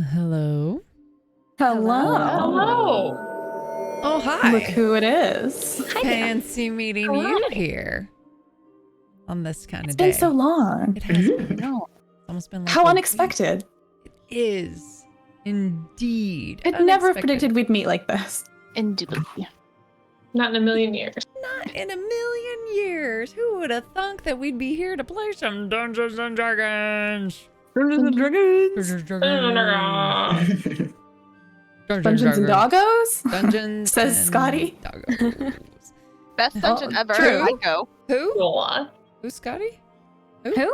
Hello. Hello. Oh, hi. Look who it is. Hi there. Fancy meeting you here on this kind of day. It's been so long. It has been. No. It's almost been like How a unexpected. week. It is indeed. I'd never have unexpected. predicted we'd meet like this. Indubitably. Not in a million years. Not in a million years. Who would have thunk that we'd be here to play some Dungeons and Dragons? Dungeons and Dragons. Dungeons and Dragons. Dungeons and Doggos? Dungeons Says and Scotty. Doggos. Best dungeon ever. true. I go. Who? Cool. Who's Scotty? Who?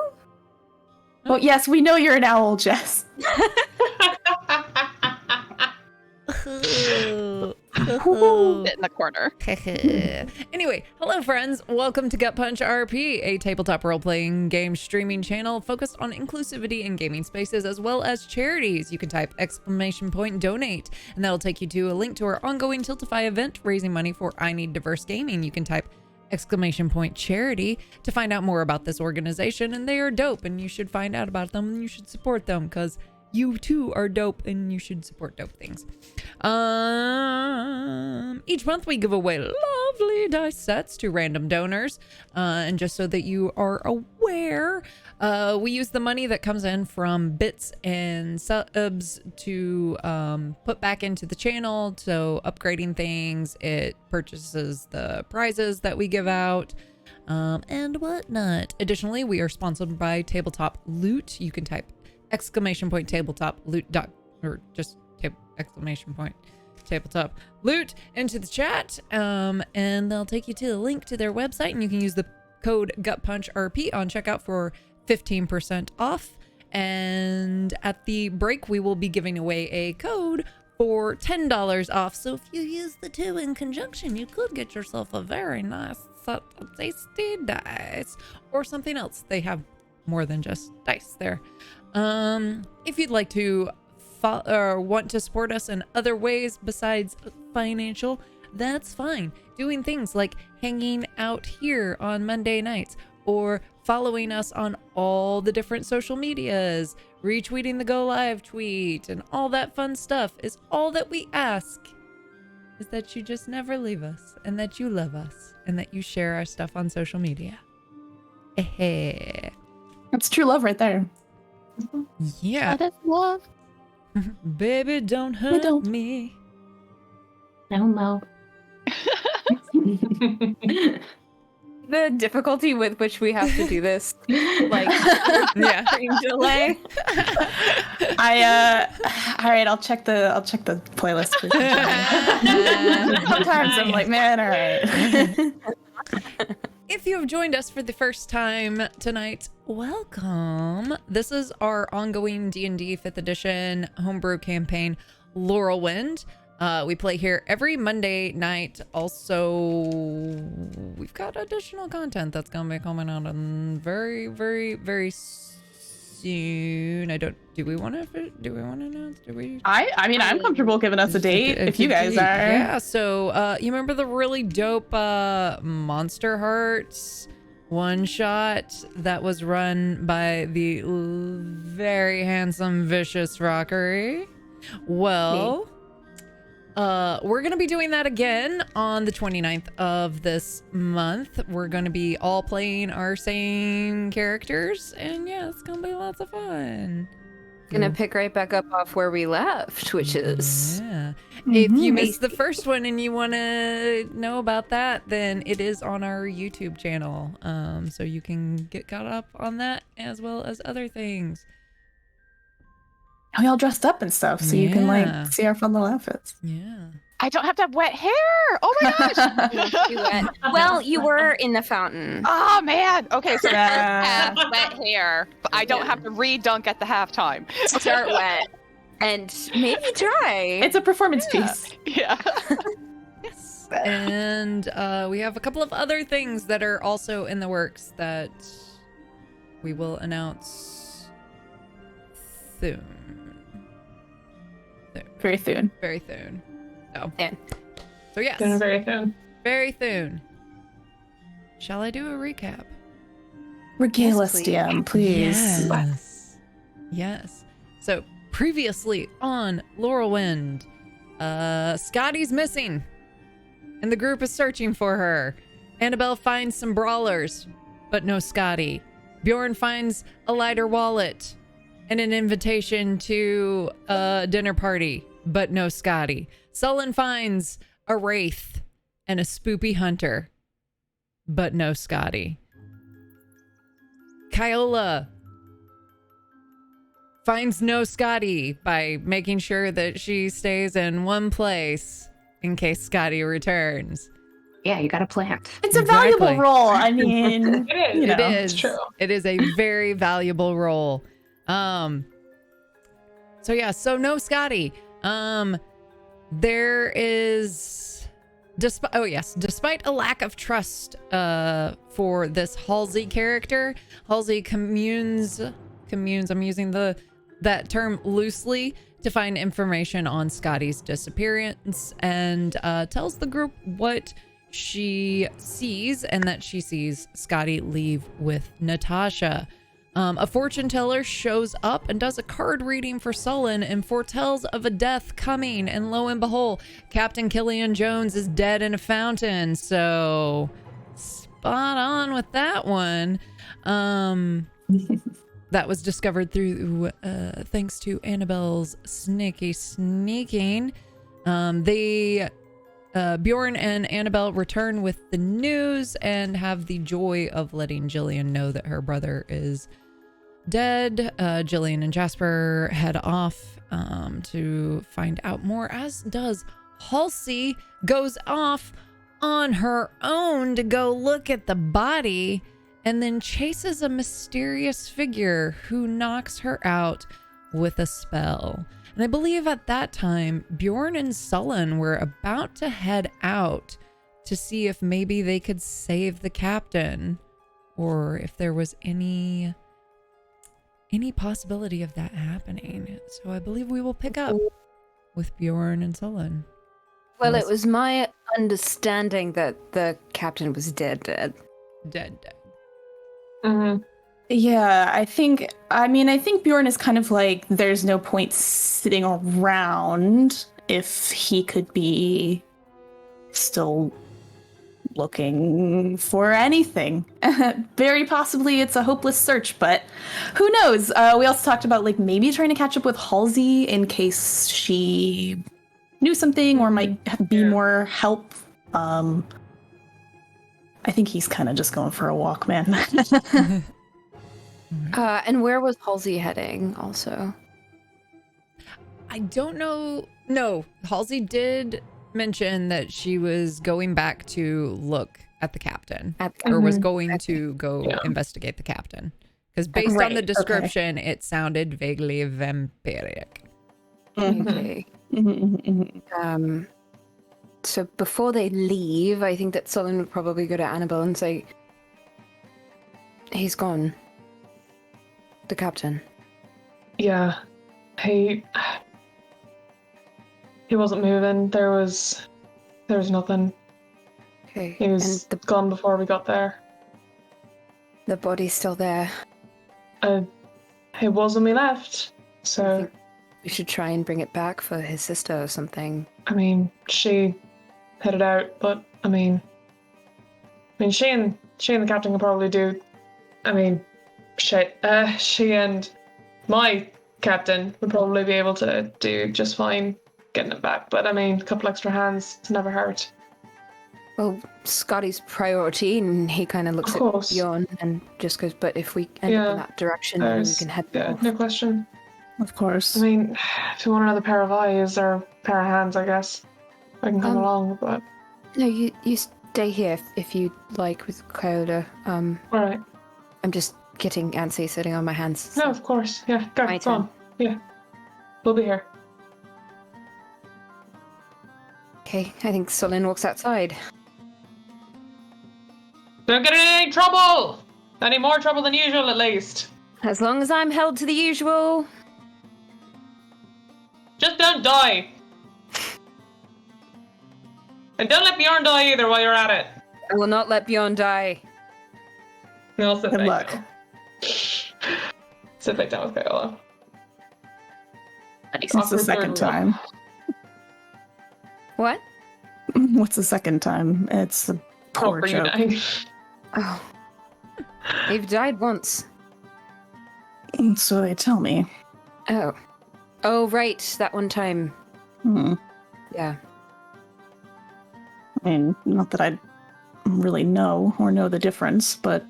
Well, yes, we know you're an owl, Jess. Sit in the corner. Anyway, hello friends. Welcome to Gut Punch RP, a tabletop role-playing game streaming channel focused on inclusivity in gaming spaces as well as charities. You can type !donate and that'll take you to a link to our ongoing Tiltify event raising money for I Need Diverse Gaming. You can type !charity to find out more about this organization, and they are dope and you should find out about them and you should support them because you too are dope and you should support dope things. Each month we give away lovely dice sets to random donors. And just so that you are aware, we use the money that comes in from bits and subs to put back into the channel. So upgrading things, it purchases the prizes that we give out. And whatnot. Additionally, we are sponsored by Tabletop Loot. You can type !tabletop loot or just !tabletop loot into the chat, and they'll take you to the link to their website, and you can use the code GutPunchRP on checkout for 15% off. And at the break, we will be giving away a code for $10 off. So if you use the two in conjunction, you could get yourself a very nice set of tasty dice or something else. They have more than just dice there. If you'd like to or want to support us in other ways besides financial, that's fine. Doing things like hanging out here on Monday nights or following us on all the different social medias, retweeting the Go Live tweet, and all that fun stuff is all that we ask, is that you just never leave us and that you love us and that you share our stuff on social media. That's true love right there. Yeah. That is love. Baby, don't hurt me. No, Mo. The difficulty with which we have to do this, like, Yeah. delay. All right, I'll check the playlist. For Sometimes I'm like, man, all right. If you have joined us for the first time tonight, welcome. This is our ongoing D&D 5th edition homebrew campaign, Lorelwind. We play here every Monday night. Also, we've got additional content that's going to be coming out in very, very, very soon. Do we want to announce? I mean, I'm comfortable giving us a date if you guys are. Yeah, so you remember the really dope Monster Hearts one shot that was run by the very handsome Vicious Rockery? Well, we're gonna be doing that again on the 29th of this month. We're gonna be all playing our same characters, and yeah, it's gonna be lots of fun. Gonna pick right back up off where we left, which is Yeah. If you missed the first one and you want to know about that, then it is on our YouTube channel. So you can get caught up on that as well as other things. We all dressed up and stuff, so you can Yeah. like see our fun little outfits. Yeah. I don't have to have wet hair. Oh my gosh. well, you were in the fountain. Oh man. Okay, so Yeah. I have wet hair, but I don't have to re-dunk at the halftime. Start wet and maybe dry. It's a performance piece. Yeah. Yes. And we have a couple of other things that are also in the works that we will announce soon. Very soon. Very soon. So, Yeah. so yes. Doing very soon. Very soon. Shall I do a recap? Regale Yes, us, please. DM, please. Yes. Yes. So Previously on Lorelwind, Scotty's missing, and the group is searching for her. Annabelle finds some brawlers, but no Scotty. Bjorn finds a lighter wallet and an invitation to a dinner party, but no Scotty. Sullen finds a wraith and a spoopy hunter, but no Scotty. Kyola finds no Scotty by making sure that she stays in one place in case Scotty returns. Yeah, you got a plant. It's a valuable Exactly. role. I mean, It is. you know. It is. It's true. It is a very valuable role. So no Scotty. There is despite a lack of trust for this Halsey character, Halsey communes, I'm using that term loosely, to find information on Scotty's disappearance, and tells the group what she sees, and that she sees Scotty leave with Natasha. A fortune teller shows up and does a card reading for Sullen and foretells of a death coming, and lo and behold, Captain Killian Jones is dead in a fountain. So spot on with that one. That was discovered through thanks to Annabelle's sneaking. Bjorn and Annabelle return with the news and have the joy of letting Jillian know that her brother is dead. Jillian and Jasper head off to find out more, as does Halsey. Goes off on her own to go look at the body, and then chases a mysterious figure who knocks her out with a spell. And I believe at that time, Bjorn and Sullen were about to head out to see if maybe they could save the captain, or if there was any possibility of that happening. So I believe we will pick up with Bjorn and Sullen. Well, it was my understanding that the captain was dead. Dead. Mm-hmm. Yeah, I think Bjorn is kind of like, there's no point sitting around if he could be still looking for anything. Very possibly it's a hopeless search, but who knows? We also talked about like maybe trying to catch up with Halsey in case she knew something or might be more help. I think he's kind of just going for a walk, man. And where was Halsey heading also? I don't know. No, Halsey did mention that she was going back to look at the captain, or was going to go investigate the captain. Because based on the description, it sounded vaguely vampiric. Okay. So before they leave, I think that Sullen would probably go to Annabelle and say, he's gone. The captain. Yeah. He wasn't moving. There was nothing. Okay. He was gone before we got there. The body's still there. It was when we left. I So think we should try and bring it back for his sister or something. I mean, she headed out, but I mean, she and the captain could probably do. I mean, shit. She and my captain would probably be able to do just fine getting it back. But I mean, a couple extra hands to never hurt. Well, Scotty's priority, and he kind of looks Of course. at Bjorn and just goes, but if we end up in that direction, then we can head north. No question. Of course. I mean, if you want another pair of eyes or pair of hands, I guess I can come along. But No, you stay here if you like with Kyola. all right. I'm just getting antsy sitting on my hands. No, of course. Yeah, go My on. Yeah, we'll be here. Okay, I think Sullen walks outside. Don't get in any trouble. Any more trouble than usual, at least. As long as I'm held to the usual. Just don't die. And don't let Bjorn die either while you're at it. I will not let Bjorn die. No, I'll sit Good back luck. down. Sit back down with Kyola. It's the Awkward second third wheel. time. What? What's the second time? It's a poor Proper you joke. dying. Oh. You've died once. So they tell me. Oh. Oh, right. That one time. Hmm. Yeah. I mean, not that I really know or know the difference, but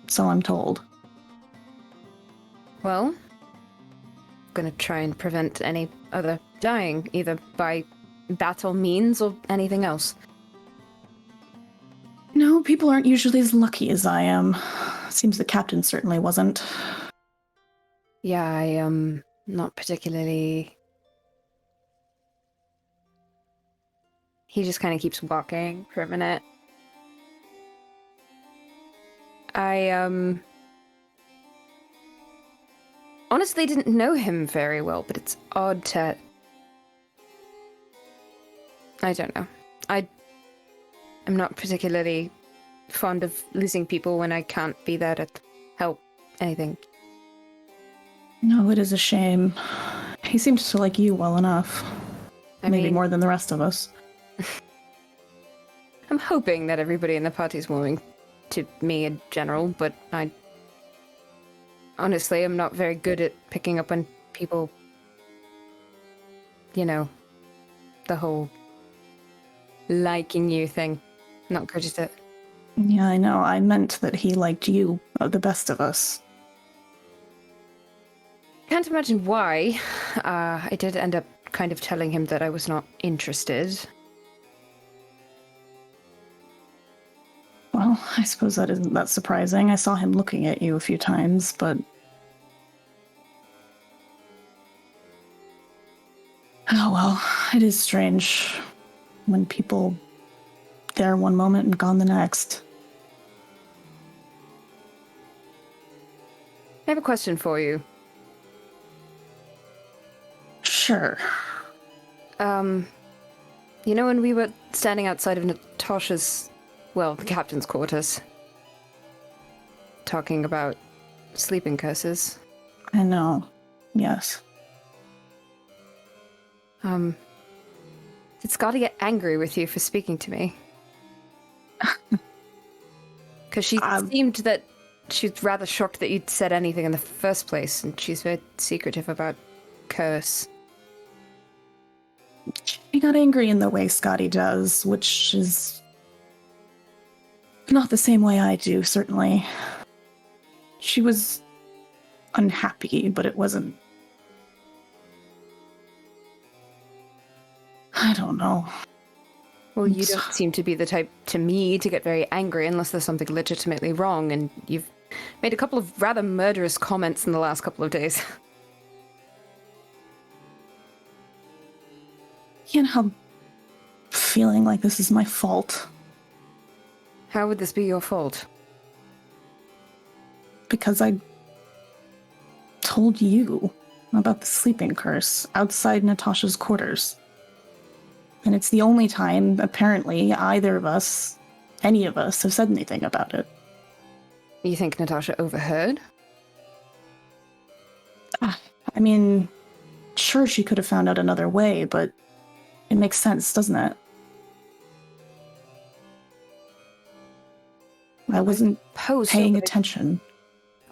so I'm told. Well, I'm gonna try and prevent any other dying, either by battle means or anything else. No, people aren't usually as lucky as I am. Seems the captain certainly wasn't. Yeah, I, not particularly... He just kind of keeps walking for a minute. I, honestly didn't know him very well, but it's odd to... I don't know. I'm not particularly fond of losing people when I can't be there to help anything. No, it is a shame. He seems to like you well enough. Maybe mean, more than the rest of us. I'm hoping that everybody in the party's warming to me in general, but I... Honestly, I'm not very good at picking up on people... You know, the whole liking you thing. Not good at it. Yeah, I know. I meant that he liked you, the best of us. Can't imagine why. I did end up kind of telling him that I was not interested. Well, I suppose that isn't that surprising. I saw him looking at you a few times, but... Oh well, it is strange when people there one moment and gone the next. I have a question for you. Sure. You know when we were standing outside of Natasha's, well, the captain's quarters, talking about sleeping curses? I know. Yes. Did Scotty get angry with you for speaking to me? Because she seemed that she's rather shocked that you'd said anything in the first place, and she's very secretive about curse. She got angry in the way Scotty does, which is not the same way I do, certainly. She was unhappy, but it wasn't... I don't know. Well, you don't seem to be the type, to me, to get very angry unless there's something legitimately wrong, and you've made a couple of rather murderous comments in the last couple of days. Can't help feeling like this is my fault. How would this be your fault? Because I told you about the sleeping curse outside Natasha's quarters. And it's the only time, apparently, either of us, any of us, have said anything about it. You think Natasha overheard? I mean, sure, she could have found out another way, but it makes sense, doesn't it? I wasn't paying attention.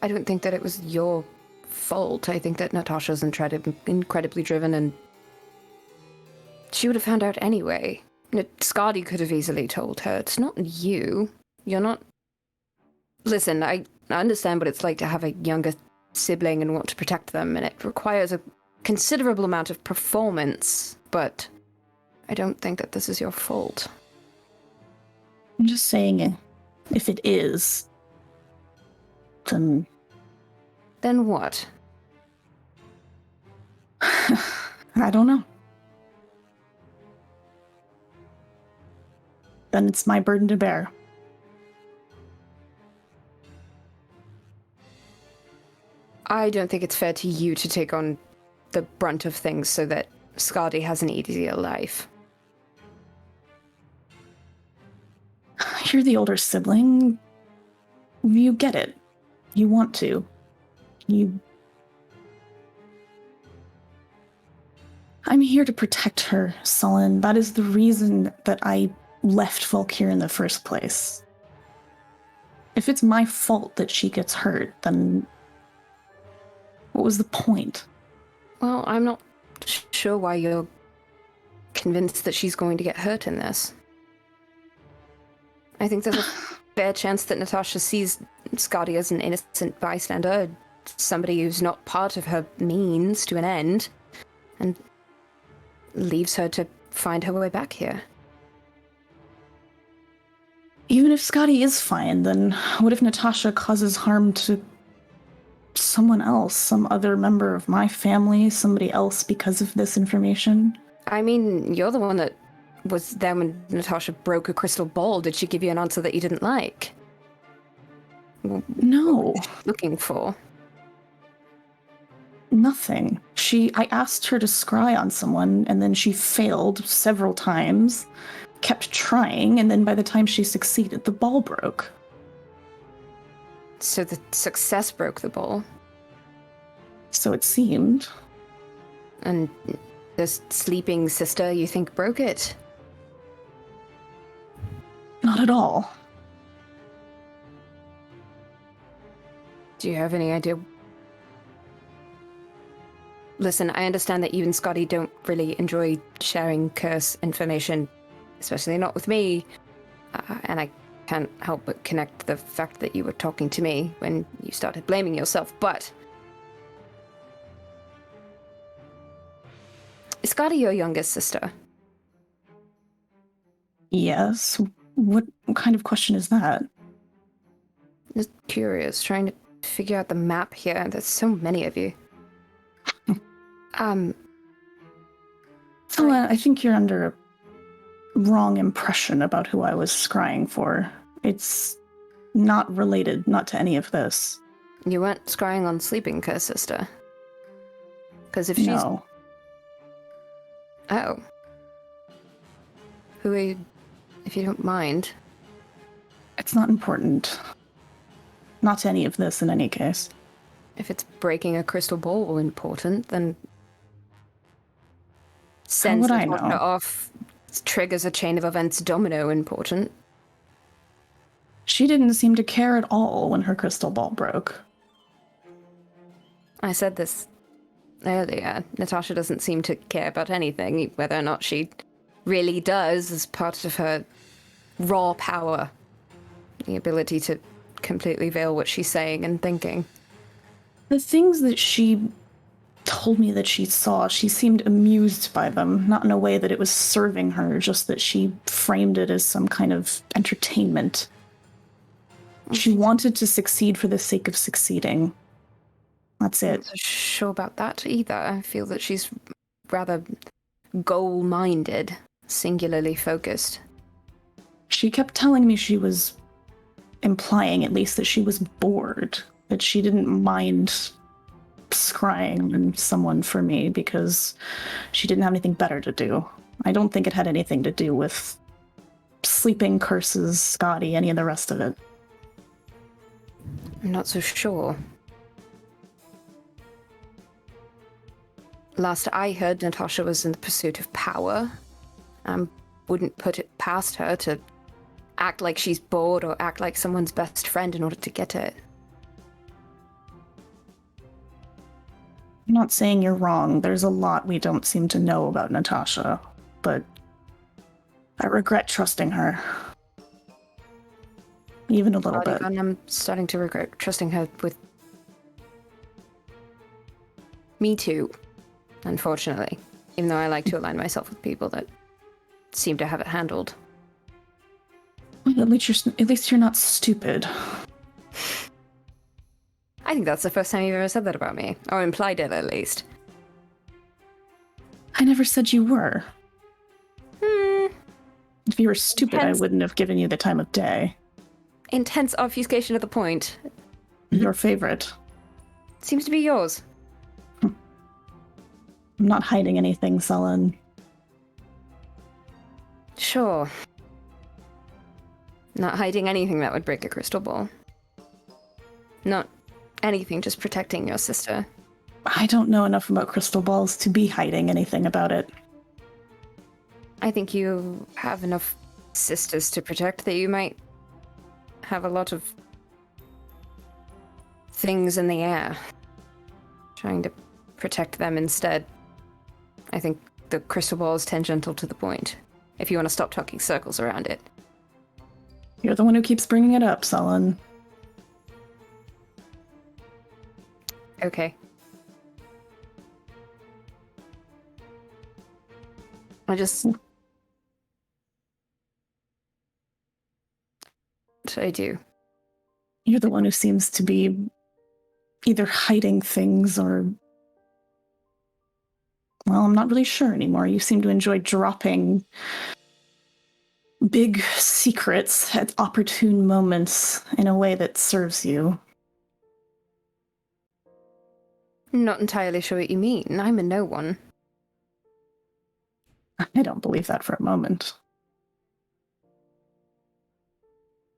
I don't think that it was your fault. I think that Natasha's incredibly driven, and she would have found out anyway. Scotty could have easily told her. It's not you. You're not... Listen, I understand what it's like to have a younger sibling and want to protect them, and it requires a considerable amount of performance, but I don't think that this is your fault. I'm just saying, if it is, then... Then what? I don't know. Then it's my burden to bear. I don't think it's fair to you to take on the brunt of things so that Scotty has an easier life. You're the older sibling. You get it. You want to. I'm here to protect her, Sullen. That is the reason that I left Volkir in the first place. If it's my fault that she gets hurt, then what was the point? Well, I'm not sure why you're convinced that she's going to get hurt in this. I think there's a fair chance that Natasha sees Scotty as an innocent bystander, somebody who's not part of her means to an end, and leaves her to find her way back here. Even if Scotty is fine, then what if Natasha causes harm to someone else, some other member of my family, somebody else because of this information? I mean, you're the one that was there when Natasha broke a crystal ball. Did she give you an answer that you didn't like? No. What was she looking for? Nothing. I asked her to scry on someone, and then she failed several times, kept trying, and then by the time she succeeded, the ball broke. So the success broke the ball. So it seemed. And the sleeping sister, you think, broke it? Not at all. Do you have any idea? Listen, I understand that you and Scotty don't really enjoy sharing curse information, especially not with me. And I can't help but connect the fact that you were talking to me when you started blaming yourself, but... Is Scotty your youngest sister? Yes. What kind of question is that? Just curious, trying to figure out the map here. There's so many of you. Ella, I think you're under a wrong impression about who I was scrying for. It's not related, not to any of this. You weren't scrying on Sleeping Curse Sister? Because if she's... No. Oh. Who are you, if you don't mind? It's not important. Not to any of this in any case. If it's breaking a crystal ball important, then... How Sends would I Natasha know? off, triggers a chain of events domino important. She didn't seem to care at all when her crystal ball broke. I said this earlier. Natasha doesn't seem to care about anything, whether or not she really does as part of her raw power. The ability to completely veil what she's saying and thinking. The things that she told me that she saw, she seemed amused by them, not in a way that it was serving her, just that she framed it as some kind of entertainment. She wanted to succeed for the sake of succeeding. That's I'm it. not so sure about that either. I feel that she's rather goal-minded, singularly focused. She kept telling me she was implying, at least, that she was bored, that she didn't mind scrying on someone for me because she didn't have anything better to do. I don't think it had anything to do with sleeping curses, Scotty, any of the rest of it. I'm not so sure. Last I heard, Natasha was in the pursuit of power. Wouldn't put it past her to act like she's bored or act like someone's best friend in order to get it. I'm not saying you're wrong. There's a lot we don't seem to know about Natasha, but I regret trusting her. Even a little bit. And I'm starting to regret trusting her with... Me too, unfortunately. Even though I like to align myself with people that seem to have it handled. Well, at least you're not stupid. I think that's the first time you've ever said that about me. Or implied it, at least. I never said you were. If you were stupid, Intense. I wouldn't have given you the time of day. Intense obfuscation of the point. Your favorite. Seems to be yours. I'm not hiding anything, Sullen. Sure. Not hiding anything that would break a crystal ball. Not anything, just protecting your sister. I don't know enough about crystal balls to be hiding anything about it. I think you have enough sisters to protect that you might have a lot of things in the air. Trying to protect them instead. I think the crystal ball is tangential to the point, if you want to stop talking circles around it. You're the one who keeps bringing it up, Sullen. Okay. What should I do? You're the one who seems to be either hiding things or... Well, I'm not really sure anymore. You seem to enjoy dropping big secrets at opportune moments in a way that serves you. Not entirely sure what you mean. I'm a no one. I don't believe that for a moment.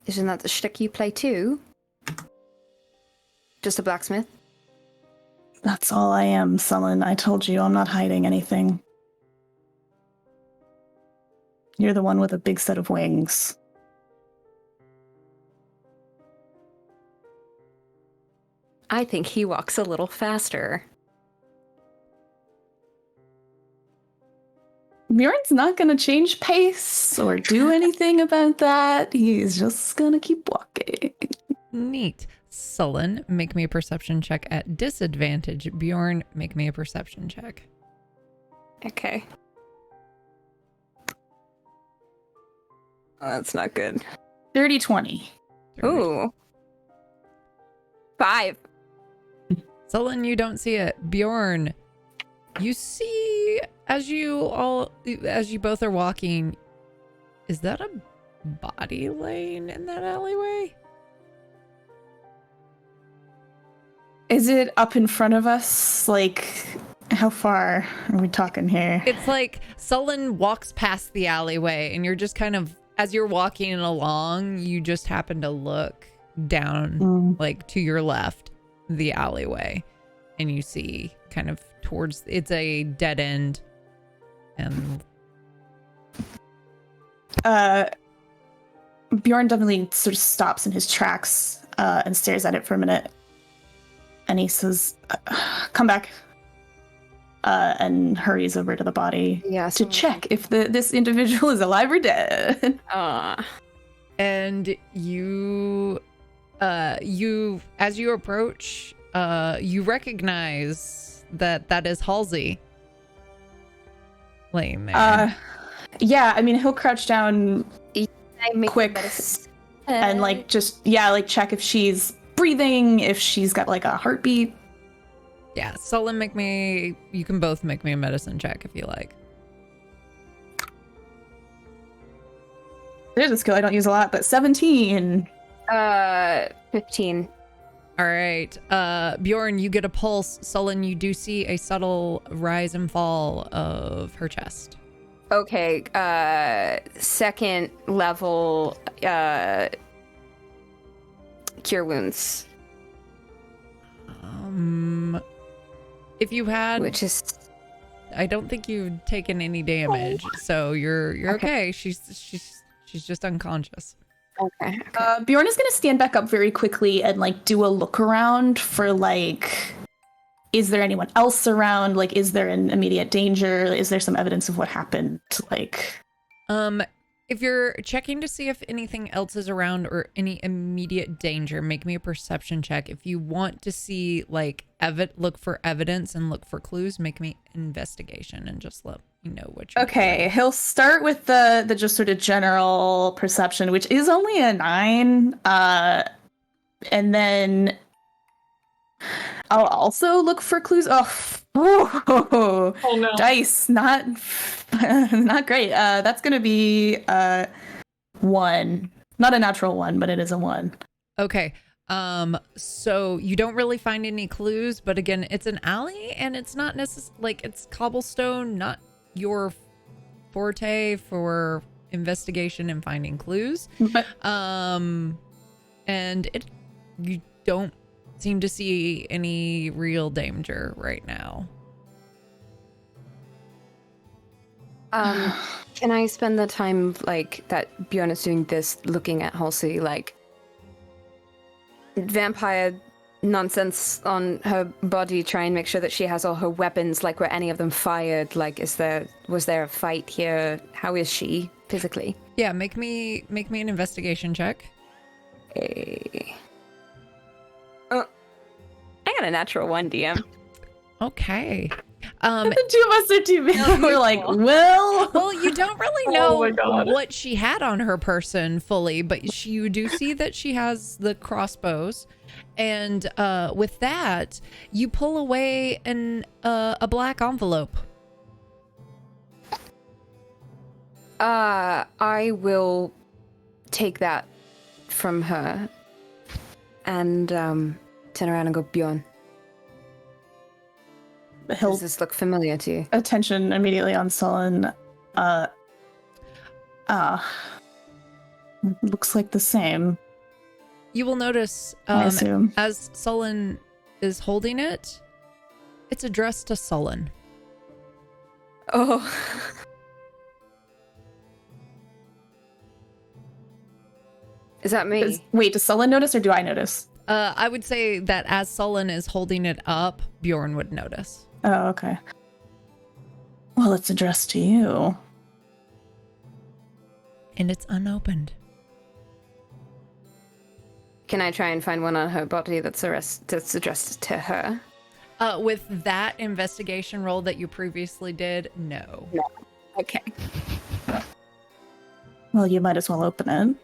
Isn't that the shtick you play too? Just a blacksmith? That's all I am, Sullen. I told you I'm not hiding anything. You're the one with a big set of wings. I think he walks a little faster. Bjorn's not going to change pace or do anything about that. He's just going to keep walking. Neat. Sullen, make me a perception check at disadvantage. Bjorn, make me a perception check. Okay. Oh, that's not good. 30-20. Ooh. 5. Sullen, you don't see it. Bjorn, you see as you both are walking, is that a body laying in that alleyway? Is it up in front of us? Like, how far are we talking here? It's like Sullen walks past the alleyway and you're just kind of, as you're walking along, you just happen to look down like to your left, the alleyway, and you see kind of towards, it's a dead end. And Bjorn definitely sort of stops in his tracks and stares at it for a minute. And he says, come back. And hurries over to the body to check if this individual is alive or dead. And you, as you approach, you recognize that is Halsey laying there. Yeah, I mean, he'll crouch down quick and like just, like check if she's breathing, if she's got like a heartbeat. Yeah, Sullen, you can both make me a medicine check if you like. There's a skill I don't use a lot, but 17. 15. All right. Bjorn, you get a pulse. Sullen, you do see a subtle rise and fall of her chest. Okay. Second level cure wounds. If you had, which is, I don't think you've taken any damage, so you're okay. She's just unconscious. Okay. Bjorn is gonna stand back up very quickly and like do a look around for like, is there anyone else around? Like, is there an immediate danger? Is there some evidence of what happened? Like, if you're checking to see if anything else is around or any immediate danger, make me a perception check. If you want to see like look for evidence and look for clues, make me investigation and just let me know what you're doing. He'll start with the just sort of general perception, which is only a 9. And then I'll also look for clues. Oh no. Dice, not great. That's gonna be 1. Not a natural 1, but it is a 1. Okay. So you don't really find any clues, but again, it's an alley and it's not necessarily like it's cobblestone, not your forte for investigation and finding clues. But And you don't seem to see any real danger right now. Can I spend the time, like, that Bjorn is doing this, looking at Halsey, like, vampire nonsense on her body, try and make sure that she has all her weapons, like, were any of them fired? Like, was there a fight here? How is she physically? Yeah, make me an investigation check. I got a natural 1, DM. Okay. The two of us are too big. We're like, well, you don't really Oh my know God. what she had on her person fully, but you do see that she has the crossbows, and with that, you pull away a black envelope. I will take that from her and turn around and go, Bjorn, he'll does this look familiar to you? attention immediately on Sullen. Looks like the same. You will notice I assume. as Sullen is holding it, it's addressed to Sullen. Oh. Is that me? Wait, does Sullen notice or do I notice? I would say that as Sullen is holding it up, Bjorn would notice. Oh, okay. Well, it's addressed to you. And it's unopened. Can I try and find one on her body that's addressed to her? With that investigation roll that you previously did, no. Okay. Well, you might as well open it.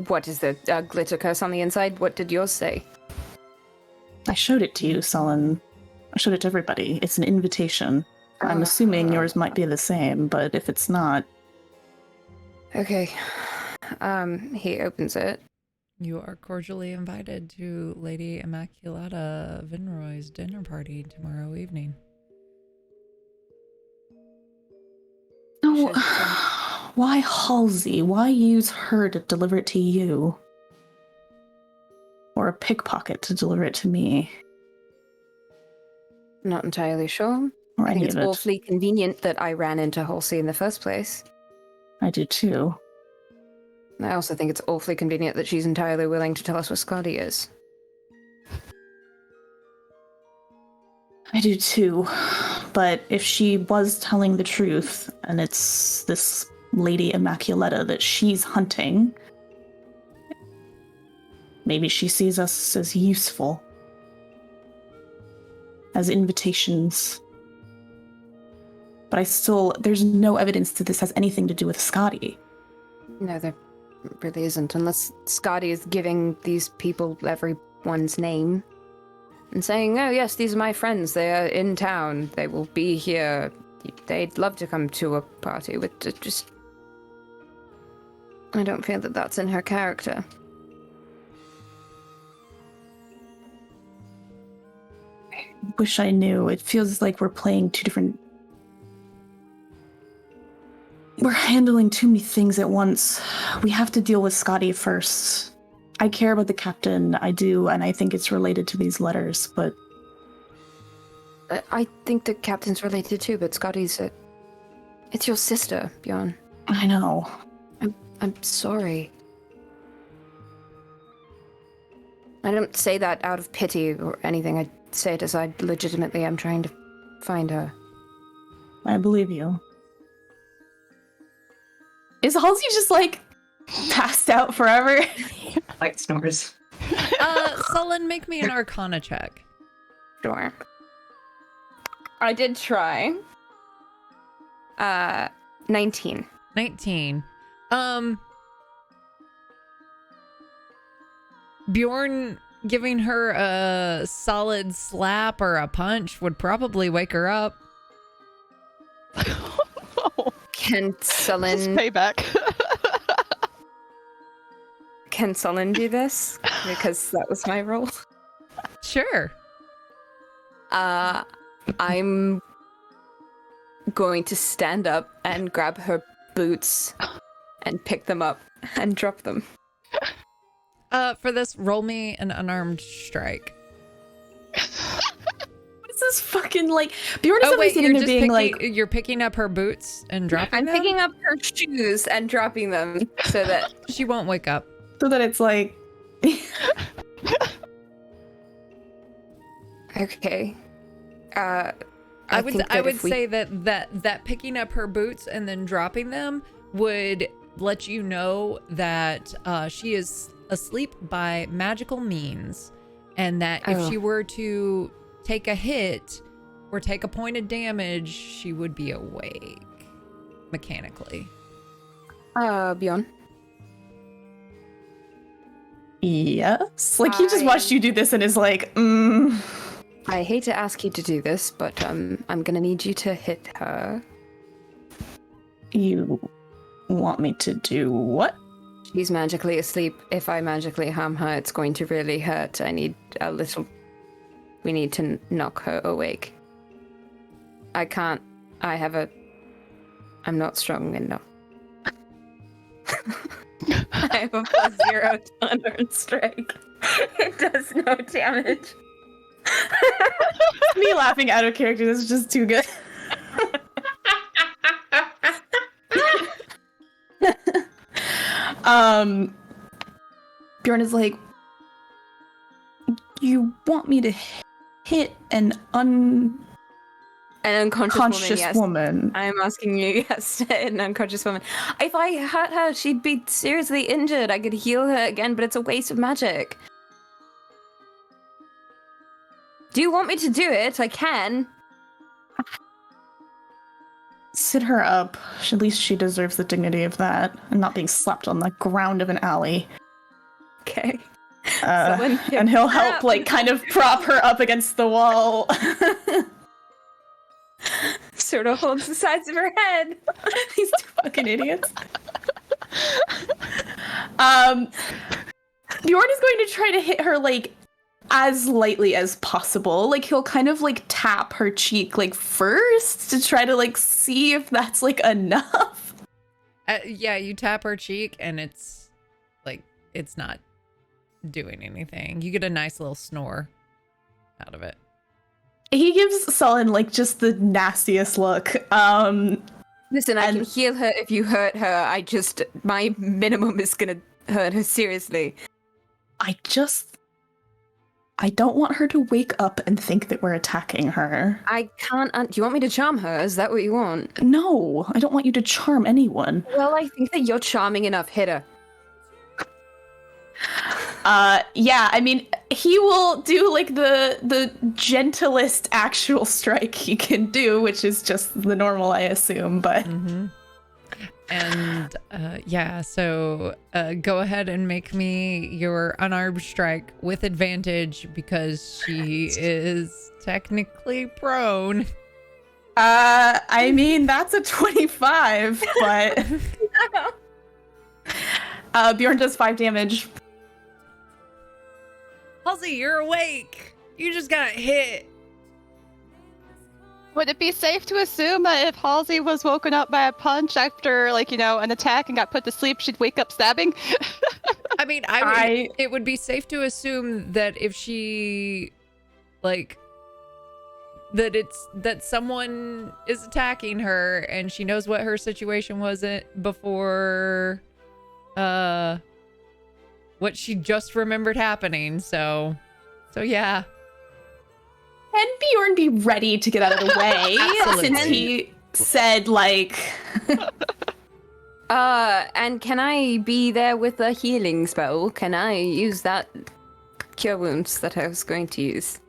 What is the glitter curse on the inside? What did yours say? I showed it to you, Sullen. I showed it to everybody. It's an invitation. I'm assuming yours might be the same, but if it's not... Okay. He opens it. You are cordially invited to Lady Immaculata Vinroy's dinner party tomorrow evening. No, why Halsey? Why use her to deliver it to you? Or a pickpocket to deliver it to me? Not entirely sure. Or I think any it's of it. awfully convenient that I ran into Halsey in the first place. I do too. I also think it's awfully convenient that she's entirely willing to tell us where Scotty is. I do too. But if she was telling the truth, and it's this Lady Immaculata that she's hunting, maybe she sees us as useful. As invitations. But there's no evidence that this has anything to do with Scotty. No, there really isn't, unless Scotty is giving these people everyone's name and saying, oh yes, these are my friends, they are in town, they will be here, they'd love to come to a party with just... I don't feel that that's in her character. I wish I knew. It feels like we're playing two different... We're handling too many things at once. We have to deal with Scotty first. I care about the captain, I do, and I think it's related to these letters, but... I think the captain's related too, but Scotty's It's your sister, Bjorn. I know. I'm sorry. I don't say that out of pity or anything. I say it as I legitimately am trying to find her. I believe you. Is Halsey just, like, passed out forever? Light snores. Sullen, make me an Arcana check. Sure. I did try. 19. 19. Bjorn giving her a solid slap or a punch would probably wake her up. Can Just Sullen payback. can Sullen do this? Because that was my role. Sure. I'm going to stand up and grab her boots and pick them up and drop them. For this, roll me an unarmed strike. What is this fucking like? Bjorn is always sitting there being like, you're picking up her boots and dropping them? I'm picking up her shoes and dropping them so that she won't wake up. so that it's like, okay. I would say that picking up her boots and then dropping them would let you know that she is asleep by magical means, and that if she were to take a hit or take a point of damage, she would be awake mechanically. Bjorn. yes. Like, he just watched you do this and is like, I hate to ask you to do this, but I'm gonna need you to hit her. You want me to do what? She's magically asleep. If I magically harm her, it's going to really hurt. We need to knock her awake. I'm not strong enough. I have a +0 to unarmed strike. It does no damage. Me laughing out of character, this is just too good. Bjorn is like, you want me to hit an unconscious woman? I am asking you, yes, an unconscious woman. If I hurt her, she'd be seriously injured. I could heal her again, but it's a waste of magic. Do you want me to do it? I can. Sit her up. At least she deserves the dignity of that, and not being slapped on the ground of an alley. Okay. And he'll help, like, kind of prop her up against the wall. Sort of holds the sides of her head. These two fucking idiots. Bjorn is going to try to hit her, like, as lightly as possible. Like, he'll kind of, like, tap her cheek, like, first to try to, like, see if that's, like, enough. Yeah, you tap her cheek and it's like, it's not doing anything. You get a nice little snore out of it. He gives Sullen, like, just the nastiest look. Listen, I can heal her if you hurt her. My minimum is gonna hurt her seriously. I don't want her to wake up and think that we're attacking her. I can't. Do you want me to charm her? Is that what you want? No, I don't want you to charm anyone. Well, I think that you're charming enough. Hit her. Yeah, I mean, he will do, like, the gentlest actual strike he can do, which is just the normal, I assume, but... Mm-hmm. And, yeah, so go ahead and make me your unarmed strike with advantage because she is technically prone. I mean, that's a 25, but... Bjorn does 5 damage. Halsey, you're awake. You just got hit. Would it be safe to assume that if Halsey was woken up by a punch after, like, you know, an attack and got put to sleep, she'd wake up stabbing? I mean, it would be safe to assume that if she, like, that someone is attacking her and she knows what her situation was before, what she just remembered happening. So yeah. Can Bjorn be ready to get out of the way since he said, like... And can I be there with a healing spell? Can I use that cure wounds that I was going to use?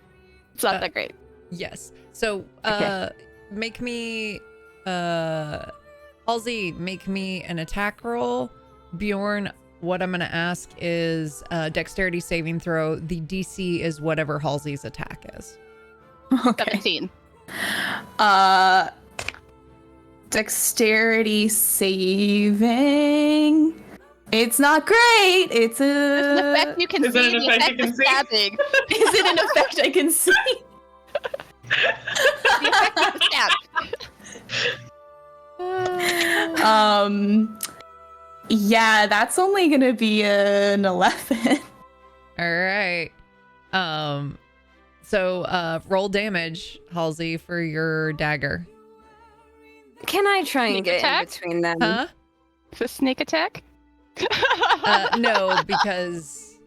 It's not that great. Yes. So, Okay. make me, Halsey, make me an attack roll. Bjorn, what I'm going to ask is dexterity saving throw. The DC is whatever Halsey's attack is. Okay. 17. Dexterity saving. It's not great. It's An effect you can Is it see. an The effect you effect can is see? stabbing. Is it an effect I can see? The effect is stab. Yeah, that's only gonna be an 11. All right. So roll damage, Halsey, for your dagger. Can I try and Sneak get attack? in between them? Huh? Is this sneak attack? No, because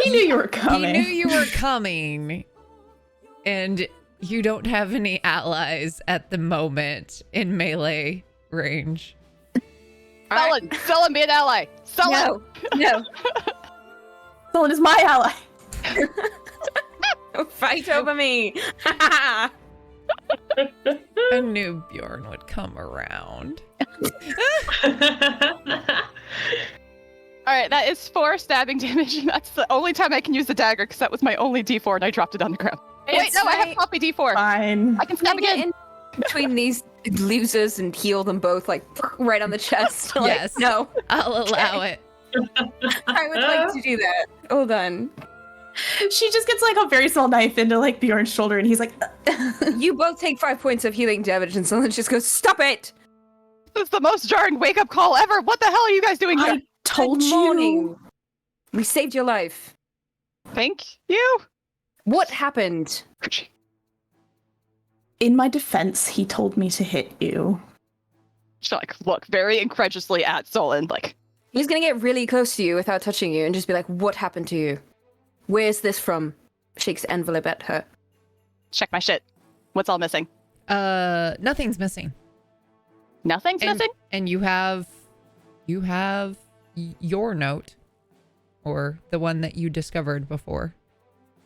He knew you were coming. he knew you were coming, and you don't have any allies at the moment in melee range. Sullen, Sullen, be an ally. Sullen. No. Sullen is my ally. Fight over me. I knew Bjorn would come around. All right, that is 4 stabbing damage, and that's the only time I can use the dagger because that was my only D4, and I dropped it on the ground. Wait, no, I have copy D4. Fine. I can stab Can I get again. in between these losers and heal them both, like right on the chest? Like, Yes. No, I'll allow it. I would like to do that. Hold on. She just gets like a very small knife into like Bjorn's shoulder, and he's like, You both take 5 points of healing damage, and someone just goes, "Stop it!" This is the most jarring wake-up call ever. What the hell are you guys doing here? I told Good you. morning. We saved your life. Thank you. What happened? In my defense, he told me to hit you. She like look very incredulously at Sullen, like, He's gonna get really close to you without touching you, and just be like, "What happened to you? Where's this from?" Shakes the envelope at her. check my shit. What's all missing? Nothing's missing. Nothing's missing? And you have your note, or the one that you discovered before.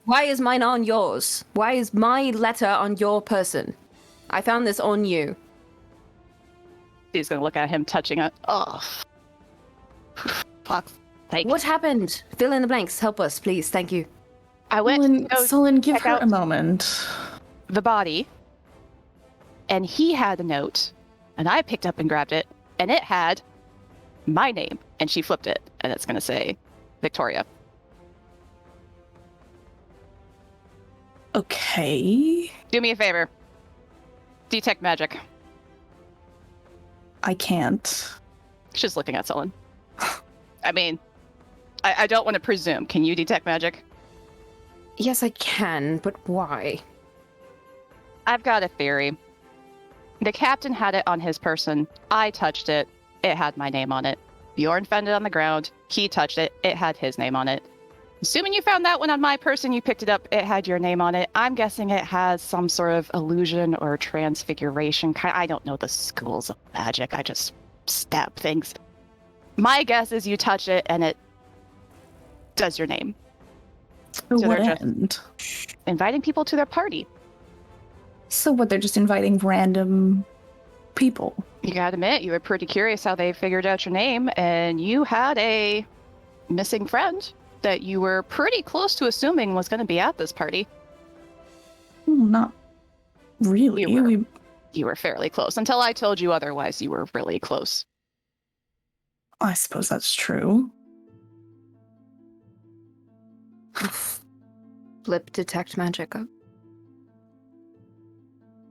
Why is mine on yours? Why is my letter on your person? I found this on you. She's gonna look at him touching it. Oh. Fuck's sake. What happened? Fill in the blanks. Help us, please. Thank you. I went to go Sullen, give check her out a moment. the body, and he had a note, and I picked up and grabbed it, and it had my name, and she flipped it, and it's gonna say Victoria. Okay. Do me a favor. Detect magic. I can't. She's looking at Sullen. I mean, I don't want to presume. Can you detect magic? Yes, I can, but why? I've got a theory. The captain had it on his person. I touched it. It had my name on it. Bjorn found it on the ground. He touched it. It had his name on it. Assuming you found that one on my person, you picked it up. It had your name on it. I'm guessing it has some sort of illusion or transfiguration. I don't know the schools of magic. I just stab things. My guess is you touch it and it does your name. For So what they're just- end? Inviting people to their party. So what, they're just inviting random people? You gotta admit, you were pretty curious how they figured out your name, and you had a missing friend that you were pretty close to assuming was going to be at this party. Not really. You were. We You were fairly close until I told you otherwise. You were really close. I suppose that's true. Flip detect magic up.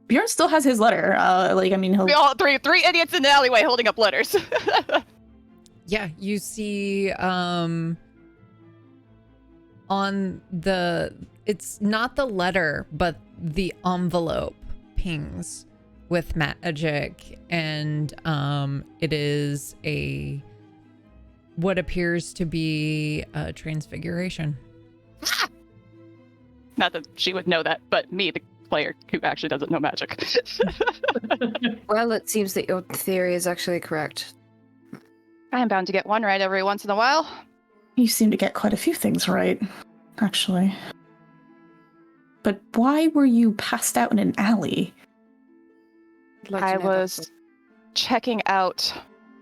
Bjorn still has his letter. He'll. We all three idiots in the alleyway holding up letters. Yeah, you see on the, it's not the letter, but the envelope pings with magic, and it is what appears to be a transfiguration. Not that she would know that, but me, the player who actually doesn't know magic. Well, it seems that your theory is actually correct. I am bound to get one right every once in a while. You seem to get quite a few things right, actually. But why were you passed out in an alley? I'd like to I know that. was checking out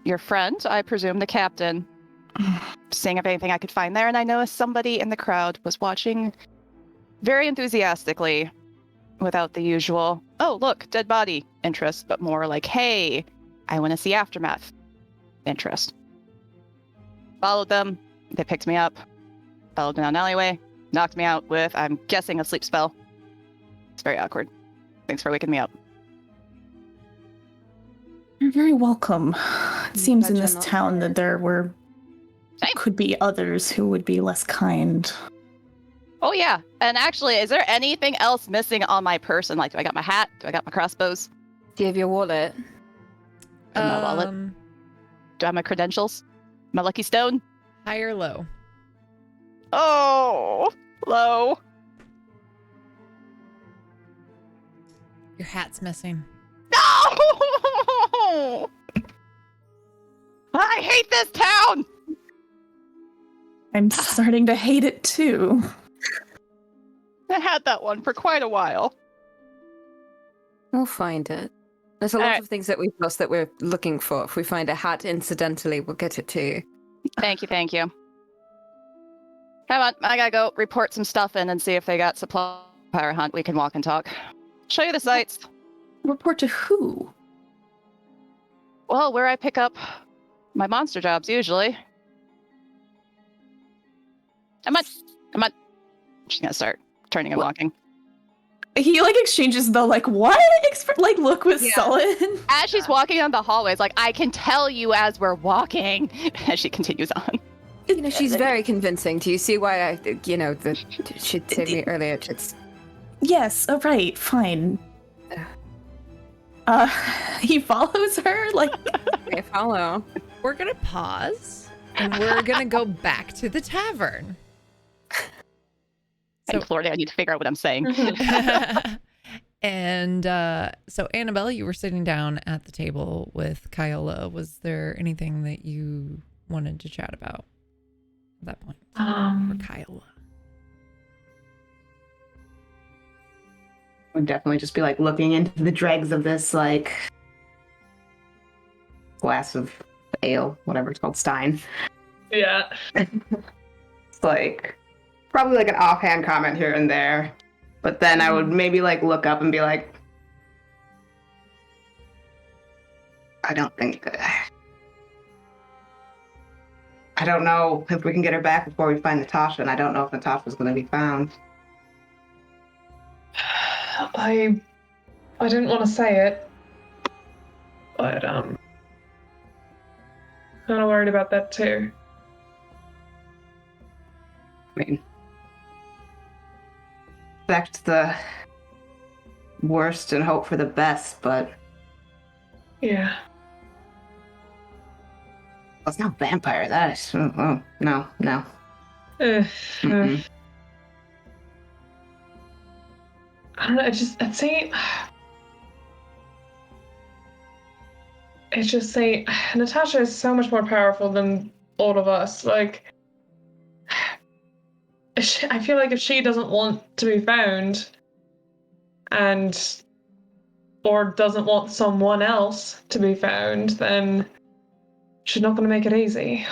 your friend, I presume the captain, seeing if anything I could find there, and I noticed somebody in the crowd was watching very enthusiastically without the usual, oh, look, dead body interest, but more like, hey, I want to see aftermath interest. Followed them, they picked me up, followed me down an alleyway, knocked me out with, I'm guessing, a sleep spell. It's very awkward. Thanks for waking me up. You're very welcome. It seems in Imagine this not town there. that there Same. could be others who would be less kind. Oh yeah. And actually, is there anything else missing on my person? Like, do I got my hat? Do I got my crossbows? Do you have your wallet? And my wallet? Do I have my credentials? My lucky stone? High or low? Oh, low. Your hat's missing. No! I hate this town! I'm starting to hate it too. I had that one for quite a while. We'll find it. There's a lot Alright. of things that we've lost that we're looking for. If we find a hat incidentally, we'll get it to you. Thank you, thank you. Come on, I gotta go report some stuff in and see if they got supply power hunt. We can walk and talk. Show you the sights. Report to who? Well, where I pick up my monster jobs usually. Come on. I'm just gonna start turning and walking. He like exchanges the like what like look with Yeah. Sullen. As she's walking down the hallways, like I can tell you as we're walking. As she continues on. You know, she's very convincing. Do you see why I, she'd say me earlier? It's Yes. Oh, right. Fine. He follows her like. I follow. We're gonna pause and we're gonna go back to the tavern. And Florida, I need to figure out what I'm saying. And so Annabelle, you were sitting down at the table with Kyola. Was there anything that you wanted to chat about at that point? For Kyola. Would definitely just be like looking into the dregs of this like glass of ale, whatever it's called, Stein. Yeah. It's like probably like an offhand comment here and there, but then I would maybe like look up and be like, I don't know if we can get her back before we find Natasha, and I don't know if Natasha's going to be found. I didn't want to say it, but kind of worried about that too. I mean, expect the worst and hope for the best, but Yeah. it's not vampire. That is no. Mm-mm. I don't know. It's just saying Natasha is so much more powerful than all of us. Like, I feel like if she doesn't want to be found, or doesn't want someone else to be found, then she's not going to make it easy.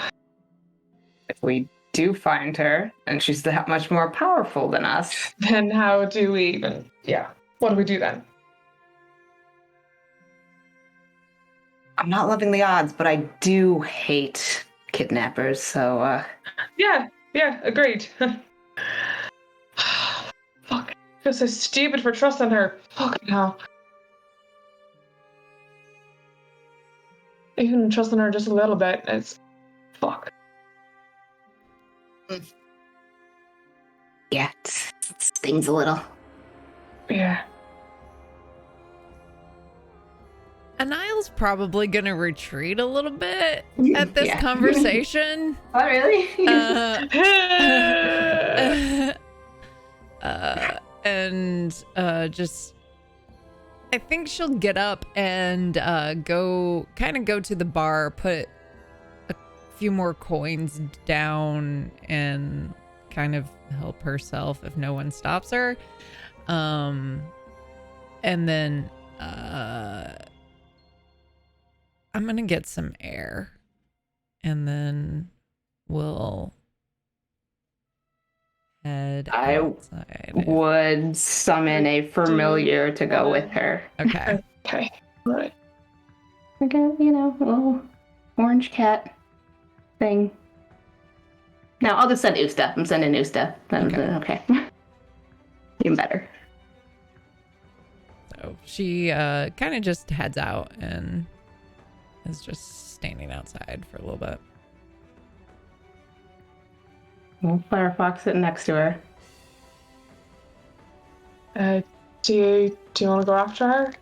If we do find her, and she's that much more powerful than us, Then how do we even? Yeah. What do we do then? I'm not loving the odds, but I do hate kidnappers, so Yeah, agreed. Fuck. I feel so stupid for trusting her. Fucking hell. Even trusting her just a little bit, it's fuck. yeah, it stings a little. Yeah. Niall's probably gonna retreat a little bit at this Yeah. conversation. Oh, really? And just I think she'll get up and go to the bar, put a few more coins down and kind of help herself if no one stops her. And then I'm gonna get some air and then we'll head I outside. would summon a familiar to go with her. Okay. Okay. Right. Like a, little orange cat thing. No, I'll just send Usta. I'm sending Usta. Okay. Even better. So she kind of just heads out and is just standing outside for a little bit. Little Firefox sitting next to her. Do you want to go after her?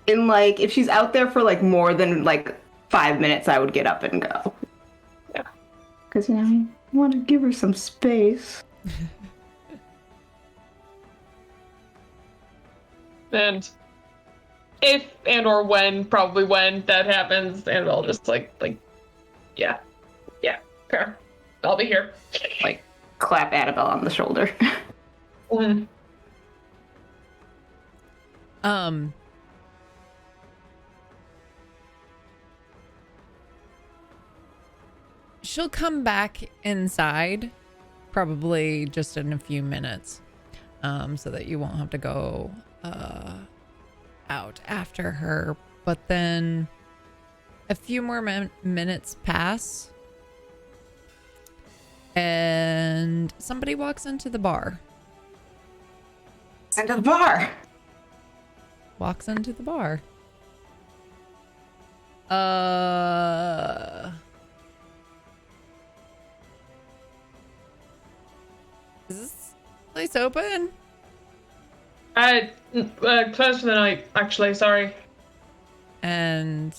And like, if she's out there for like more than like 5 minutes, I would get up and go. Yeah. Because, you know, I want to give her some space. And if and or when, probably when that happens, and I'll just like, yeah, fair. I'll be here. Like, clap Annabelle on the shoulder. Mm. She'll come back inside, probably just in a few minutes, so that you won't have to go out after her. But then a few more minutes pass, and somebody walks into the bar. Into the bar. Walks into the bar. Is this place open? Closed for the night, actually, sorry. And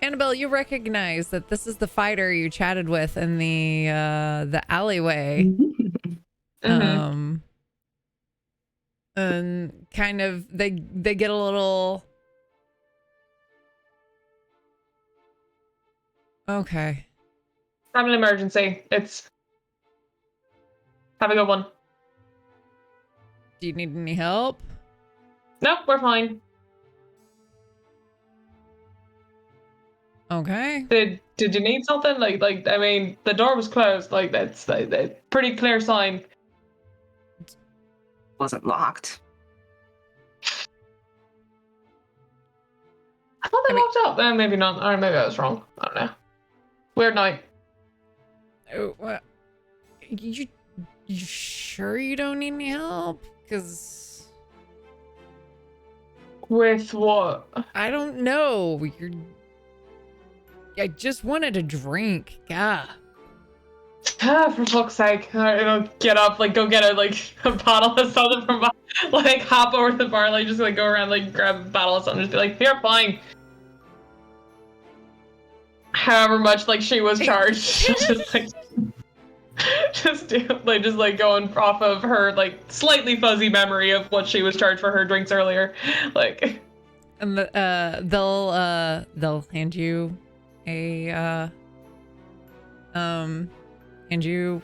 Annabelle, you recognize that this is the fighter you chatted with in the alleyway. Mm-hmm. And kind of they get a little okay. Have an emergency. Have a good one. Do you need any help? Nope, we're fine. Okay. Did you need something? Like I mean, the door was closed. Like that's a pretty clear sign. Wasn't locked. I thought they locked up. Maybe not. Or maybe I was wrong. I don't know. Weird night. Oh, what? You sure you don't need any help? Because With what? I don't know. I just wanted a drink. Yeah. For fuck's sake. Alright, get up, like, go get a bottle of something from, like, hop over to the bar, like, just, like, go around, like, grab a bottle of something, just be like, here, fine. However much, like, she was charged. just, like, just going off of her, like, slightly fuzzy memory of what she was charged for her drinks earlier. Like. And they'll hand you hand you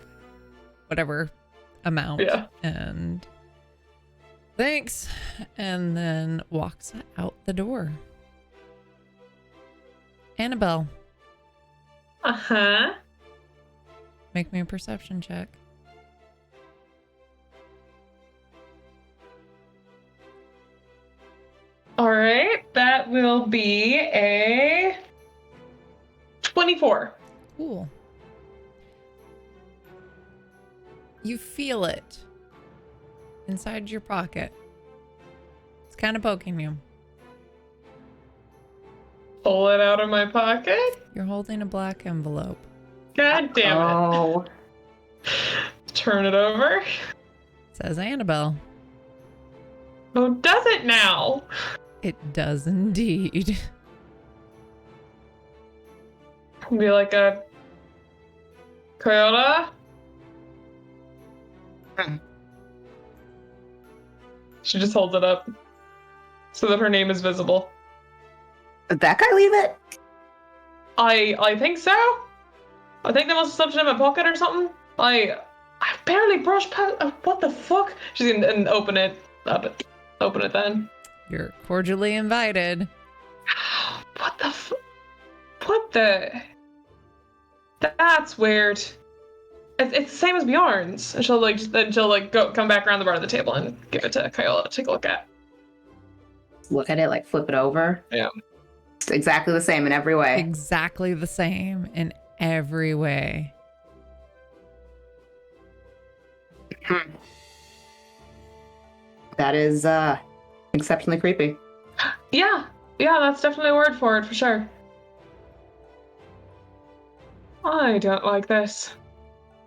whatever amount. Yeah. And thanks. And then walks out the door. Annabelle, Uh-huh. make me a perception check. Alright, that will be a 24. Cool. You feel it inside your pocket. It's kind of poking you. Pull it out of my pocket? You're holding a black envelope. God damn it. Oh. Turn it over. It says Annabelle. Oh, does it now? It does indeed. Be like a Toyota. She just holds it up so that her name is visible. Did that guy leave it? I think so. I think they must have slipped it in my pocket or something. I barely brushed past. What the fuck? She's gonna open it up. Open it then. You're cordially invited. What the? That's weird. It's the same as Bjorn's. And she'll come back around the bar of the table and give it to Kyola to take a look at. Look at it, like flip it over. Yeah. It's exactly the same in every way. Exactly the same in every way. That is exceptionally creepy. Yeah, that's definitely a word for it, for sure. I don't like this.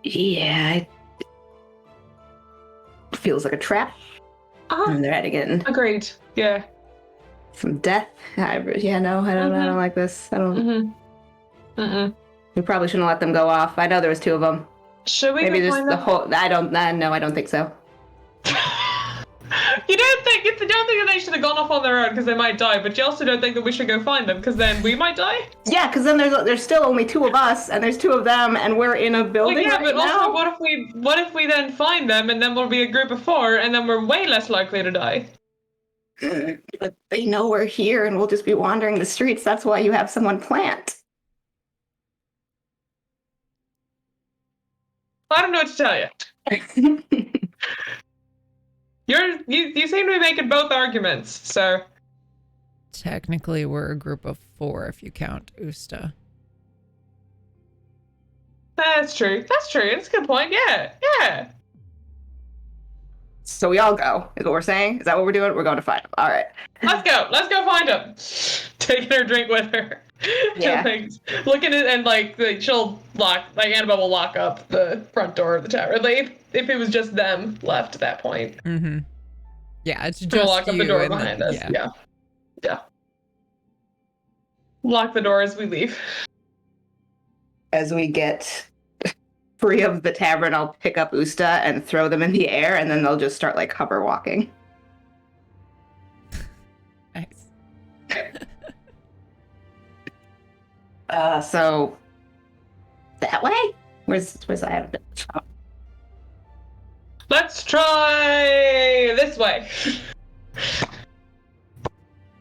Yeah. feels like a trap. Ah, And they're heading in. agreed. Yeah. Some death. I don't like this. I don't. We probably shouldn't let them go off. I know there was 2 of them. Should we Maybe go just find the them? whole. I don't. No, I don't think so. You don't think that they should have gone off on their own because they might die, but you also don't think that we should go find them because then we might die? Yeah, because then there's still only 2 of us, and there's 2 of them, and we're in a building Well, yeah, right but now. also, what if we then find them, and then we'll be a group of 4, and then we're way less likely to die? But they know we're here, and we'll just be wandering the streets. That's why you have someone plant. I don't know what to tell you. You seem to be making both arguments, so. Technically, we're a group of 4 if you count Usta. That's true. That's a good point. Yeah. So we all go, is what we're saying? Is that what we're doing? We're going to find them. All right. Let's go find them. Taking her drink with her. Yeah. Like, looking at and like she'll lock, like Annabelle will lock up the front door of the tavern. Like if it was just them left at that point. Mm-hmm. Yeah, it's just We'll lock up the you door and behind us. Yeah. Lock the door as we leave. As we get free of the tavern, I'll pick up Usta and throw them in the air, and then they'll just start like hover walking. Nice. So that way? Where's that? Let's try this way.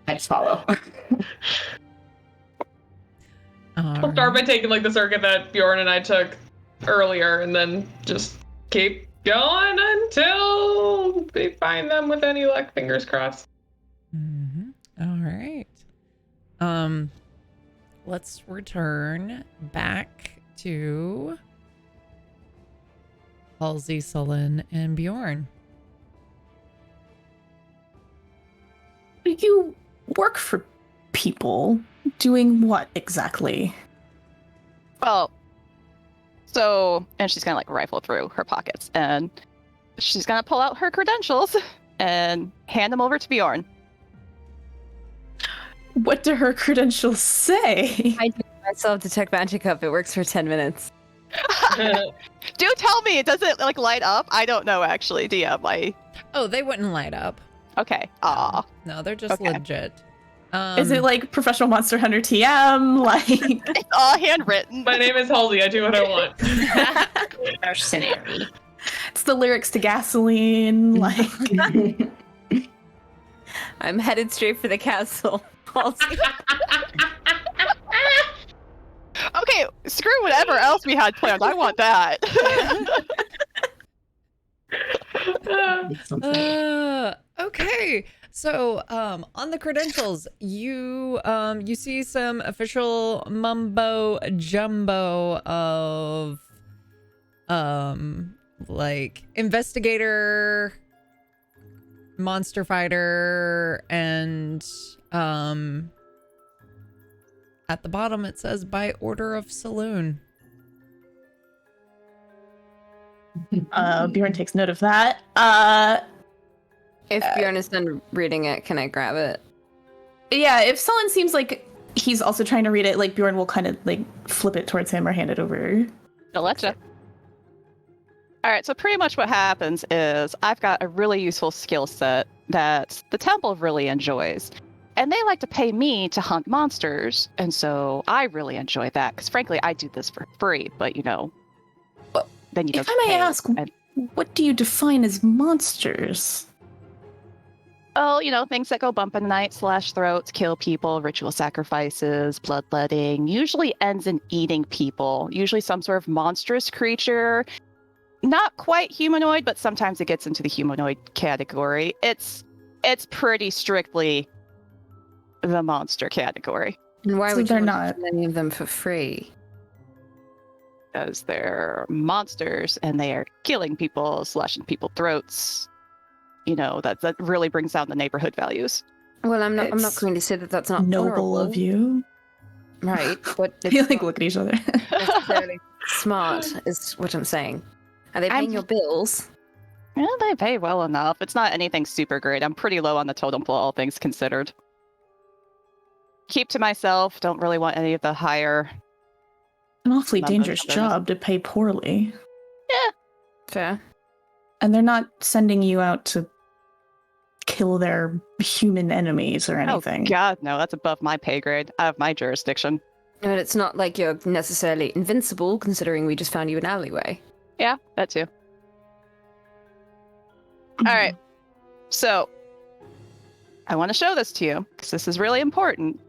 I just follow. We'll start by taking like the circuit that Bjorn and I took earlier, and then just keep going until we find them with any luck. Fingers crossed. Mm-hmm. All right. Let's return back to Halsey, Sullen, and Bjorn. You work for people. Doing what exactly? Well, so, and she's gonna like rifle through her pockets, and she's gonna pull out her credentials and hand them over to Bjorn. What do her credentials say? I still have Detect Magic up. It works for 10 minutes. Do tell me, does it like light up? I don't know actually, DM. Oh, they wouldn't light up. Okay. Aw. No, they're just Okay. legit. Is it like Professional Monster Hunter TM? Like It's all handwritten. My name is Halsey. I do what I want. Mercenary. it's the lyrics to Gasoline? Like I'm headed straight for the castle. Okay, screw whatever else we had planned. I want that. Okay. So, on the credentials, you see some official mumbo jumbo of, like investigator, monster fighter, and, at the bottom it says by order of Saloon. Bjorn takes note of that. If Bjorn is done reading it, can I grab it? Yeah, if Sullen seems like he's also trying to read it, like Bjorn will kind of like flip it towards him or hand it over. Alexa. All right, so pretty much what happens is I've got a really useful skill set that the temple really enjoys. And they like to pay me to hunt monsters, and so I really enjoy that, because frankly, I do this for free, but you know, then you If don't I may pay. ask, And, what do you define as monsters? oh, you know, things that go bump in the night, slash throats, kill people, ritual sacrifices, bloodletting, usually ends in eating people, usually some sort of monstrous creature. Not quite humanoid, but sometimes it gets into the humanoid category. It's pretty strictly the monster category. And why So would you they're want not- to kill any of them for free? Because they're monsters and they are killing people, slashing people's throats. You know, that really brings down the neighborhood values. Well, I'm not It's going to say that that's not Noble honorable. of you. Right, but They it's like not look at each other. necessarily smart is what I'm saying. Are they paying your bills? Yeah, they pay well enough. It's not anything super great. I'm pretty low on the totem pole, all things considered. Keep to myself. Don't really want any of the higher. An awfully Numbers, dangerous numbers. job to pay poorly. Fair. And they're not sending you out to kill their human enemies or anything. Oh God, no, that's above my pay grade. Out of my jurisdiction. And it's not like you're necessarily invincible, considering we just found you an alleyway. Yeah, that too. All right. So, I want to show this to you because this is really important.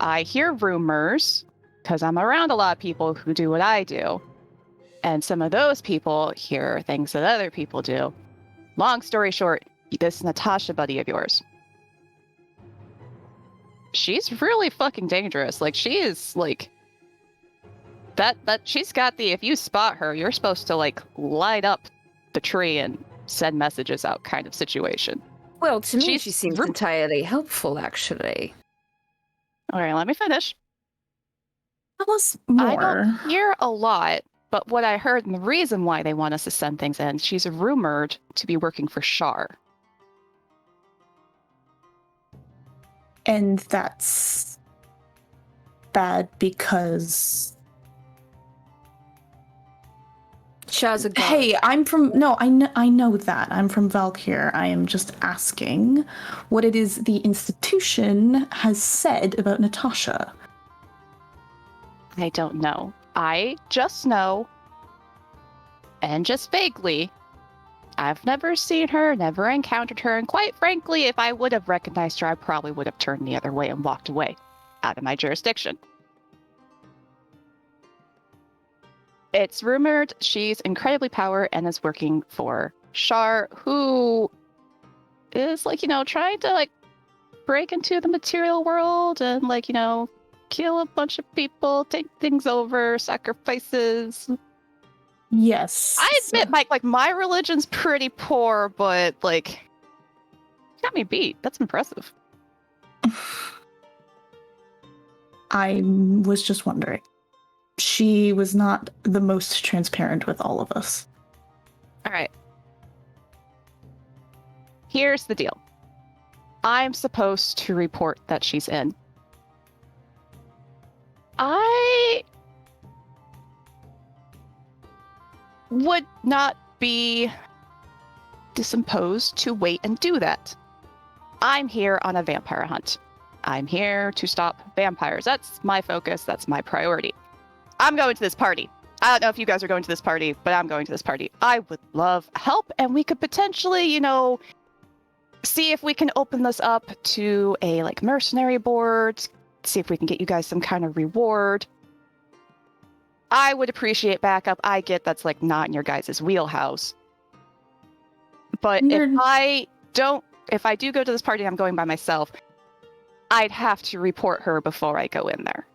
I hear rumors because I'm around a lot of people who do what I do. And some of those people hear things that other people do. Long story short, this Natasha buddy of yours. She's really fucking dangerous. Like, she is, like... That she's got the, if you spot her, you're supposed to, like, light up the tree and send messages out kind of situation. Well, to me, She's she seems entirely helpful, actually. All right, let me finish. Tell us I more. don't hear a lot, but what I heard and the reason why they want us to send things in, she's rumored to be working for Shar. And that's bad because... Shah's a god. Hey, I'm from... No, I know that. I'm from Valkyr. I am just asking what it is the institution has said about Natasha. I don't know. I just know, and just vaguely, I've never seen her, never encountered her, and quite frankly, if I would have recognized her, I probably would have turned the other way and walked away out of my jurisdiction. It's rumored she's incredibly powerful and is working for Shar, who is, like, trying to, like, break into the material world and, like, kill a bunch of people, take things over, sacrifices. Yes. I admit, my religion's pretty poor, but, like, got me beat. That's impressive. I was just wondering. She was not the most transparent with all of us. All right. Here's the deal. I'm supposed to report that she's in. I would not be disposed to wait and do that. I'm here on a vampire hunt. I'm here to stop vampires. That's my focus. That's my priority. I'm going to this party. I don't know if you guys are going to this party, but I'm going to this party. I would love help, and we could potentially, see if we can open this up to a, like, mercenary board, see if we can get you guys some kind of reward. I would appreciate backup. I get that's, like, not in your guys' wheelhouse. But if I do go to this party and I'm going by myself, I'd have to report her before I go in there.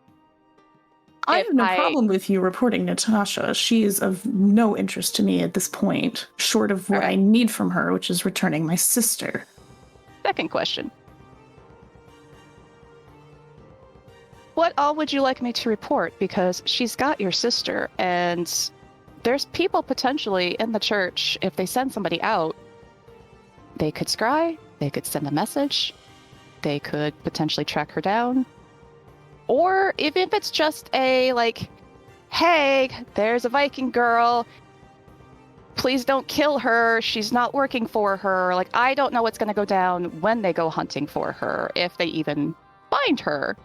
I have no problem with you reporting Natasha. She is of no interest to me at this point, short of what I need from her, which is returning my sister. Second question. What all would you like me to report? Because she's got your sister, and there's people potentially in the church, if they send somebody out, they could scry, they could send a message, they could potentially track her down. Or if it's just a, like, hey, there's a Viking girl, please don't kill her, she's not working for her. Like, I don't know what's going to go down when they go hunting for her, if they even find her.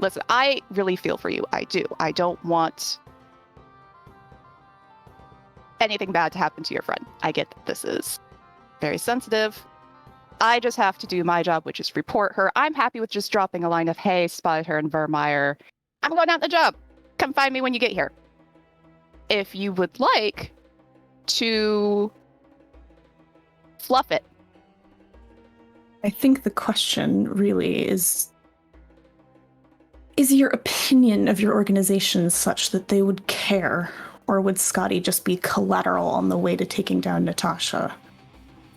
Listen, I really feel for you. I do. I don't want anything bad to happen to your friend. I get that this is very sensitive. I just have to do my job, which is report her. I'm happy with just dropping a line of, hey, spotted her in Vermeer. I'm going out on the job. Come find me when you get here. If you would like to fluff it. I think the question really is your opinion of your organization such that they would care? Or would Scotty just be collateral on the way to taking down Natasha?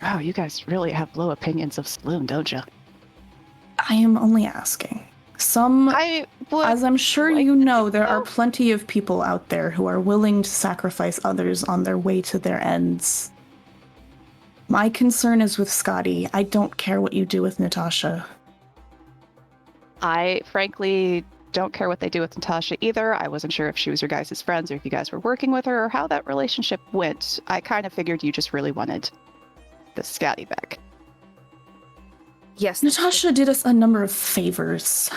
Oh, you guys really have low opinions of Saloon, don't you? I am only asking. I would. As I'm sure like you to know, think there so. are plenty of people out there who are willing to sacrifice others on their way to their ends. My concern is with Scotty. I don't care what you do with Natasha. I frankly don't care what they do with Natasha either. I wasn't sure if she was your guys' friends or if you guys were working with her or how that relationship went. I kind of figured you just really wanted the Scotty back. Yes. Natasha did us a number of favors.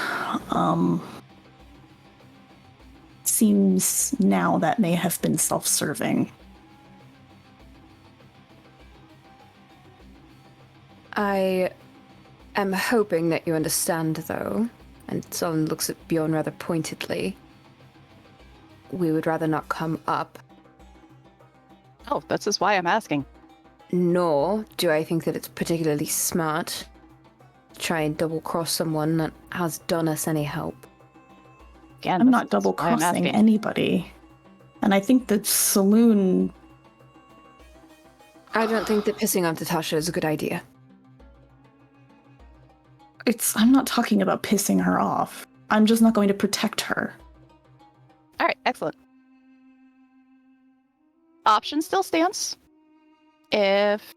Seems now that may have been self-serving. I am hoping that you understand, though, and Solon looks at Bjorn rather pointedly. We would rather not come up, Oh, that's just why I'm asking. nor do I think that it's particularly smart to try and double-cross someone that has done us any help. Again, I'm this not is why I'm double-crossing asking. anybody. And I think the saloon... I don't think that pissing off Natasha is a good idea. I'm not talking about pissing her off. I'm just not going to protect her. All right, excellent. Option still stands. If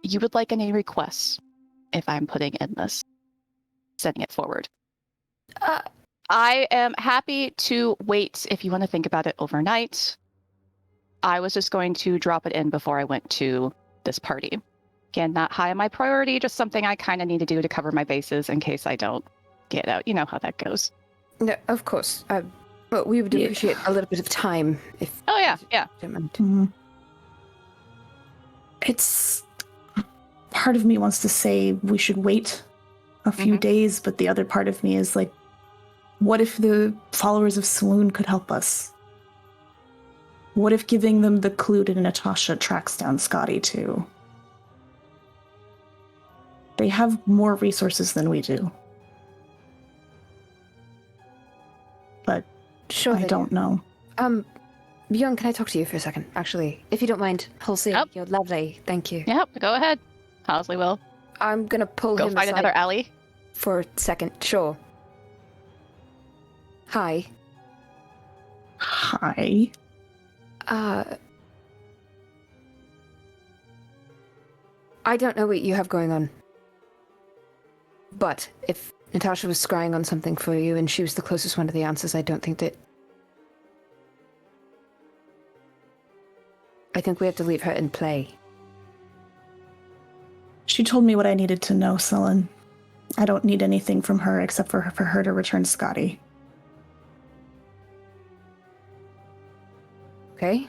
you would like any requests, if I'm putting in this, sending it forward. I am happy to wait if you want to think about it overnight. I was just going to drop it in before I went to this party. Again, not high on my priority, just something I kind of need to do to cover my bases in case I don't get out. You know how that goes. No, of course. But we would appreciate a little bit of time if... Oh, yeah, yeah. you don't mind. Mhm. It's... Part of me wants to say we should wait a few days, but the other part of me is like, what if the followers of Saloon could help us? What if giving them the clue to Natasha tracks down Scotty too? They have more resources than we do. But Sure, I they don't know. Bjorn, can I talk to you for a second? Actually, if you don't mind, Halsey, Yep. you're lovely. Thank you. Yep, go ahead. Halsey will. I'm gonna pull Go him find aside another alley. for a second. Sure. Hi. Hi. I don't know what you have going on. But if Natasha was scrying on something for you and she was the closest one to the answers, I don't think that... I think we have to leave her in play. She told me what I needed to know, Sullen. I don't need anything from her except for her to return Scotty. Okay?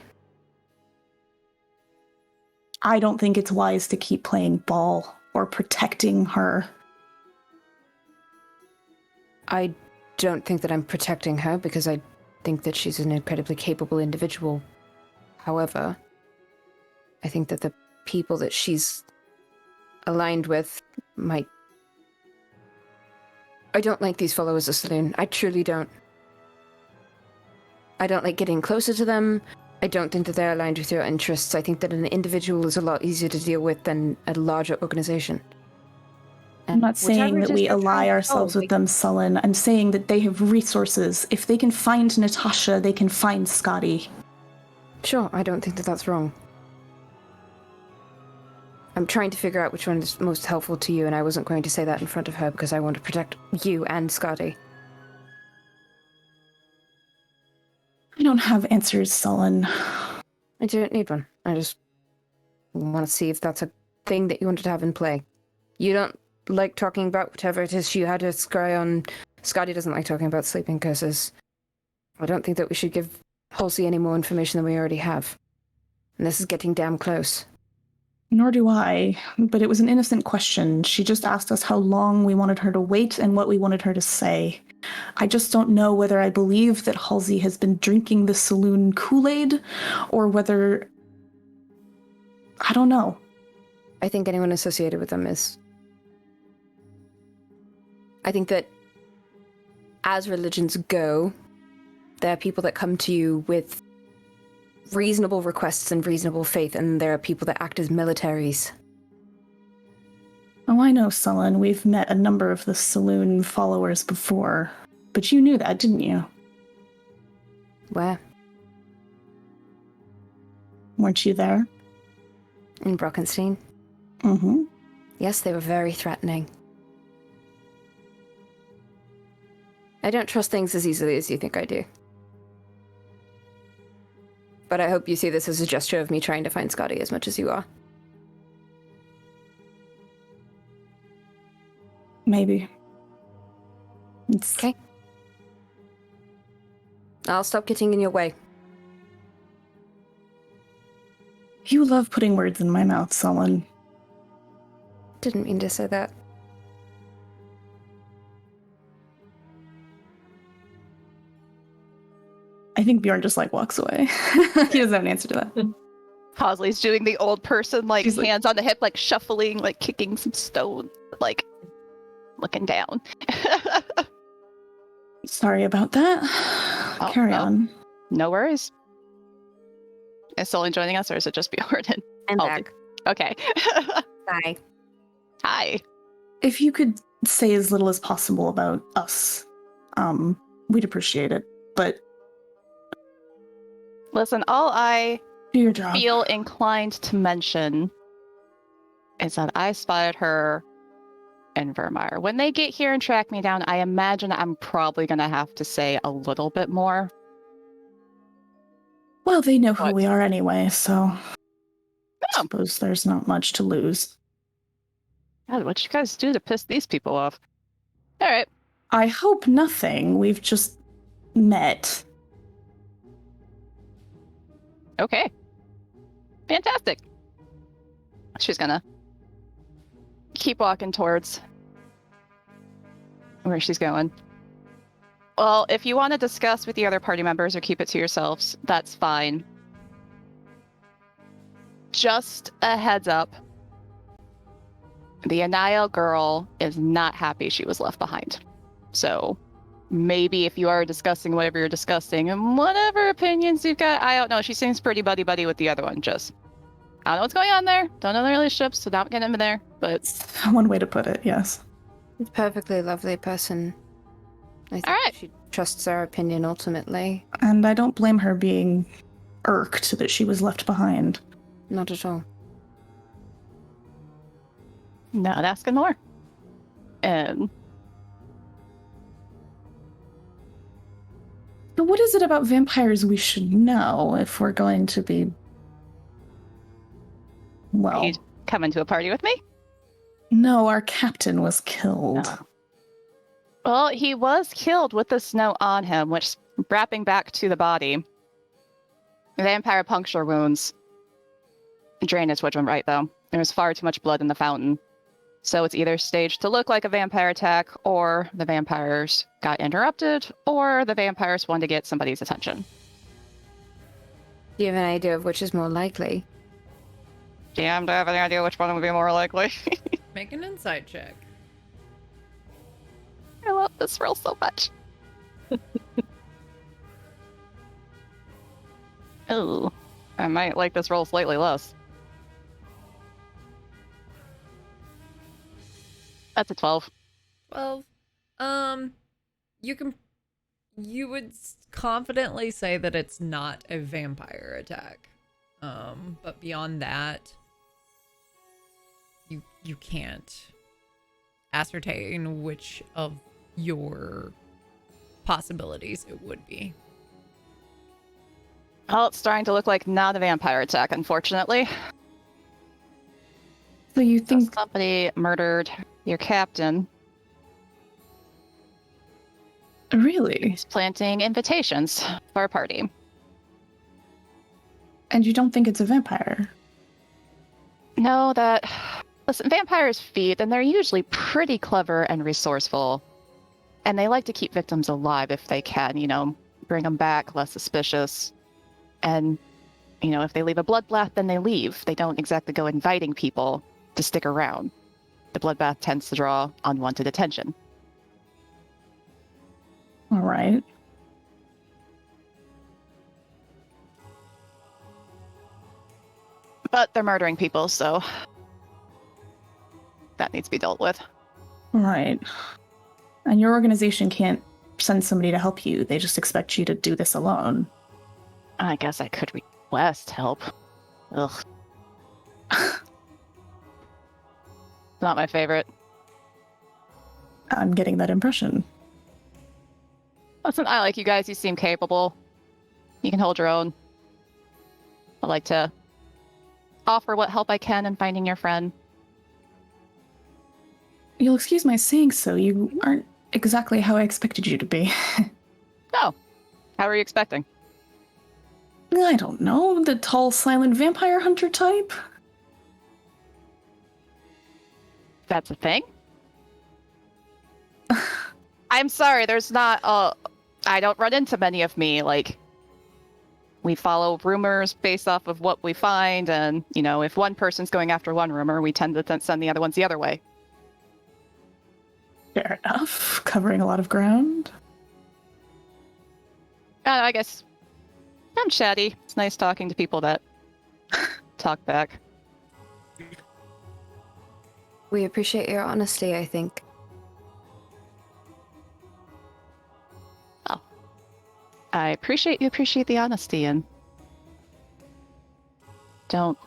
I don't think it's wise to keep playing ball or protecting her. I don't think that I'm protecting her because I think that she's an incredibly capable individual. However, I think that the people that she's aligned with might... I don't like these followers of Saloon. I truly don't. I don't like getting closer to them. I don't think that they're aligned with your interests. I think that an individual is a lot easier to deal with than a larger organization. I'm not saying that we ally Oh, ourselves with them, Sullen. I'm saying that they have resources. If they can find Natasha, they can find Scotty. Sure, I don't think that that's wrong. I'm trying to figure out which one is most helpful to you, and I wasn't going to say that in front of her because I want to protect you and Scotty. I don't have answers, Sullen. I don't need one. I just want to see if that's a thing that you wanted to have in play. You don't like talking about whatever it is she had to scry on. Scotty doesn't like talking about sleeping curses. I don't think that we should give Halsey any more information than we already have. And this is getting damn close. Nor do I, but it was an innocent question. She just asked us how long we wanted her to wait and what we wanted her to say. I just don't know whether I believe that Halsey has been drinking the Saloon Kool-Aid or whether... I don't know. I think anyone associated with them is. I think that as religions go, there are people that come to you with reasonable requests and reasonable faith, and there are people that act as militaries. Oh, I know, Sullen. We've met a number of the saloon followers before. But you knew that, didn't you? Where? Weren't you there? In Brockenstein? Mm-hmm. Yes, they were very threatening. I don't trust things as easily as you think I do. But I hope you see this as a gesture of me trying to find Scotty as much as you are. Maybe. Okay. I'll stop getting in your way. You love putting words in my mouth, Sullen. Didn't mean to say that. I think Bjorn just walks away. He doesn't have an answer to that. Posley's doing the old person, She's like- hands on the hip, shuffling, kicking some stone, looking down. Sorry about that. Oh, Carry no. on. No worries. Is Sully joining us, or is it just Bjorn? I'm I'll back. Okay. Bye. Hi. If you could say as little as possible about us, we'd appreciate it. But Listen, all I do your job. feel inclined to mention is that I spotted her in Vermeer. When they get here and track me down, I imagine I'm probably going to have to say a little bit more. Well, they know who What? we are anyway, so I Oh. suppose there's not much to lose. God, what'd you guys do to piss these people off? All right. I hope nothing. We've just met. Okay. Fantastic. She's gonna keep walking towards where she's going. Well, if you want to discuss with the other party members or keep it to yourselves, that's fine. Just a heads up. The Anaya girl is not happy she was left behind. So maybe if you are discussing whatever you're discussing and whatever opinions you've got, I don't know. She seems pretty buddy-buddy with the other one. Just, I don't know what's going on there. Don't know the relationships, so don't get into there. But One way to put it, yes. She's a perfectly lovely person. I think All right. she trusts our opinion ultimately. And I don't blame her being irked that she was left behind. Not at all. not asking more. And But what is it about vampires we should know if we're going to be... Well, you coming to a party with me? no, our captain was killed. No. Well, he was killed with the snow on him, which, wrapping back to the body, vampire puncture wounds. Drainage would have been right, though. There was far too much blood in the fountain. So it's either staged to look like a vampire attack, or the vampires got interrupted, or the vampires wanted to get somebody's attention. Do you have an idea of which is more likely? Damn, do I have any idea which one would be more likely? Make an insight check. I love this roll so much. Oh, I might like this roll slightly less. That's a 12. 12. You would confidently say that it's not a vampire attack. But beyond that, you can't ascertain which of your possibilities it would be. Well, it's starting to look like not a vampire attack, unfortunately. So you So think... somebody murdered your captain. Really? He's planting invitations for a party. And you don't think it's a vampire? No, that... Listen, vampires feed, and they're usually pretty clever and resourceful. And they like to keep victims alive if they can, bring them back, less suspicious. And, if they leave a bloodbath, then they leave. They don't exactly go inviting people to stick around. The bloodbath tends to draw unwanted attention. All right. But they're murdering people, so that needs to be dealt with. Right. And your organization can't send somebody to help you. They just expect you to do this alone. I guess I could request help. Ugh. Not my favorite. I'm getting that impression. Listen, I like you guys. You seem capable. You can hold your own. I'd like to offer what help I can in finding your friend. You'll excuse my saying so. You aren't exactly how I expected you to be. No. How are you expecting? I don't know. The tall, silent vampire hunter type? That's a thing? I'm sorry, there's not I don't run into many of me. Like, we follow rumors based off of what we find, and, you know, if one person's going after one rumor, we tend to send the other ones the other way. Fair enough. Covering a lot of ground. I guess I'm chatty. It's nice talking to people that talk back. We appreciate your honesty, I think. Oh. I appreciate you appreciate the honesty, and don't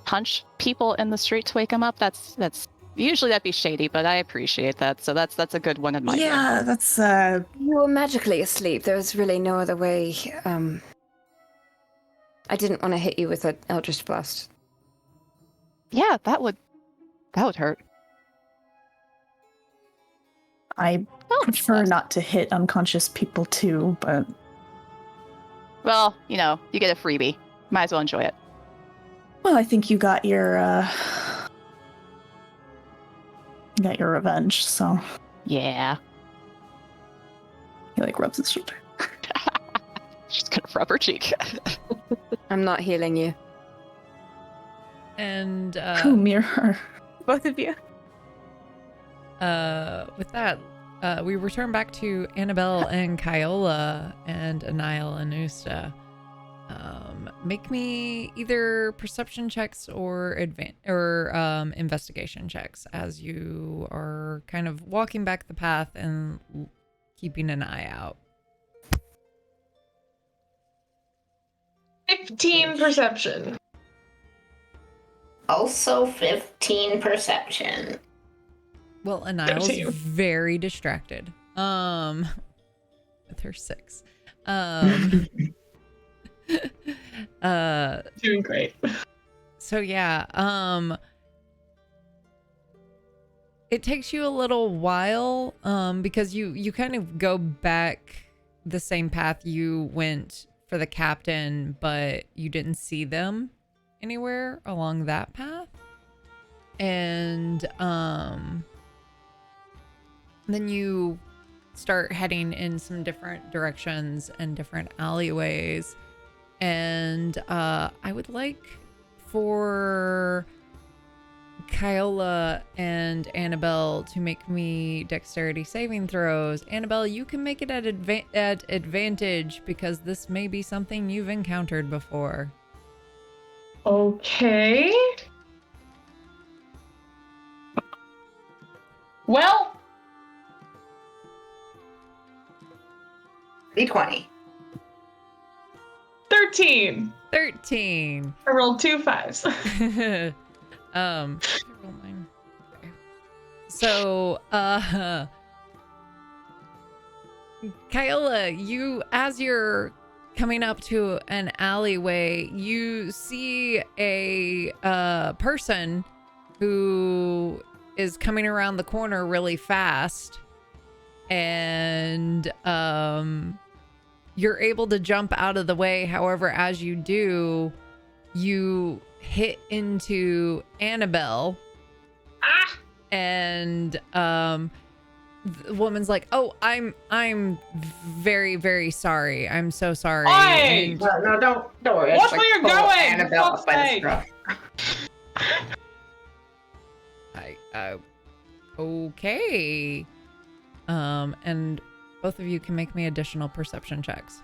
punch people in the street to wake them up. That's usually that'd be shady, but I appreciate that. So that's a good one in my view. Yeah, that's You were magically asleep. There was really no other way. I didn't want to hit you with an Eldritch Blast. Yeah, that would hurt. I prefer not to hit unconscious people too, but Well, you know, you get a freebie. Might as well enjoy it. well, I think you got your revenge, so Yeah. he like rubs his shoulder. She's gonna rub her cheek. I'm not healing you. And Come here, both of you. with that, we return back to Annabelle and Kyola and Anile and Usta. Make me either perception checks or investigation checks as you are kind of walking back the path and keeping an eye out. 15 perception. Also 15 perception. Well, Anile's 13. very distracted. With her 6. Doing great. So yeah, it takes you a little while, because you kind of go back the same path you went for the captain, but you didn't see them anywhere along that path. And then you start heading in some different directions and different alleyways. And I would like for Kyola and Annabelle to make me dexterity saving throws. Annabelle, you can make it at advantage because this may be something you've encountered before. Okay. Well, D20. 13. 13. I rolled 2 5s. Roll mine. Okay. So, Kyola, as you're coming up to an alleyway, you see a person who is coming around the corner really fast, and you're able to jump out of the way. However, as you do, you hit into Annabelle. Ah! And the woman's like, "Oh, I'm very, very sorry. I'm so sorry." Oi! And No, don't worry. Watch where you're going! Annabelle Fuck's by the sake. scruff. okay. And both of you can make me additional perception checks.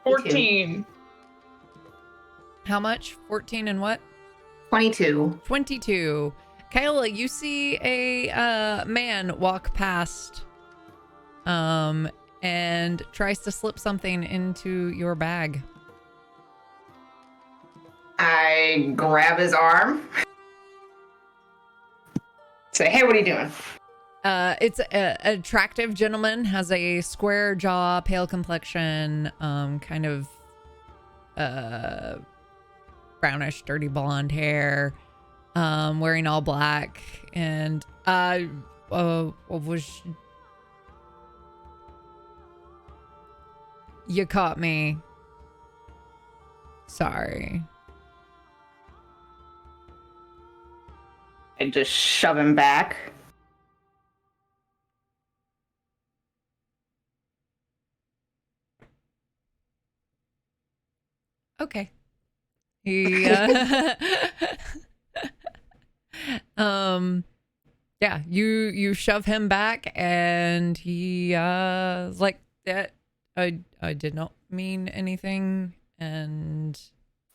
14. How much? 14 and what? 22. 22. Kayla, you see a man walk past and tries to slip something into your bag. I grab his arm. Say, hey, what are you doing? It's an attractive gentleman, has a square jaw, pale complexion, kind of brownish, dirty blonde hair, wearing all black, and you caught me. Sorry. I just shove him back. Okay. He yeah, you shove him back and he is like, that I did not mean anything, and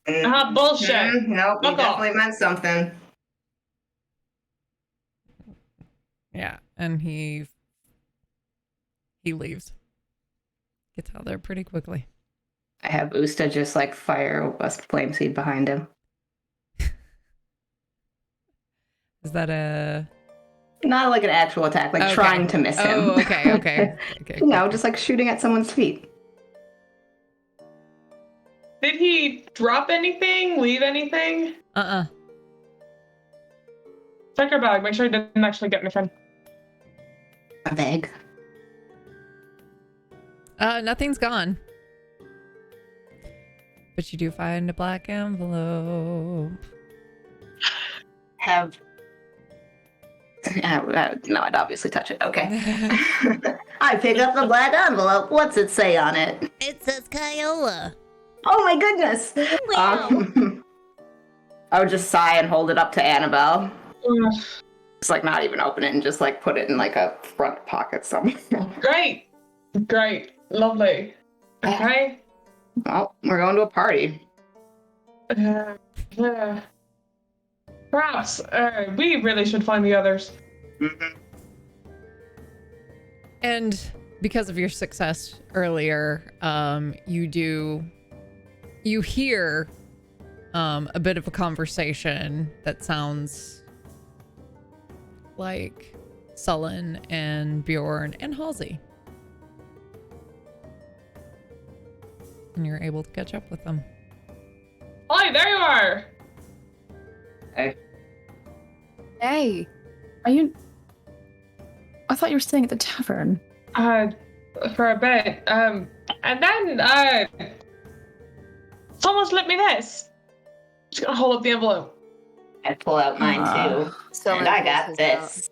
Bullshit. Nope, you Fuck off. definitely meant something. yeah, and he leaves. Gets out there pretty quickly. I have Usta just like fire a flame seed behind him. Is that a Not like an actual attack, like Okay. trying to miss him. Oh, okay. No, just like shooting at someone's feet. Did he drop anything? Leave anything? Check your bag. Make sure he didn't actually get anything. A bag. Nothing's gone. But you do find a black envelope. Have. No, I'd obviously touch it. Okay. I pick up the black envelope. What's it say on it? It says Kyola. Oh my goodness! Wow. I would just sigh and hold it up to Annabelle. Ugh. Just like not even open it and just like put it in like a front pocket somewhere. Great. Lovely. Okay. Well, we're going to a party. Yeah. Perhaps we really should find the others. Mm-hmm. And because of your success earlier, you hear a bit of a conversation that sounds like Sullen and Bjorn and Halsey. And you're able to catch up with them. Hi, there you are. Hey. Are you? I thought you were staying at the tavern. For a bit. And then someone slipped me this. Just gonna hold up the envelope. I pull out mine too. So And I got this.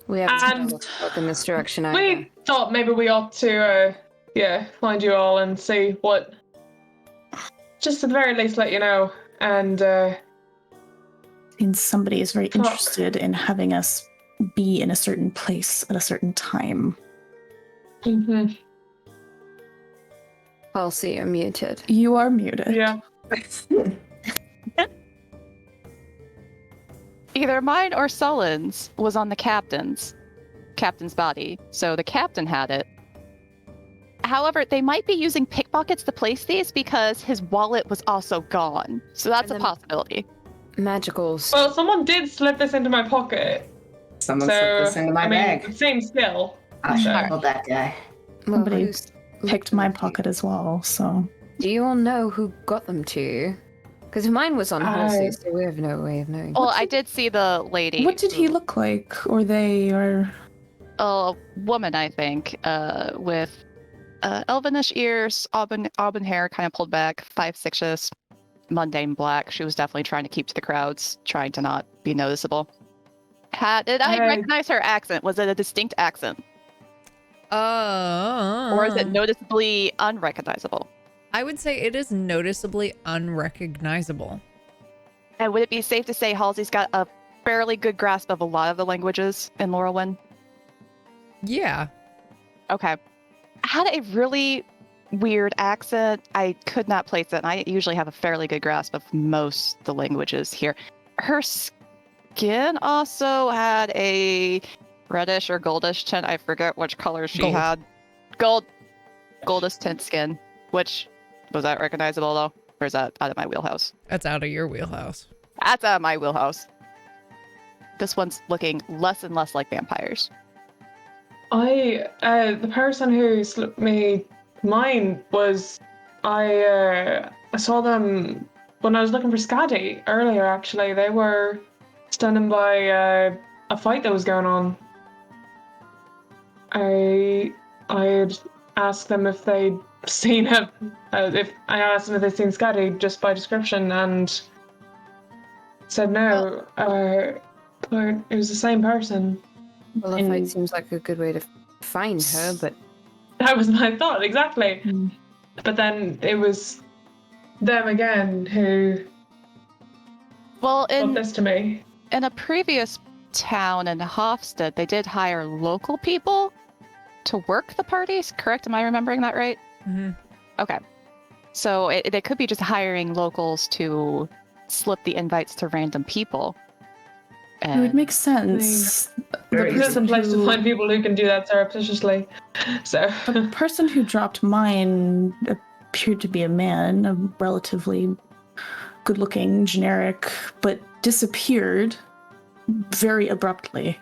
We have to And look in this direction. Either. we thought maybe we ought to find you all and see what, just at the very least let you know. And And somebody is very interested in having us be in a certain place at a certain time. mm-hmm. Halsey, you're muted. You are muted. Yeah. Either mine or Sullen's was on the captain's body, so the captain had it. However, they might be using pickpockets to place these because his wallet was also gone. So that's a possibility. Magicals. Well, someone did slip this into my pocket. Someone So, slipped this into my bag. The same skill. I should Sure. have told that guy. Well, Somebody who's- Picked my pocket as well, so. Do you all know who got them to you? Because mine was on Halsey, so we have no way of knowing. Well, I did see the lady. What did he look like? Or they, or. A woman, I think, with elvenish ears, auburn hair, kind of pulled back, 5'6", mundane black. She was definitely trying to keep to the crowds, trying to not be noticeable. Did I recognize her accent? Was it a distinct accent? Or is it noticeably unrecognizable? I would say it is noticeably unrecognizable. And would it be safe to say Halsey's got a fairly good grasp of a lot of the languages in Lorelwind? Yeah. Okay. Had a really weird accent. I could not place it. And I usually have a fairly good grasp of most the languages here. Her skin also had a reddish or goldish tint. I forget which color she Gold. had. Goldish tint skin. Which, was that recognizable though? Or is that out of my wheelhouse? That's out of your wheelhouse. That's out of my wheelhouse. This one's looking less and less like vampires. The person who slipped me mine was, I saw them when I was looking for Scotty earlier, actually. They were standing by a fight that was going on. I had asked them if they'd seen him, if I asked them if they'd seen Scotty just by description, and said no, but it was the same person. Well, a fight seems like a good way to find her, but That was my thought, exactly. But then it was them again who Well, brought this to me. in a previous town in Hofstad, they did hire local people to work the parties, correct? Am I remembering that right? Mm-hmm. Okay. So they could be just hiring locals to slip the invites to random people. It would make sense. This is a place to find people who can do that surreptitiously. So The person who dropped mine appeared to be a man, a relatively good-looking, generic, but disappeared very abruptly.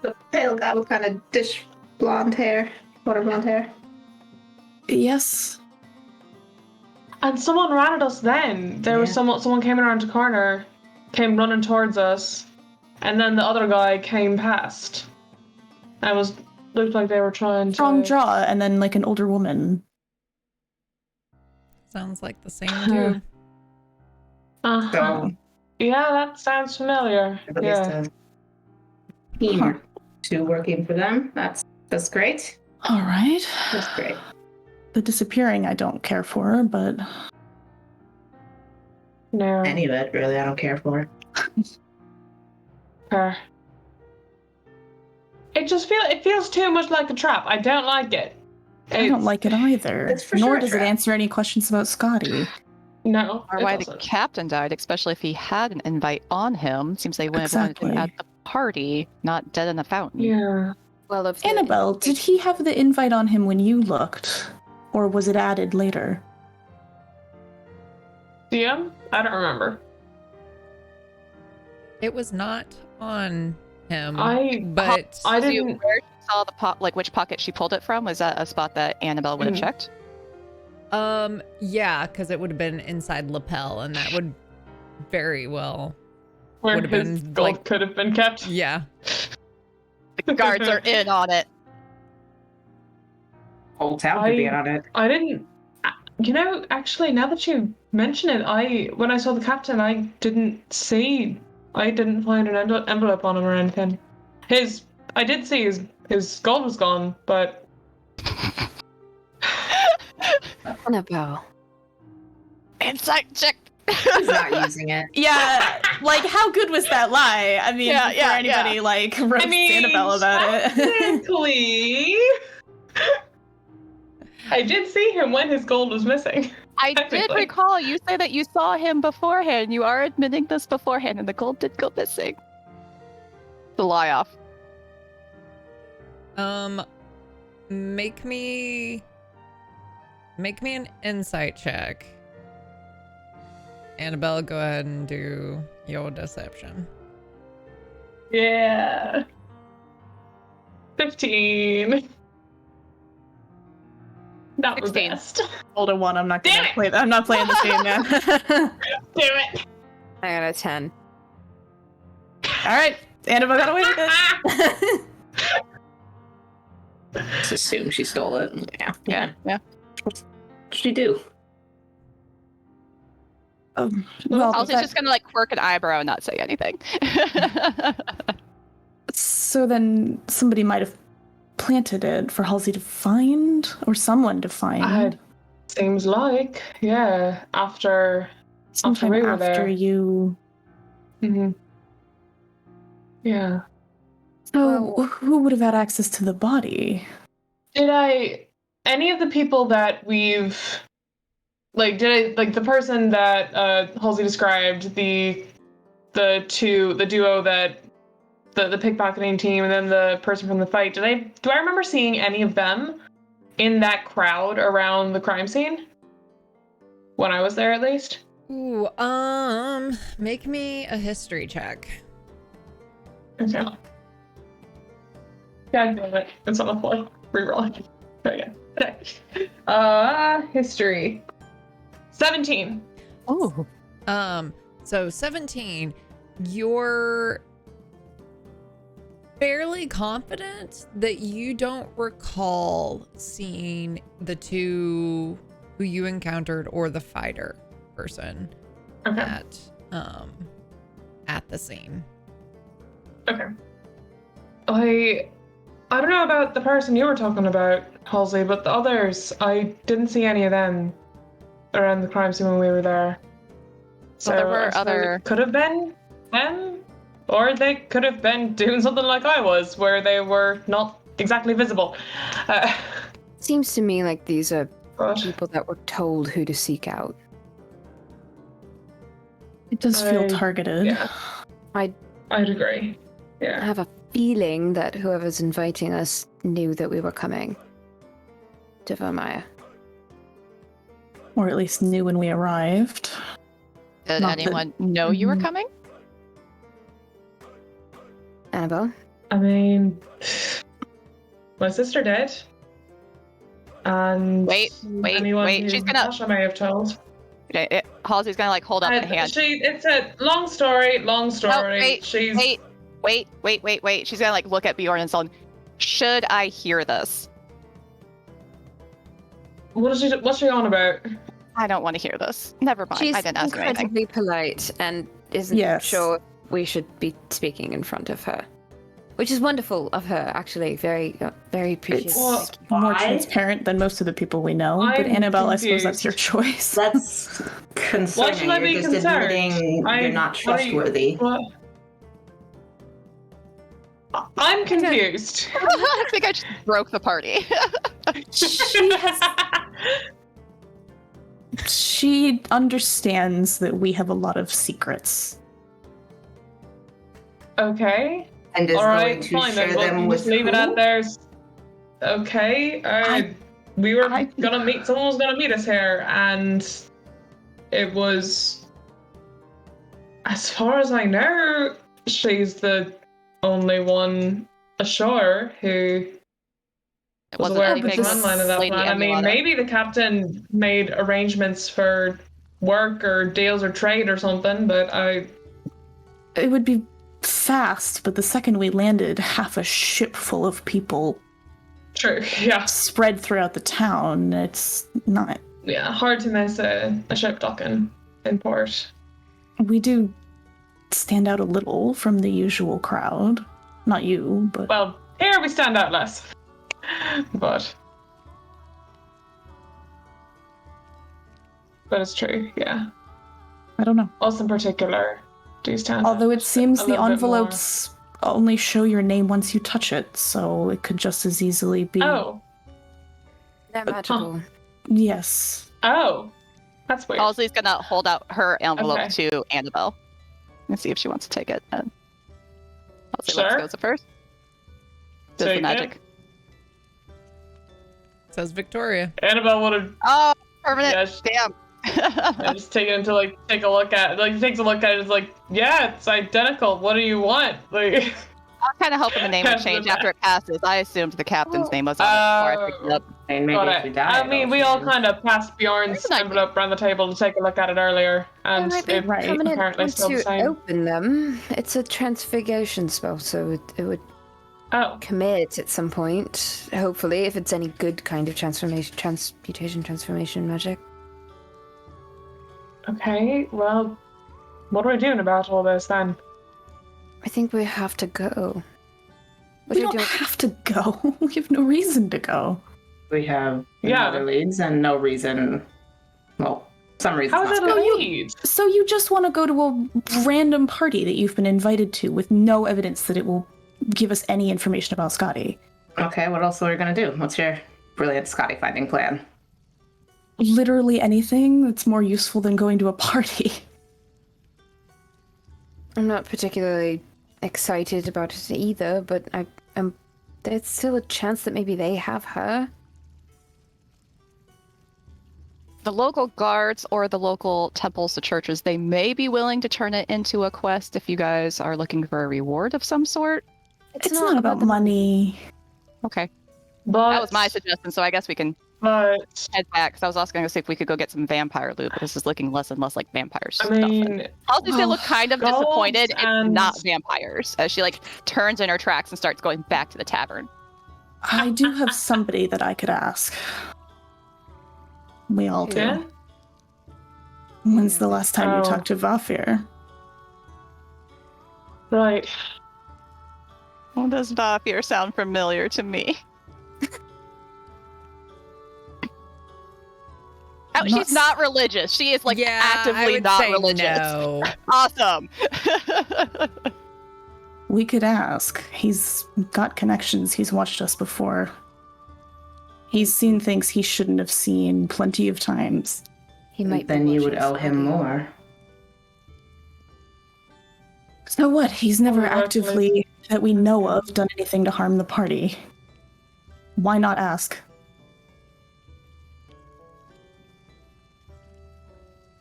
The pale guy with kind of dish blonde hair, water blonde hair. Yes. and someone ran at us then. There was someone came around the corner, came running towards us, and then the other guy came past. And looked like they were trying to Strong jaw, and then like an older woman. Sounds like the same dude. Uh-huh. Yeah, that sounds familiar. At least Yeah. a team or two working for them. That's great. All right. That's great. The disappearing I don't care for, but No. Any of it, really, I don't care for. It feels too much like a trap. I don't like it. I don't like it either. It's for Nor sure a does it trap. answer any questions about Scotty. No. Or it why the doesn't. captain died, especially if he had an invite on him. Seems they wouldn't have wanted him Exactly. at the party, not dead in the fountain. Yeah. well, if the- Annabelle, did he have the invite on him when you looked? Or was it added later? DM? I don't remember. It was not on him, I but I So you- didn't. where she saw the like which pocket she pulled it from? Was that a spot that Annabelle would have Mhm. checked? yeah, because it would have been inside lapel, and that would very well, Where Would have his been, gold like- could have been kept. yeah. The guards are in on it. Whole town could be I- on it. I didn't. You know, actually, now that you mention it, when I saw the captain, I didn't find an envelope on him or anything. I did see his gold was gone, but Annabelle. Insight check. He's not using it. Yeah, like how good was that lie? I mean, Yeah, before yeah, anybody like roast Annabelle about it. technically, I did see him when his gold was missing. I did Technically. recall you say that you saw him beforehand. You are admitting this beforehand, and the gold did go missing. The lie off. Make me an insight check. Annabelle, go ahead and do your deception. Yeah. 15. Not the 16. best. Hold on, I'm not Damn gonna it! play. I'm not playing this game now. Damn it. I got a 10. All right, Annabelle got away with it. Let's assume she stole it. Yeah. Yeah. What'd she do? Well, Also, just gonna like quirk an eyebrow and not say anything. so then somebody might have planted it for Halsey to find, or someone to find. Seems like, yeah. After Sometime we were after there. you. Mhm. Yeah. So who would have had access to the body? Any of the people that we've, like, the person that Halsey described, the duo that, the pickpocketing team, and then the person from the fight, do I remember seeing any of them in that crowd around the crime scene? When I was there, at least? Ooh, make me a history check. Okay. God damn it. It's on the floor. Reroll. Okay. History. 17. Oh. So 17, you're fairly confident that you don't recall seeing the two who you encountered or the fighter person at the scene. Okay. I don't know about the person you were talking about, Halsey, but the others, I didn't see any of them around the crime scene when we were there. So there were it could have been them, or they could have been doing something like I was, where they were not exactly visible. Seems to me like these are But people that were told who to seek out. It does feel targeted. Yeah. I'd agree. I Yeah. have a feeling that whoever's inviting us knew that we were coming to Vermeer. Or at least knew when we arrived. Did Not that- anyone know you were coming? Annabelle? I mean, my sister did. And Wait, anyone who she's gonna- Natasha may have told. Okay, Halsey's gonna like hold up a hand. It's a long story. No, wait, wait. She's gonna like look at Bjorn and say, "Should I hear this?" What's she on about? I don't want to hear this. Never mind. She's I didn't ask her anything. incredibly polite and isn't Yes. sure we should be speaking in front of her. Which is wonderful of her, actually. Very appreciative. It's Well, more why? transparent than most of the people we know. But I'm Annabelle, I suppose confused. that's your choice. That's concerning. Why should I be You're just concerned? admitting you're not trustworthy. What? I'm confused. I think I just broke the party. She understands that we have a lot of secrets. Okay. And is All going right. to Fine share then. them We'll with just leave it who? at there's. Okay. We were gonna meet. Someone was gonna meet us here, and it was. As far as I know, she's the only one ashore who It was wasn't aware of the anything timeline of that Lady plan. I mean, Emulata. maybe the captain made arrangements for work or deals or trade or something, but It would be fast, but the second we landed, half a ship full of people true, yeah. spread throughout the town. It's not. Yeah, hard to miss a ship docking in port. We do stand out a little from the usual crowd. Not you, but. Well, here we stand out less. But it's true, yeah. I don't know. Us in particular do stand Although out it seems a the little bit more. envelopes only show your name once you touch it, so it could just as easily be. Oh, They're magical. Yes. that's weird. Halsey's gonna hold out her envelope Okay. to Annabelle and see if she wants to take it. And Halsey Sure. goes first. Does Take the it. magic? Says Victoria. Annabelle would have Oh, permanent. Yeah, she- Damn. just taken to take a look at it. Like, takes a look at it, it's like, yeah, it's identical. What do you want? Like, I'll kind of help in the name Pass of change it after it passes. I assumed the captain's name was on it before I picked it up. And maybe got if we it. die, I mean, we all kind of passed Bjorn's There's an idea. envelope around the table to take a look at it earlier, and might be it right. permanent apparently once still the you same. open them. It's a transfiguration spell, so it would Oh, commit at some point. Hopefully, if it's any good kind of transformation magic. okay. Well, what are we doing about all this then? I think we have to go. What We are you don't doing? have to go. We have no reason to go. We have Yeah. other leads and no reason. Well, some reason. How is that a lead? So you just want to go to a random party that you've been invited to with no evidence that it will give us any information about Scotty? Okay, what else are we gonna do? What's your brilliant Scotty finding plan? Literally anything that's more useful than going to a party. I'm not particularly excited about it either, but there's still a chance that maybe they have her. The local guards or the local temples, the churches, they may be willing to turn it into a quest if you guys are looking for a reward of some sort. It's not about the money. Okay. But That was my suggestion, so I guess we can But head back, because I was also going to see if we could go get some vampire loot, but this is looking less and less like vampire I stuff. mean, Also, they look kind of gold disappointed. It's and- not vampires. As she like turns in her tracks and starts going back to the tavern. I do have somebody that I could ask. We all do. yeah. When's the last time you Oh. talked to Vafir? Right. Well, does Vafir sound familiar to me? Oh, I'm not she's not religious. She is like yeah, I actively would not say religious. No. Awesome. We could ask. He's got connections. He's watched us before. He's seen things he shouldn't have seen plenty of times. He might. Then be you would watching owe him Scotty. more. So what? He's never Oh, actively, that we know of, done anything to harm the party. Why not ask?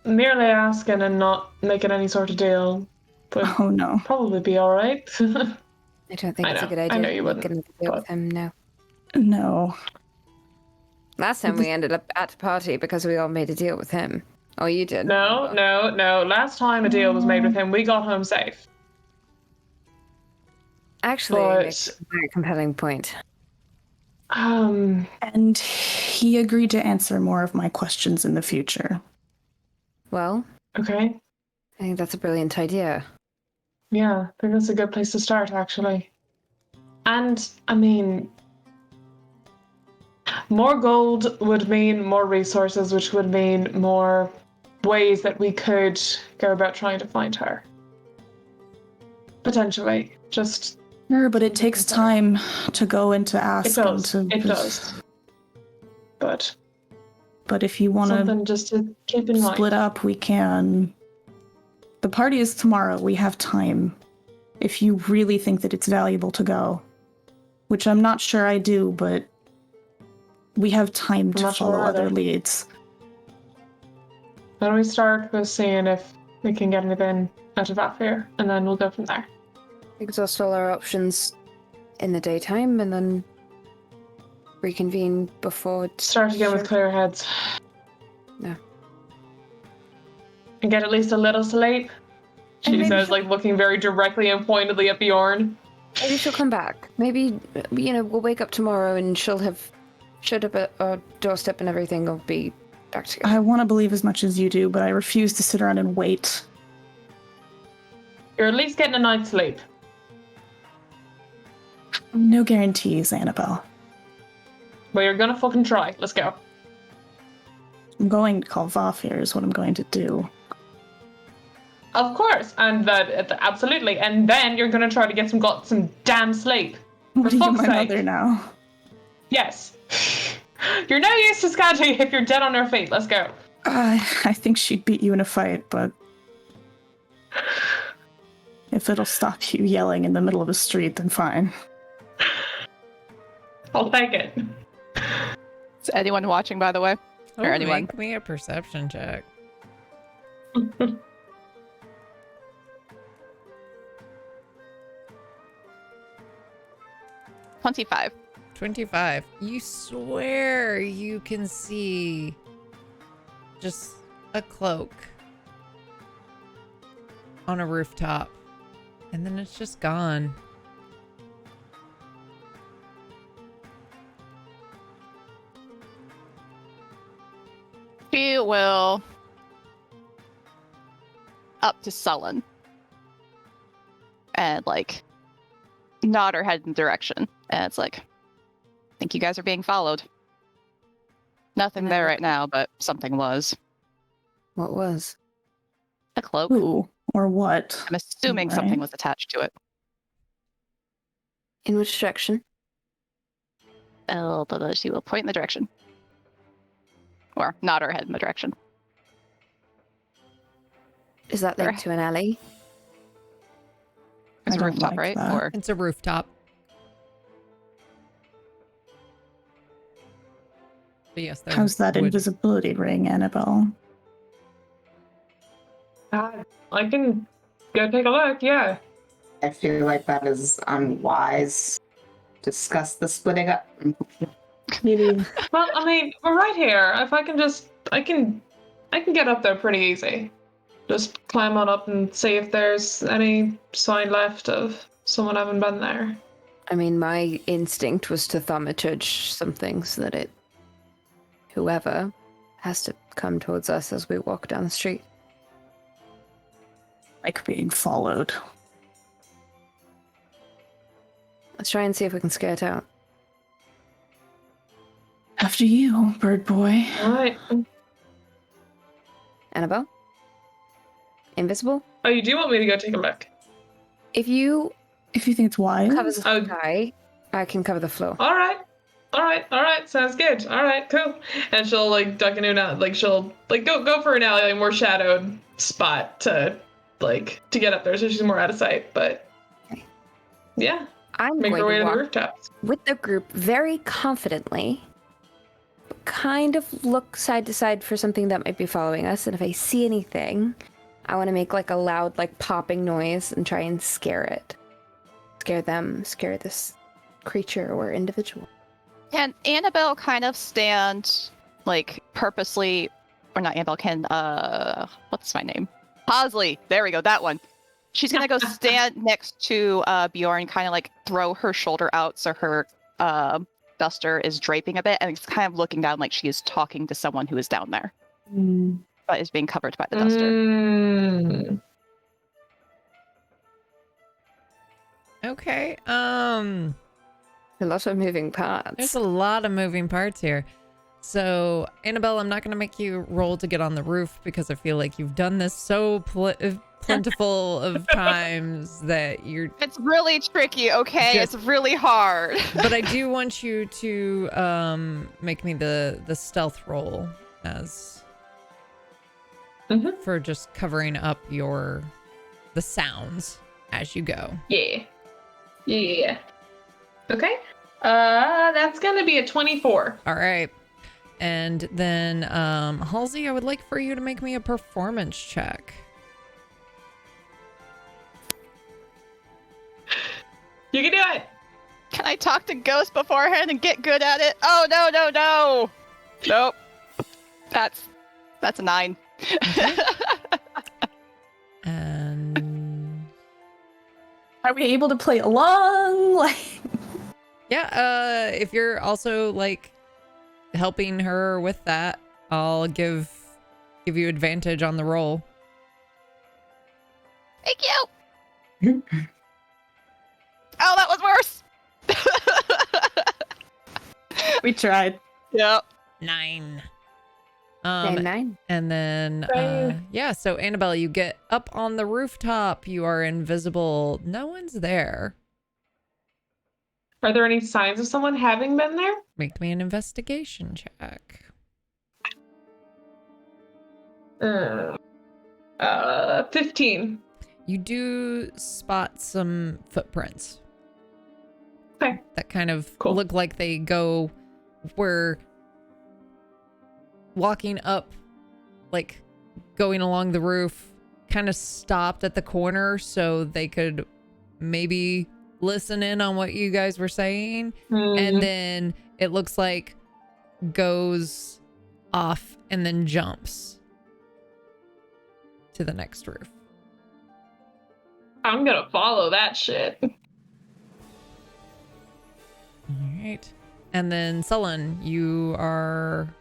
Merely asking and not making any sort of deal would Oh no. probably be all right. I don't think I it's a know. good I idea. know you to wouldn't, get into deal with but- him now. No. Last time we ended up at the party because we all made a deal with him. Oh, you did. No. Last time a deal was made with him, we got home safe. Actually, But- it makes a very compelling point. And he agreed to answer more of my questions in the future. Well, Okay. I think that's a brilliant idea. Yeah, I think that's a good place to start, actually. And, I mean, more gold would mean more resources, which would mean more ways that we could go about trying to find her. Potentially. Just, Sure, but it takes time to go and to it ask and does. to. It does. But But if you want to something just to keep in mind. split up, we can. The party is tomorrow. We have time. If you really think that it's valuable to go, which I'm not sure I do, but we have time to not sure follow other either. leads. Why don't we start with seeing if we can get anything out of Vafir, and then we'll go from there. Exhaust all our options in the daytime and then reconvene before it's Start again with clear heads. Yeah. And get at least a little sleep. And She maybe says, she'll- like, looking very directly and pointedly at Bjorn. Maybe she'll come back. Maybe, we'll wake up tomorrow and she'll have showed up at our doorstep and everything will be back together. I want to believe as much as you do, but I refuse to sit around and wait. You're at least getting a night's sleep. No guarantees, Annabelle. But you're gonna fucking try. Let's go. I'm going to call Vafir is what I'm going to do. Of course, and that absolutely. And then you're gonna try to get some damn sleep. What are you, fuck's my sake. mother now? Yes. You're no use to Scotty if you're dead on her feet. Let's go. I think she'd beat you in a fight, but if it'll stop you yelling in the middle of a street, then fine. I'll take it. Is anyone watching, by the way? Oh, Or anyone? make me a perception check. 25. 25. You swear you can see just a cloak on a rooftop, and then it's just gone. She will up to Sullen and like nod her head in direction. And it's like, I think you guys are being followed. Nothing there right now, but something was. What was? A cloak. Who or what? I'm assuming Right. something was attached to it. In which direction? she will point in the direction. Or nod her head in the direction. Is that linked to an alley? It's I a don't rooftop, like right? that. Or It's a rooftop. But yes, there How's that would- invisibility ring, Annabelle? I can go take a look, yeah. I feel like that is unwise. Discuss the splitting up. Maybe. Well, I mean, we're right here. If I can just, I can get up there pretty easy. Just climb on up and see if there's any sign left of someone having been there. I mean, my instinct was to thaumaturge something so that it, whoever, has to come towards us as we walk down the street. Like being followed. Let's try and see if we can scare it out. After you, bird boy. All right. Annabelle? Invisible? Oh, you do want me to go take a look? If you If you think it's wise. cover the Oh. sky, I can cover the floor. All right. Sounds good. All right, cool. And she'll like duck into an like she'll like go for an alley, like more shadowed spot to get up there, so she's more out of sight. But yeah, I'm make going her way to to the walk rooftops. with the group very confidently, but kind of look side to side for something that might be following us. And if I see anything, I want to make like a loud, like popping noise and try and scare it. Scare them, scare this creature or individual. can Annabelle kind of stand like purposely, or not Annabelle? Can what's my name? Hosley. There we go. That one. She's gonna go stand next to Bjorn, kind of like throw her shoulder out so her duster is draping a bit, and it's kind of looking down like she is talking to someone who is down there, but is being covered by the duster. Mm. Okay. A lot of moving parts. There's a lot of moving parts here. So, Annabelle, I'm not going to make you roll to get on the roof because I feel like you've done this so plentiful of times that you're... It's really tricky, okay? Just- It's really hard. But I do want you to make me the stealth roll as... Mhm. for just covering up the sounds as you go. Yeah. Okay. That's gonna be a 24. All right. And then, Halsey, I would like for you to make me a performance check. You can do it. Can I talk to Ghost beforehand and get good at it? Oh, no. Nope. That's a 9. And Are we able to play along? Like, yeah, if you're also like helping her with that, I'll give you advantage on the roll. Thank you. Oh, that was worse. we tried. Yep. 9. Same 9. And then, yeah, so Annabelle, you get up on the rooftop. You are invisible. No one's there. Are there any signs of someone having been there? Make me an investigation check. 15. You do spot some footprints. Okay. That kind of Cool. look like they go where walking up, like going along the roof, kind of stopped at the corner so they could maybe listen in on what you guys were saying. And then it looks like goes off and then jumps to the next roof. I'm gonna follow that shit. All right. And then Sullen, you are...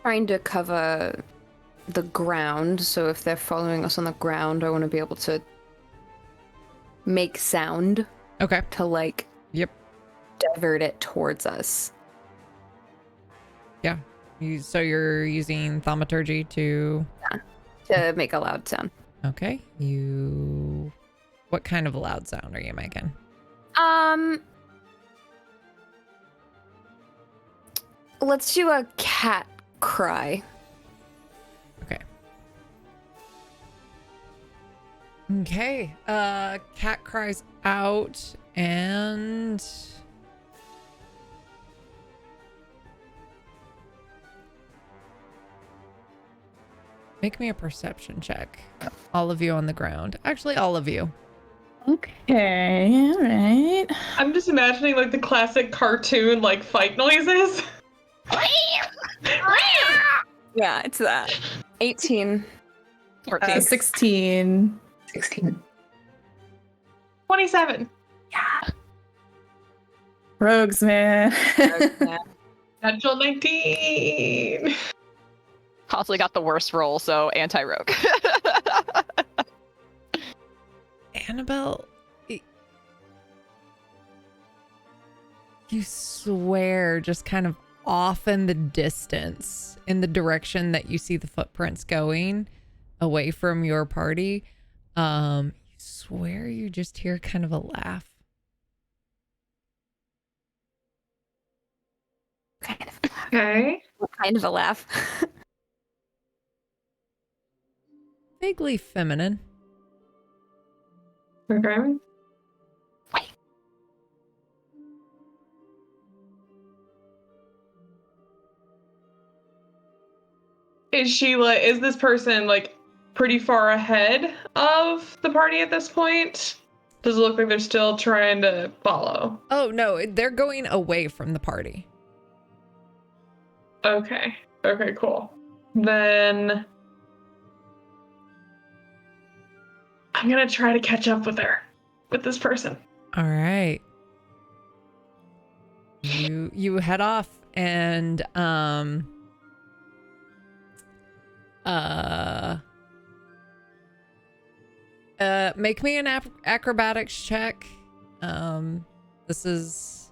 Trying to cover the ground, so if they're following us on the ground, I want to be able to make sound Okay. to like Yep. divert it towards us. Yeah. So you're using thaumaturgy to... To make a loud sound. Okay. What kind of a loud sound are you making? Let's do a cat cry. Okay. Okay. Cat cries out and make me a perception check. All of you on the ground. Actually, all of you. Okay, all right. I'm just imagining like the classic cartoon like fight noises. Yeah, it's that. 18. 14. 16. 16. 27. Rogues, man. Natural 19. Constantly got the worst roll, so anti-rogue. Annabelle, you swear just kind of off in the distance in the direction that you see the footprints going away from your party. You swear you just hear kind of a laugh. Okay. What kind of a laugh? Vaguely feminine. Okay. Is this person like pretty far ahead of the party at this point? Does it look like they're still trying to follow? Oh, no, they're going away from the party. Okay. Okay, cool. Then I'm gonna try to catch up with her, with this person. All right. You head off and make me an acrobatics check. This is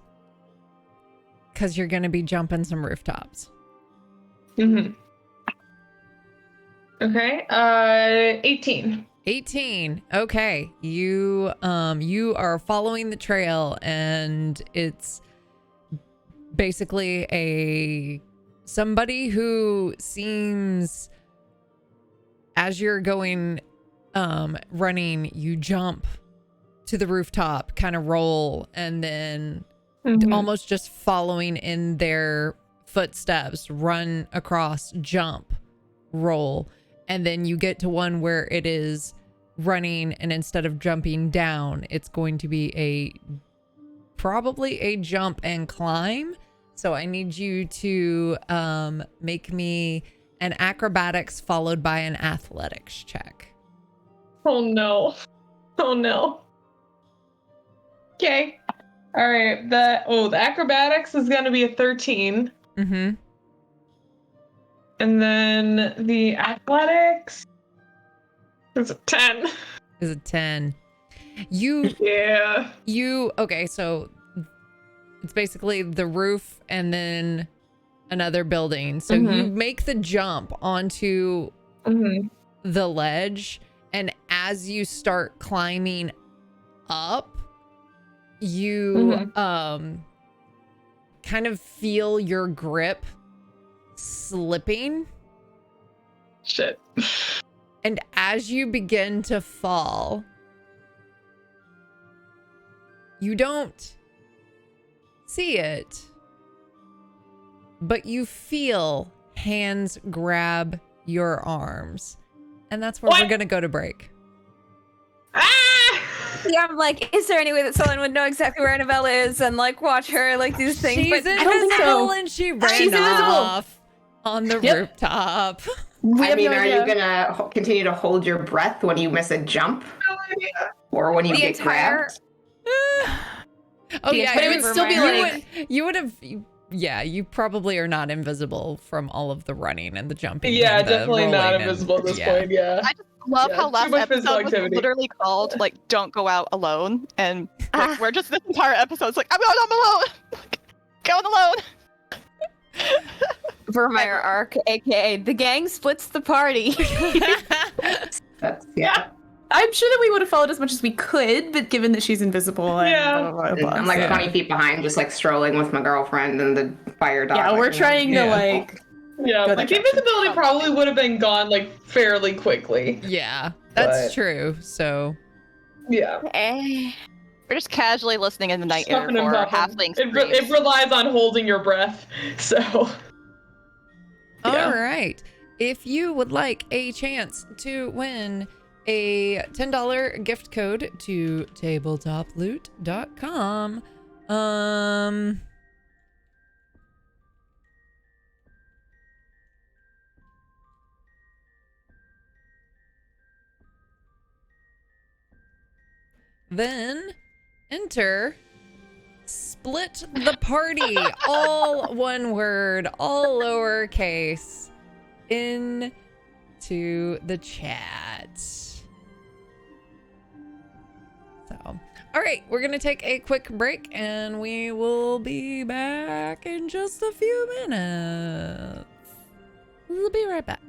because you're gonna be jumping some rooftops. Mm-hmm. Okay. 18. 18. Okay. You are following the trail, and it's basically somebody who seems, as you're going running, you jump to the rooftop, kind of roll, and then almost just following in their footsteps, run across, jump, roll, and then you get to one where it is running, and instead of jumping down, it's going to be probably a jump and climb. So I need you to make me an acrobatics followed by an athletics check. Oh no. Oh no. Okay. All right. The acrobatics is gonna be a 13. Mm-hmm. And then the athletics is a 10. Is a 10. Yeah. Okay, so it's basically the roof and then another building. So you make the jump onto the ledge, and as you start climbing up, you kind of feel your grip slipping. Shit. And as you begin to fall, you don't see it, but you feel hands grab your arms. And that's where we're going to go to break. Ah! Yeah, I'm like, is there any way that someone would know exactly where Annabelle is and like watch her like these things? She's but invisible, and she ran off on the rooftop. I mean, are you gonna continue to hold your breath when you miss a jump, or when you get grabbed? Oh yeah, but it would still be like you would have. Yeah, you probably are not invisible from all of the running and the jumping. Yeah, and the definitely not rolling invisible at this point. Yeah. I just love how too last much physical episode was activity. literally called like "Don't Go Out Alone," and like, we're just this entire episode's like, I'm alone, going alone. Vermeer arc, aka the gang splits the party. That's, yeah. I'm sure that we would have followed as much as we could, but given that she's invisible and Yeah. blah, blah, blah, blah, I'm like Yeah. 20 feet behind, just like strolling with my girlfriend and the fire dog. yeah, like, we're trying to Yeah. like Yeah, Go like that the invisibility probably would have been gone like fairly quickly. Yeah, that's But- true. So, Yeah. We're just casually listening in the night air Stuffing and for buffing. halfling It screams. relies on holding your breath. So Yeah. all right. If you would like a chance to win a $10 gift code to tabletoploot.com, then enter split the party, all one word, all lowercase, into the chat. So, all right, we're gonna take a quick break and we will be back in just a few minutes. We'll be right back.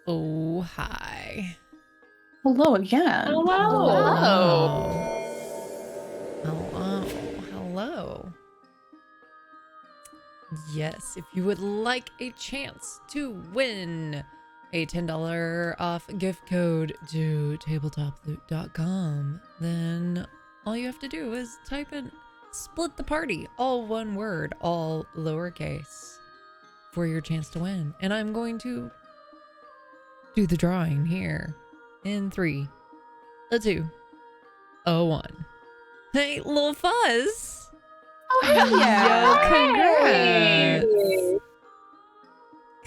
Oh, hi. Hello again. Hello. Hello. Yes, if you would like a chance to win a $10 off gift code to tabletoploot.com, then all you have to do is type in split the party, all one word, all lowercase, for your chance to win. And I'm going to do the drawing here in 3, 2, 1. Hey, Little Fuzz! Oh, hell yeah. Yo, congrats!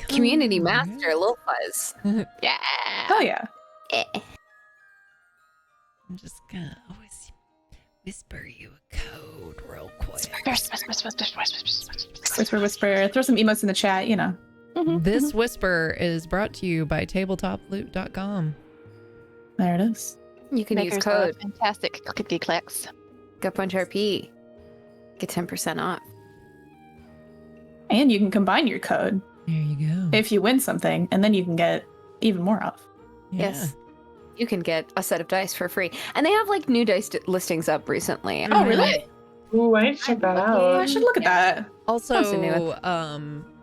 Community master, Lil Fuzz. Yeah. Hell yeah. I'm just gonna always whisper you a code real quick. Whisper, whisper. Throw some emotes in the chat, you know. This whisper is brought to you by tabletoploot.com. There it is. You can use Makers code of fantastic clicky clicks. GutPunchRP. Get 10% off. And you can combine your code There you go. if you win something, and then you can get even more off. Yeah. Yes. You can get a set of dice for free. And they have like new dice listings up recently. Oh, really? Ooh, I need to check that Oh, I out. should look at that. Also, Something new.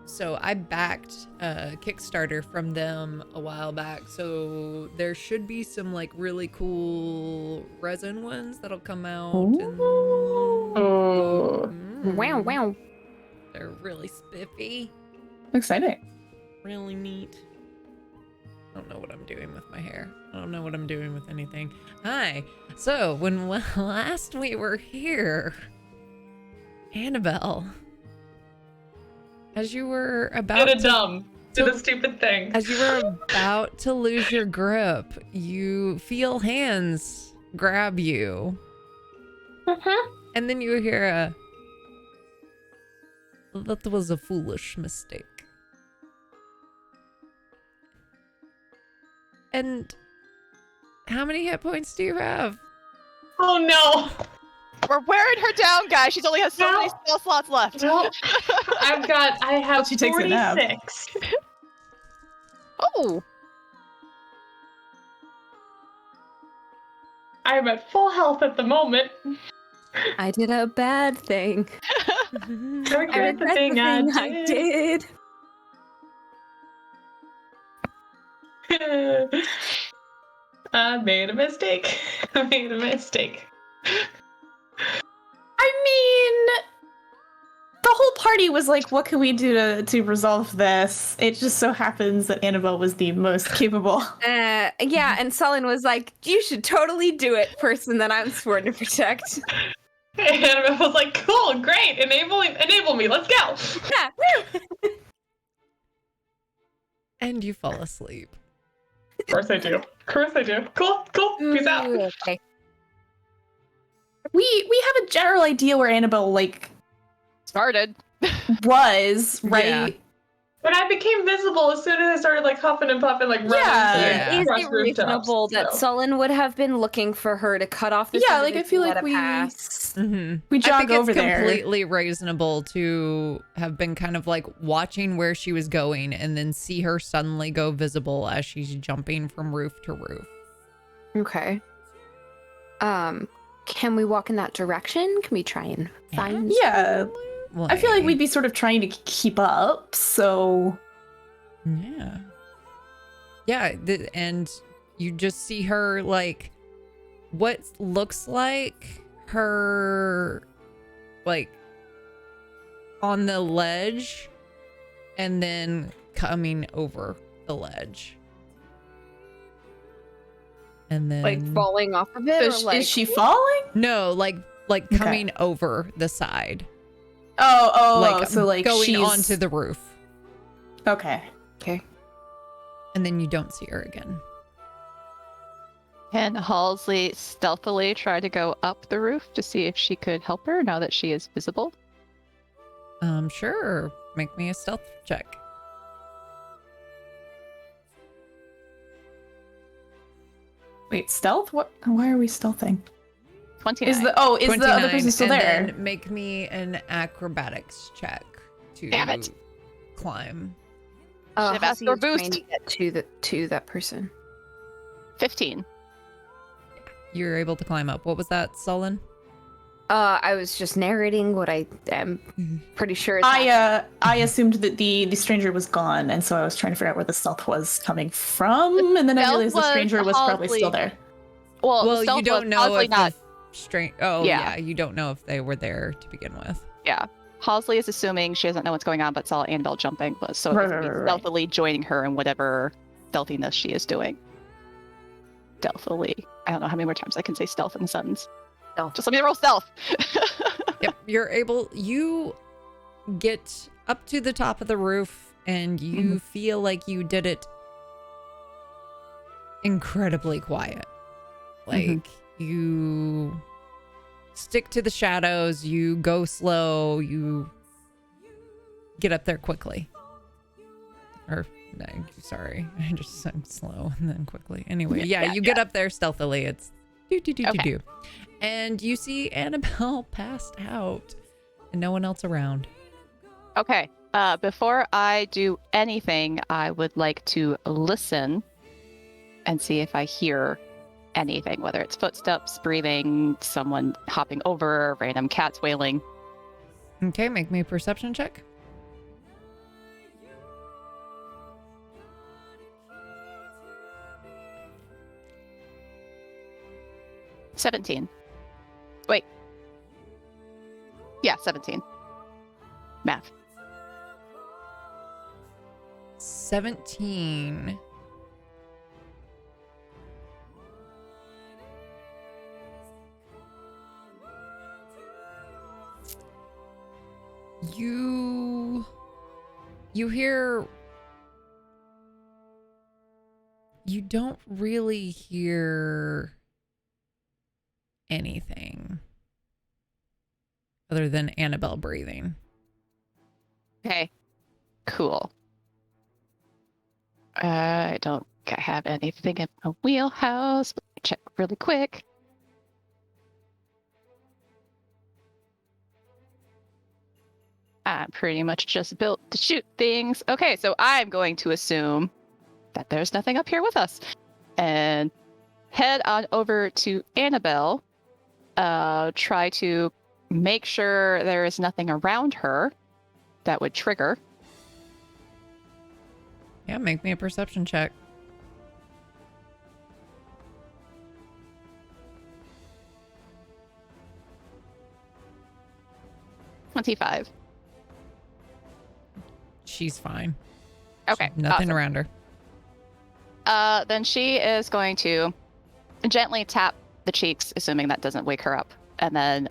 so I backed a Kickstarter from them a while back, so there should be some like really cool resin ones that'll come out. Oh. Wow, wow. They're really spiffy, Exciting. really neat. I don't know what I'm doing with my hair. I don't know what I'm doing with anything. Hi. So when last we were here, Annabelle, as you were about Did a to dumb. Did a stupid thing. As you were about to lose your grip, you feel hands grab you. And then you hear that was a foolish mistake. And how many hit points do you have? Oh no! We're wearing her down, guys. She's only has so many No. spell slots left. No. I have She takes a nap. 46. Oh, I'm at full health at the moment. I did a bad thing. I I regret the regret thing I did. I made a mistake. I made a mistake. I mean, the whole party was like, what can we do to resolve this? It just so happens that Annabelle was the most capable. Yeah, and Sullen was like, you should totally do it, person that I'm sworn to protect. And I was like, cool, great, enable me, let's go. Yeah, woo! And you fall asleep. Of course I do. Cool, peace out. Ooh, okay. We have a general idea where Annabelle, like, started. was, right? Yeah. But I became visible as soon as I started like huffing and puffing, like running Yeah. to Is across it rooftops, reasonable that so. Sullen would have been looking for her to cut off this? Yeah, like, I feel like we- pass? Mm-hmm. We I jog think over it's there. completely reasonable to have been kind of like watching where she was going and then see her suddenly go visible as she's jumping from roof to roof. Okay. Can we walk in that direction? Can we try and find? Yeah. I feel like we'd be sort of trying to keep up, so... Yeah. Yeah, and you just see her like what looks like her like on the ledge and then coming over the ledge. And then Like falling off of it? So or is like... she falling? no, like Okay. coming over the side. Oh, so like going she's... onto the roof. Okay. Okay. And then you don't see her again. Can Halsey stealthily try to go up the roof to see if she could help her now that she is visible? Sure. Make me a stealth check. Wait, stealth? What? Why are we stealthing? 29. Is the other 29, person still and there? then make me an acrobatics check to Damn it. climb. Should have asked Hussy for is trying boost. to get to that person. 15. You're able to climb up. What was that, Sullen? I was just narrating what I am pretty sure is happening. I assumed that the stranger was gone, and so I was trying to figure out where the stealth was coming from, and then I Stealth realized the stranger was probably Halsey. still there. Well, You stealth don't was know honestly if not. you don't know if they were there to begin with. Yeah. Halsey is assuming she doesn't know what's going on, but saw Annabelle jumping, but so Right, it's right, right, right. stealthily joining her in whatever stealthiness she is doing. Stealthily. I don't know how many more times I can say stealth in a sentence. Stealth. Just let me roll stealth. Yep, you get up to the top of the roof and you feel like you did it incredibly quiet. Like you stick to the shadows, you go slow, you get up there quickly. Or no, sorry, I'm slow and then quickly. Anyway, you get up there stealthily. It's do. And you see Annabelle passed out and no one else around. Okay. Before I do anything, I would like to listen and see if I hear anything, whether it's footsteps, breathing, someone hopping over, random cats wailing. Okay, make me a perception check. $17. Wait. Yeah, 17. Math. 17. You hear. You don't really hear anything other than Annabelle breathing. Okay. Cool. I don't have anything in my wheelhouse. Let me check really quick. I'm pretty much just built to shoot things. Okay, so I'm going to assume that there's nothing up here with us. And head on over to Annabelle. Try to make sure there is nothing around her that would trigger. Yeah, make me a perception check. $25. She's fine. Okay. Nothing awesome. around her. Then she is going to gently tap the cheeks, assuming that doesn't wake her up. And then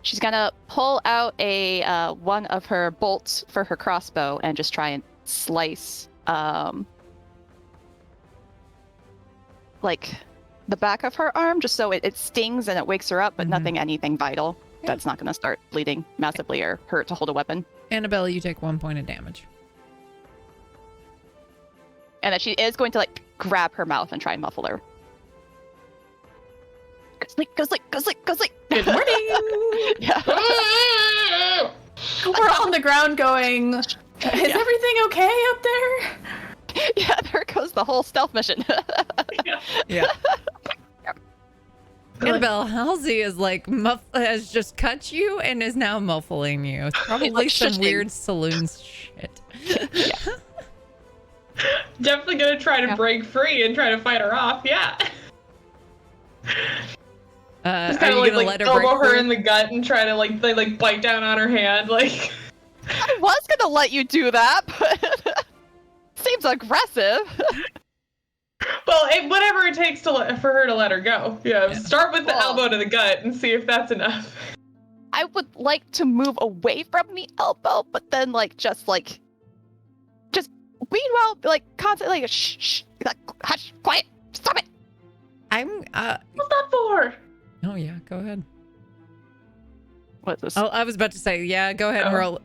she's gonna pull out a one of her bolts for her crossbow and just try and slice like the back of her arm, just so it stings and it wakes her up, but anything vital. Yeah. That's not gonna start bleeding massively or hurt to hold a weapon. Annabelle, you take 1 point of damage. And then she is going to like grab her mouth and try and muffle her. Go sleep, go sleep, go sleep, go sleep. Good morning. Yeah. We're all on the ground going, is everything okay up there? Yeah, there goes the whole stealth mission. Yeah. Annabelle, Halsey is like has just cut you and is now muffling you. It's probably like some shushing. weird saloon shit. Definitely gonna try to break free and try to fight her off. Yeah. Are Just you kind of gonna let her break elbow her free? in the gut and try to like bite down on her hand. Like, I was gonna let you do that, but seems aggressive. well, whatever it takes to for her to let her go. Yeah. Start with the elbow to the gut and see if that's enough. I would like to move away from the elbow, but then meanwhile, like constantly, like, shh, like, hush, quiet, stop it. I'm What's that for? Oh yeah, go ahead. What's this? Oh, I was about to say, yeah, go ahead and roll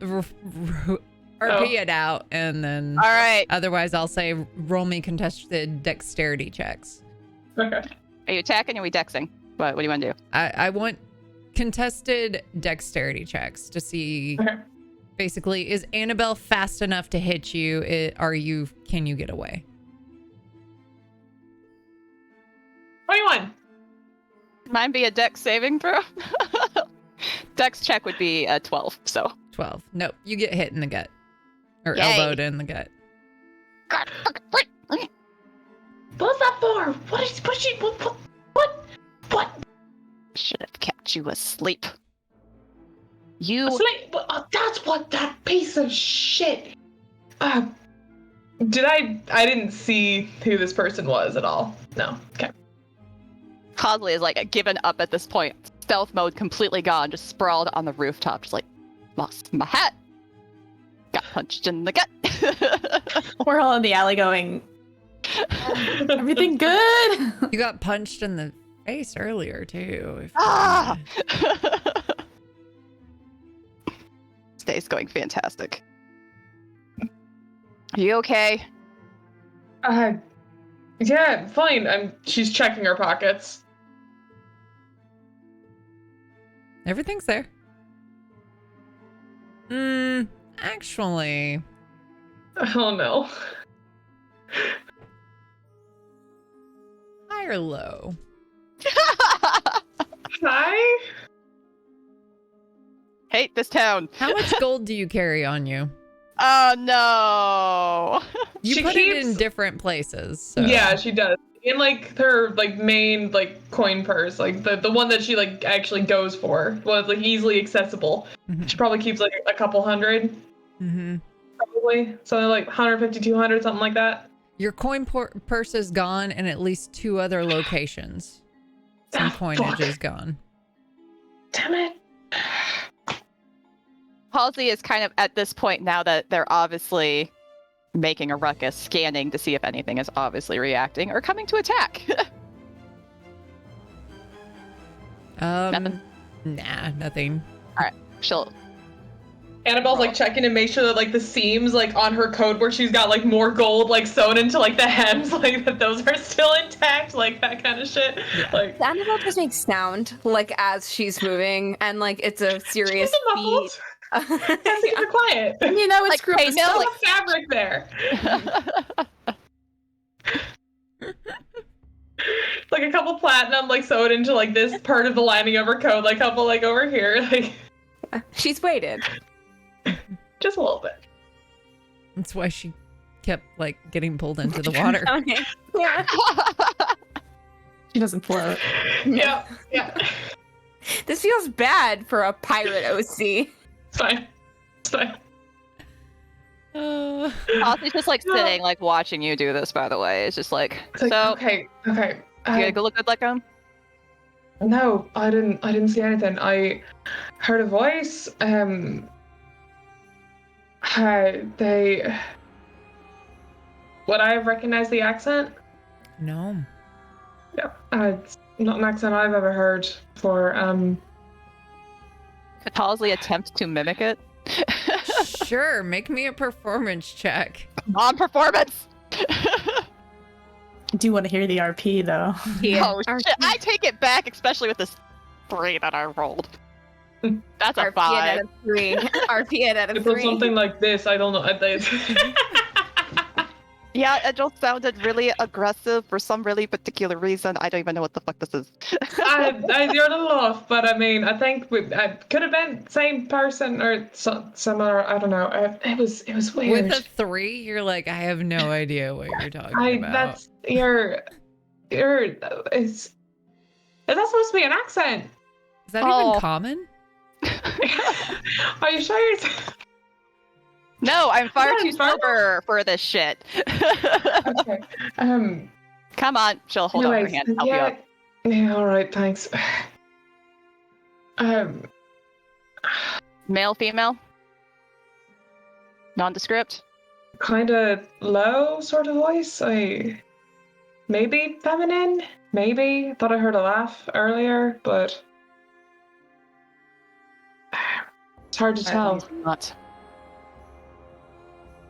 RP it out, and then All right. otherwise I'll say roll me contested dexterity checks. Okay. Are you attacking or are we dexing? What do you want to do? I want contested dexterity checks to see Okay. Basically, is Annabelle fast enough to hit you? Can you get away? 21. Mine be a dex saving throw. Dex check would be a 12, so. 12. Nope. You get hit in the gut. Or Yay. elbowed in the gut. God, what? What's that for? What? Should have kept you asleep. You. Asleep? That's what that piece of shit. I didn't see who this person was at all. No. Okay. Cosley is like given up at this point. Stealth mode completely gone, just sprawled on the rooftop, just like, lost my hat. Got punched in the gut. We're all in the alley going, everything good? You got punched in the face earlier, too. Ah! This day's going fantastic. Are you okay? Yeah, fine. She's checking her pockets. Everything's there. Actually. Oh no. High or low? Hi? Hate this town. How much gold do you carry on you? Oh no. You She put it in keeps- different places. So. Yeah, she does. In like her like main like coin purse, like the one that she like actually goes for, was like easily accessible. Mhm. She probably keeps like a couple hundred, Mm-hmm. probably. So like 150, 200, something like that. Your coin purse is gone in at least 2 other locations. Some Ah, coinage fuck. is gone. Damn it. Halsey is kind of at this point now that they're obviously making a ruckus, scanning to see if anything is obviously reacting or coming to attack. Nothing? Nah, nothing. She'll. Annabelle's like checking to make sure that like the seams like on her coat where she's got like more gold like sewn into like the hems, like that those are still intact, like that kind of shit. Yeah. Like Annabelle just makes sound like as she's moving, and like it's a serious she's muffled. feat. Has to keep her quiet. You know, it's Like group chainmail, Still like- a fabric there. Like a couple platinum like sewed into like this part of the lining of her coat, like a couple like over here, like She's waited. just a little bit. That's why she kept like getting pulled into the water. Okay. Yeah. She doesn't float. Yeah, yeah. This feels bad for a pirate OC. It's fine. It's fine. Halsey's just like sitting, like watching you do this. By the way, it's just like, It's like, so. okay. You gotta go look good, like him. No, I didn't see anything. I heard a voice. They. Would I have recognized the accent? No. Yeah, it's not an accent I've ever heard before. Could Halsey attempt to mimic it? Sure, make me a performance check. On performance. I do want to hear the RP though. Oh shit! I take it back, especially with this 3 that I rolled. That's a RP 5. out of 3. RP out of It was 3. something like this. I don't know. Yeah, it just sounded really aggressive for some really particular reason. I don't even know what the fuck this is. You're a little off, but I mean, I think I could have been same person or similar. I don't know. It was weird. With a 3, you're like, I have no idea what you're talking about. That's you're is that supposed to be an accent? Is that Oh. even common? Are you sure? No, I'm far Yeah, too it's fine. sober for this shit. Okay. Come on, she'll hold out her Anyways, hand and help you up. Yeah. All right. Thanks. Male, female? Nondescript? Kind of low sort of voice. Maybe feminine. Maybe thought I heard a laugh earlier, but it's hard to tell. Not.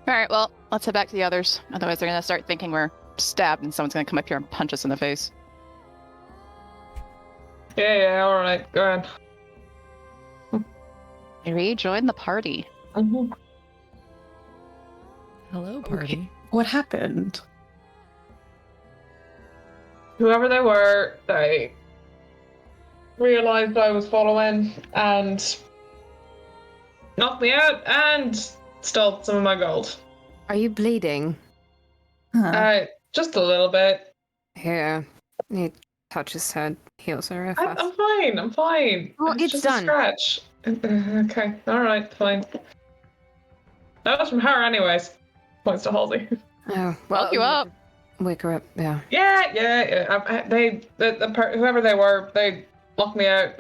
Alright, well, let's head back to the others. Otherwise, they're gonna start thinking we're stabbed and someone's gonna come up here and punch us in the face. Yeah. All right. Go ahead. Rejoin the party. Mhm. Hello, party. What happened? Whoever they were, they realized I was following and knocked me out and stole some of my gold. Are you bleeding? Huh. Just a little bit. Here. He touches her, heals her real fast. I'm fine. I'm fine. Oh, it's just done. a scratch. Okay. All right. Fine. That was from her, anyways. Points to Halsey. Oh, well, Woke you up. Wake her up, yeah. Yeah. Whoever they were, they locked me out.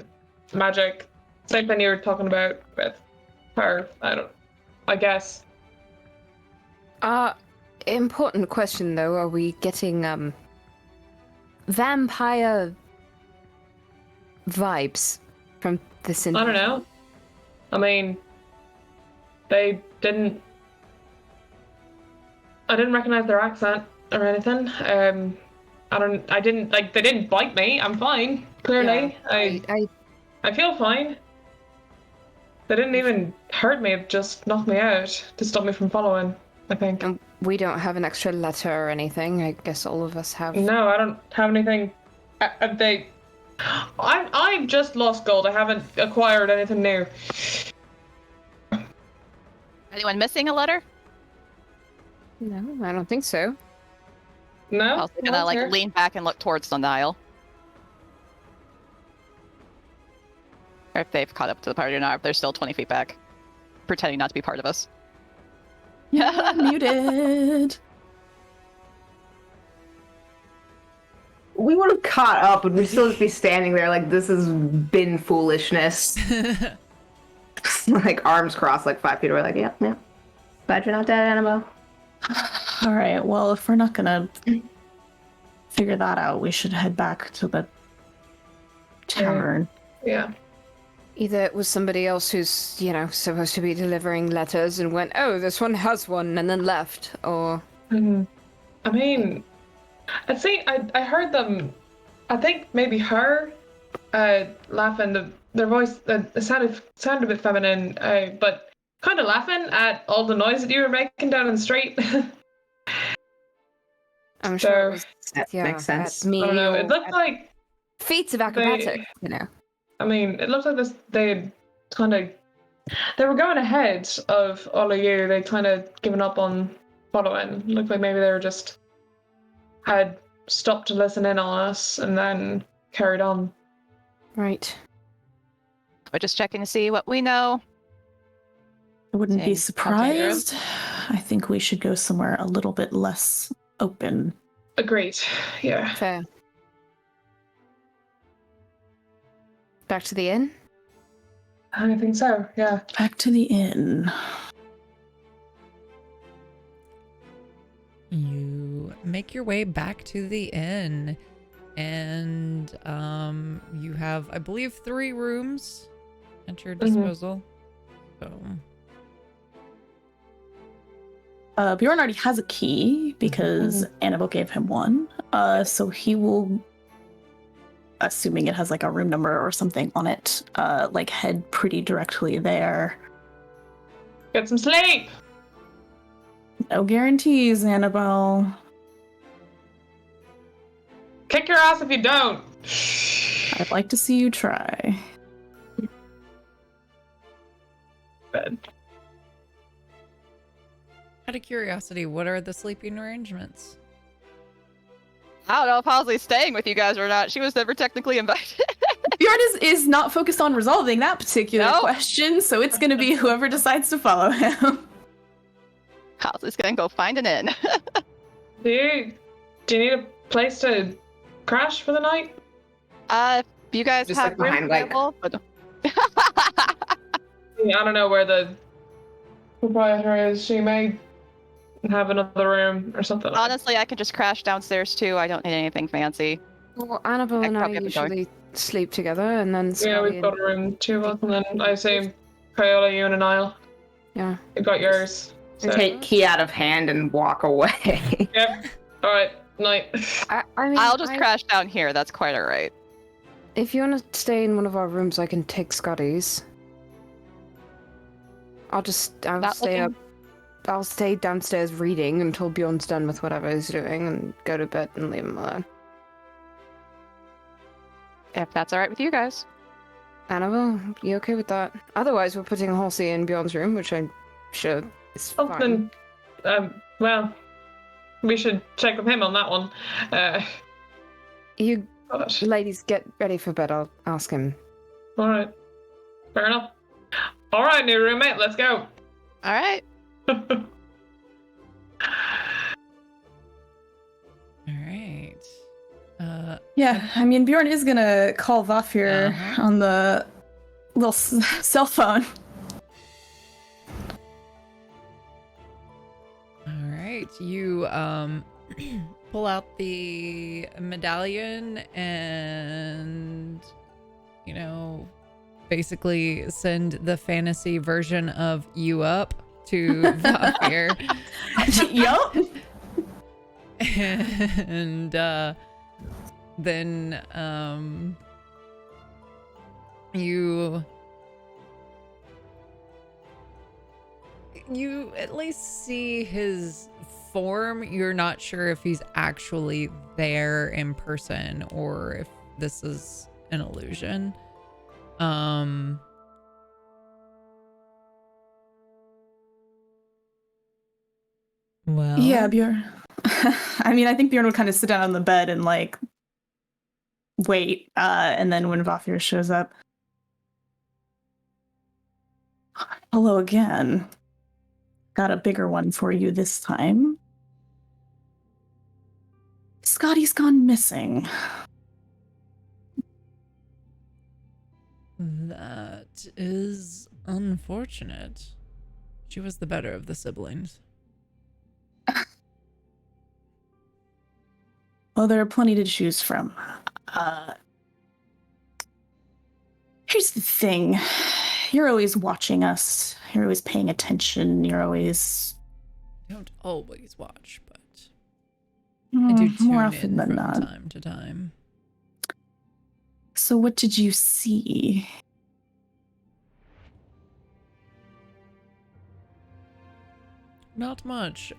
Magic. Same thing you were talking about with her. I guess. Important question though, are we getting, vampire vibes from this I don't know. I mean, I didn't recognize their accent or anything. They didn't bite me. I'm fine. Clearly. Yeah, I feel fine. They didn't even hurt me, just knocked me out to stop me from following, I think. we don't have an extra letter or anything. I guess all of us have. No, I don't have anything. I've just lost gold. I haven't acquired anything new. Anyone missing a letter? No, I don't think so. No? I was gonna No, like here. lean back and look towards the Nile. Or if they've caught up to the party or not, if they're still 20 feet back, pretending not to be part of us. Yeah, muted. We would have caught up, and we'd still just be standing there like this has been foolishness. Like arms crossed, like 5 feet away. Like, yeah. Glad you're not dead, Annabelle. All right. Well, if we're not gonna figure that out, we should head back to the tavern. Yeah. Either it was somebody else who's, supposed to be delivering letters and went, oh, this one has one, and then left, or... Mm-hmm. I mean, I heard them. I think maybe her laughing. Their voice sounded a bit feminine, but kind of laughing at all the noise that you were making down in the street. I'm sure it was, That makes sense. at me. I don't know. It or looked at like feats of acrobatics, I mean, it looked like this. They were going ahead of all of you. They kind of given up on following. It looked like maybe they were just had stopped to listen in on us and then carried on. Right. We're just checking to see what we know. I wouldn't be Dang, surprised. I think we should go somewhere a little bit less open. Agreed. Yeah. Fair. Back to the inn? I think so. Yeah. Back to the inn. You make your way back to the inn, and you have, I believe, 3 rooms at your disposal. So Bjorn already has a key because Annabelle gave him one. So he will, assuming it has like a room number or something on it, head pretty directly there. Get some sleep. No guarantees, Annabelle. Kick your ass if you don't. I'd like to see you try. Bed. out of curiosity, what are the sleeping arrangements? I don't know if Halsey's staying with you guys or not. She was never technically invited. Bjorn is not focused on resolving that particular question, so it's going to be whoever decides to follow him. Halsey's gonna go find an inn. Do you need a place to crash for the night? If you guys Just, have like, behind, room like- available, but Yeah, I don't know where the proprietor is. She may have another room or something. honestly, I can just crash downstairs too. I don't need anything fancy. Well, Annabelle and I probably have to go. usually sleep together, and then Yeah, Scotty we've got a room, 2 of us, and then I assume Crayola, you and Niall. Yeah. You've got yours. So. Take key out of hand and walk away. Yep. All right. Night. I mean, I'll just crash down here. That's quite alright. If you want to stay in one of our rooms, I can take Scotty's. I'll Not stay up. looking- I'll stay downstairs reading until Bjorn's done with whatever he's doing and go to bed and leave him alone. If that's all right with you guys. Annabelle, you okay with that? Otherwise, we're putting Halsey in Bjorn's room, which I'm sure is Oh, fine. then, well, we should check with him on that one. You But, ladies, get ready for bed. I'll ask him. all right. Fair enough. All right, new roommate, let's go. All right. All right. Yeah, I mean, Bjorn is gonna call Vafir on the little cell phone. All right. You pull out the medallion and, you know, basically send the fantasy version of you up to Vafir. Yup. And then you at least see his form. You're not sure if he's actually there in person or if this is an illusion. Well, Yeah, Bjorn. I mean, I think Bjorn would kind of sit down on the bed and like wait, and then when Vafir shows up, hello again. Got a bigger one for you this time. Scotty's gone missing. that is unfortunate. She was the better of the siblings. Well, there are plenty to choose from. Here's the thing. You're always watching us. You're always paying attention. You're always... Don't always watch, but I do tune more in often than from not. time to time. So what did you see? Not much.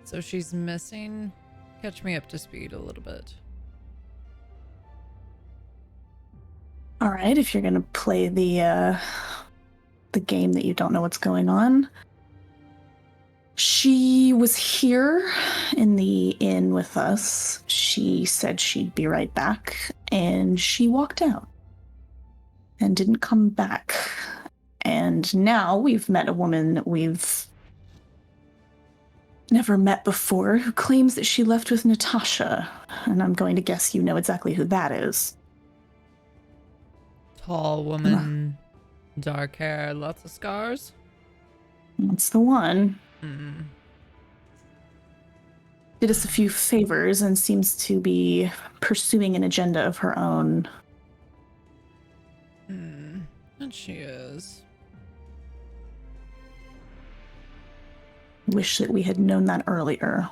So she's missing. Catch me up to speed a little bit. All right, if you're gonna play the game that you don't know what's going on. She was here in the inn with us. She said she'd be right back, and she walked out and didn't come back. And now we've met a woman that we've never met before who claims that she left with Natasha. And I'm going to guess you know exactly who that is. Tall woman, dark hair, lots of scars. That's the one. Hmm. Did us a few favors and seems to be pursuing an agenda of her own. And she is. Wish that we had known that earlier.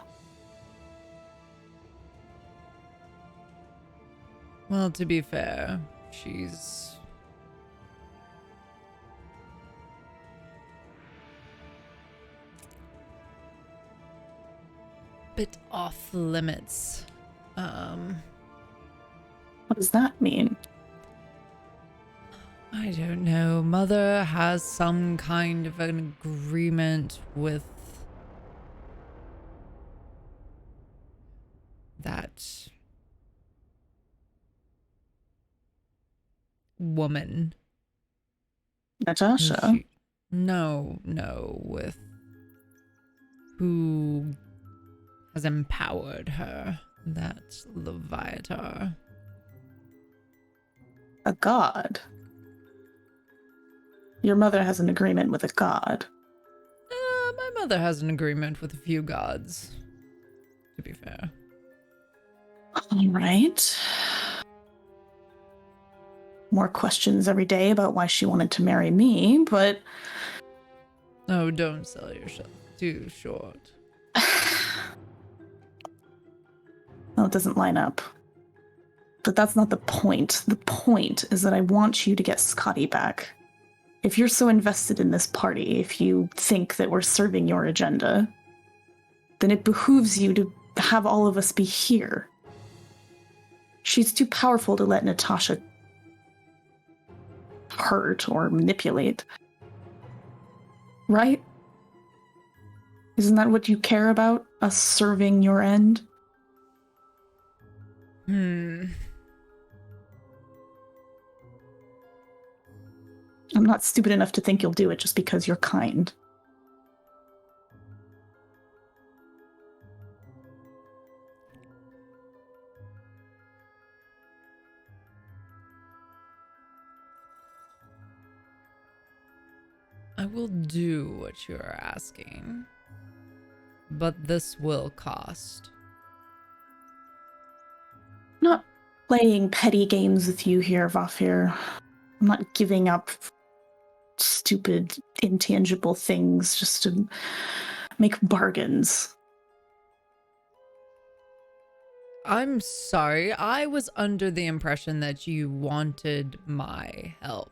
Well, to be fair, she's bit off limits. What does that mean? I don't know. Mother has some kind of an agreement with that woman. Natasha? No, with who has empowered her. That's Leviatar. A god? Your mother has an agreement with a god. My mother has an agreement with a few gods, to be fair. All right. More questions every day about why she wanted to marry me, but... Oh, don't sell yourself too short. Well, it doesn't line up. But that's not the point. The point is that I want you to get Scotty back. If you're so invested in this party, if you think that we're serving your agenda, then it behooves you to have all of us be here. She's too powerful to let Natasha hurt or manipulate. Right? Isn't that what you care about? Us serving your end? I'm not stupid enough to think you'll do it just because you're kind. I will do what you're asking, but this will cost. I'm not playing petty games with you here, Vafir. I'm not giving up stupid, intangible things just to make bargains. I'm sorry, I was under the impression that you wanted my help.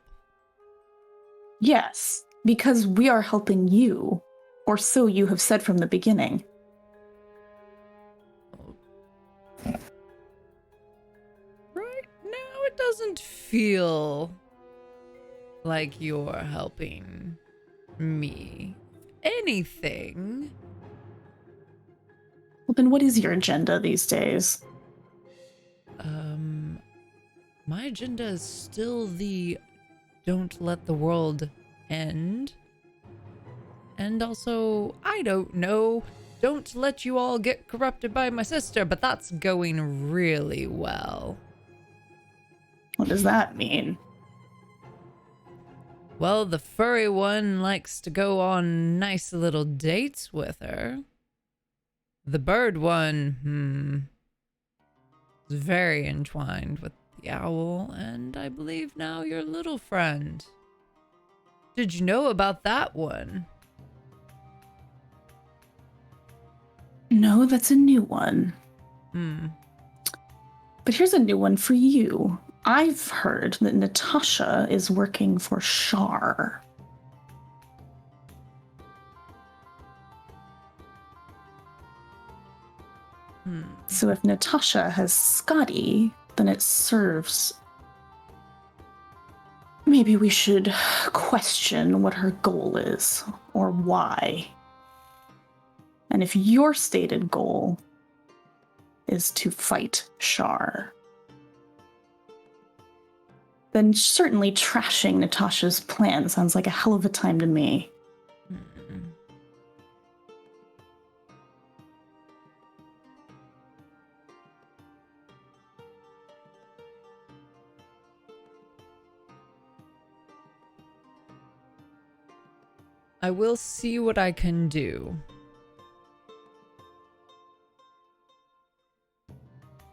Yes, because we are helping you, or so you have said from the beginning. Right now, it doesn't feel like you're helping me. Anything. Well, then what is your agenda these days? My agenda is still the don't let the world end. And also, I don't know, don't let you all get corrupted by my sister, but that's going really well. What does that mean? Well, the furry one likes to go on nice little dates with her. The bird one, is very entwined with the owl, and I believe now your little friend. Did you know about that one? No, that's a new one. But here's a new one for you. I've heard that Natasha is working for Shar. So if Natasha has Scotty, then it serves. Maybe we should question what her goal is, or why. And if your stated goal is to fight Shar, then certainly trashing Natasha's plan sounds like a hell of a time to me. I will see what I can do.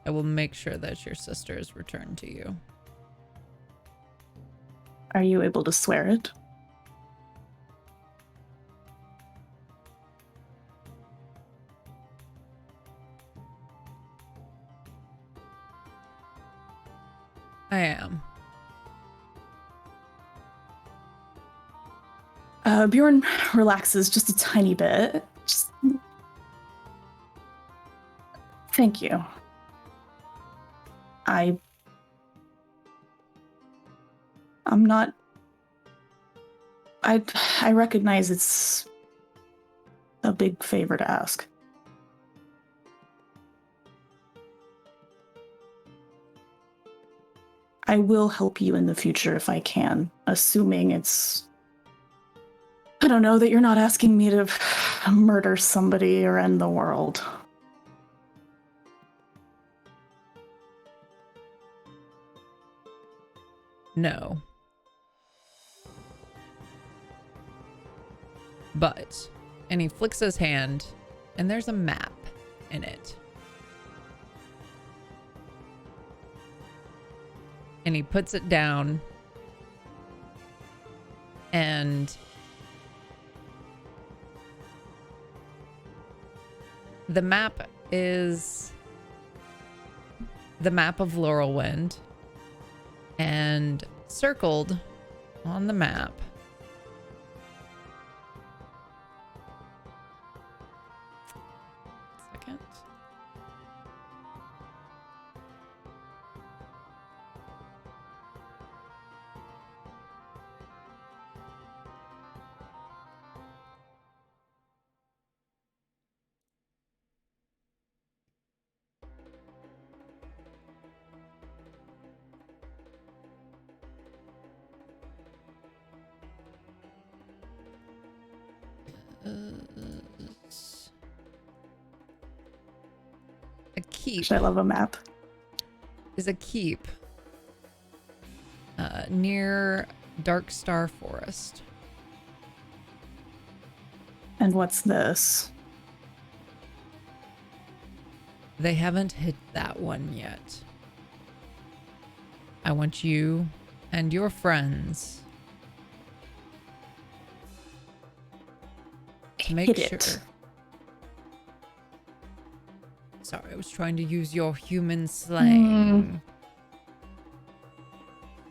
I will make sure that your sister is returned to you. Are you able to swear it? I am. Bjorn relaxes just a tiny bit. Thank you. I'm not... I recognize it's a big favor to ask. I will help you in the future if I can, assuming it's... I don't know, that you're not asking me to murder somebody or end the world. No. But, and he flicks his hand, and there's a map in it. And he puts it down, and the map is the map of Laurelwind, and circled on the map second. A keep I love a map. is a keep near Dark Star Forest. And what's this? They haven't hit that one yet. I want you and your friends to make Hit sure. it. Sorry, I was trying to use your human slang.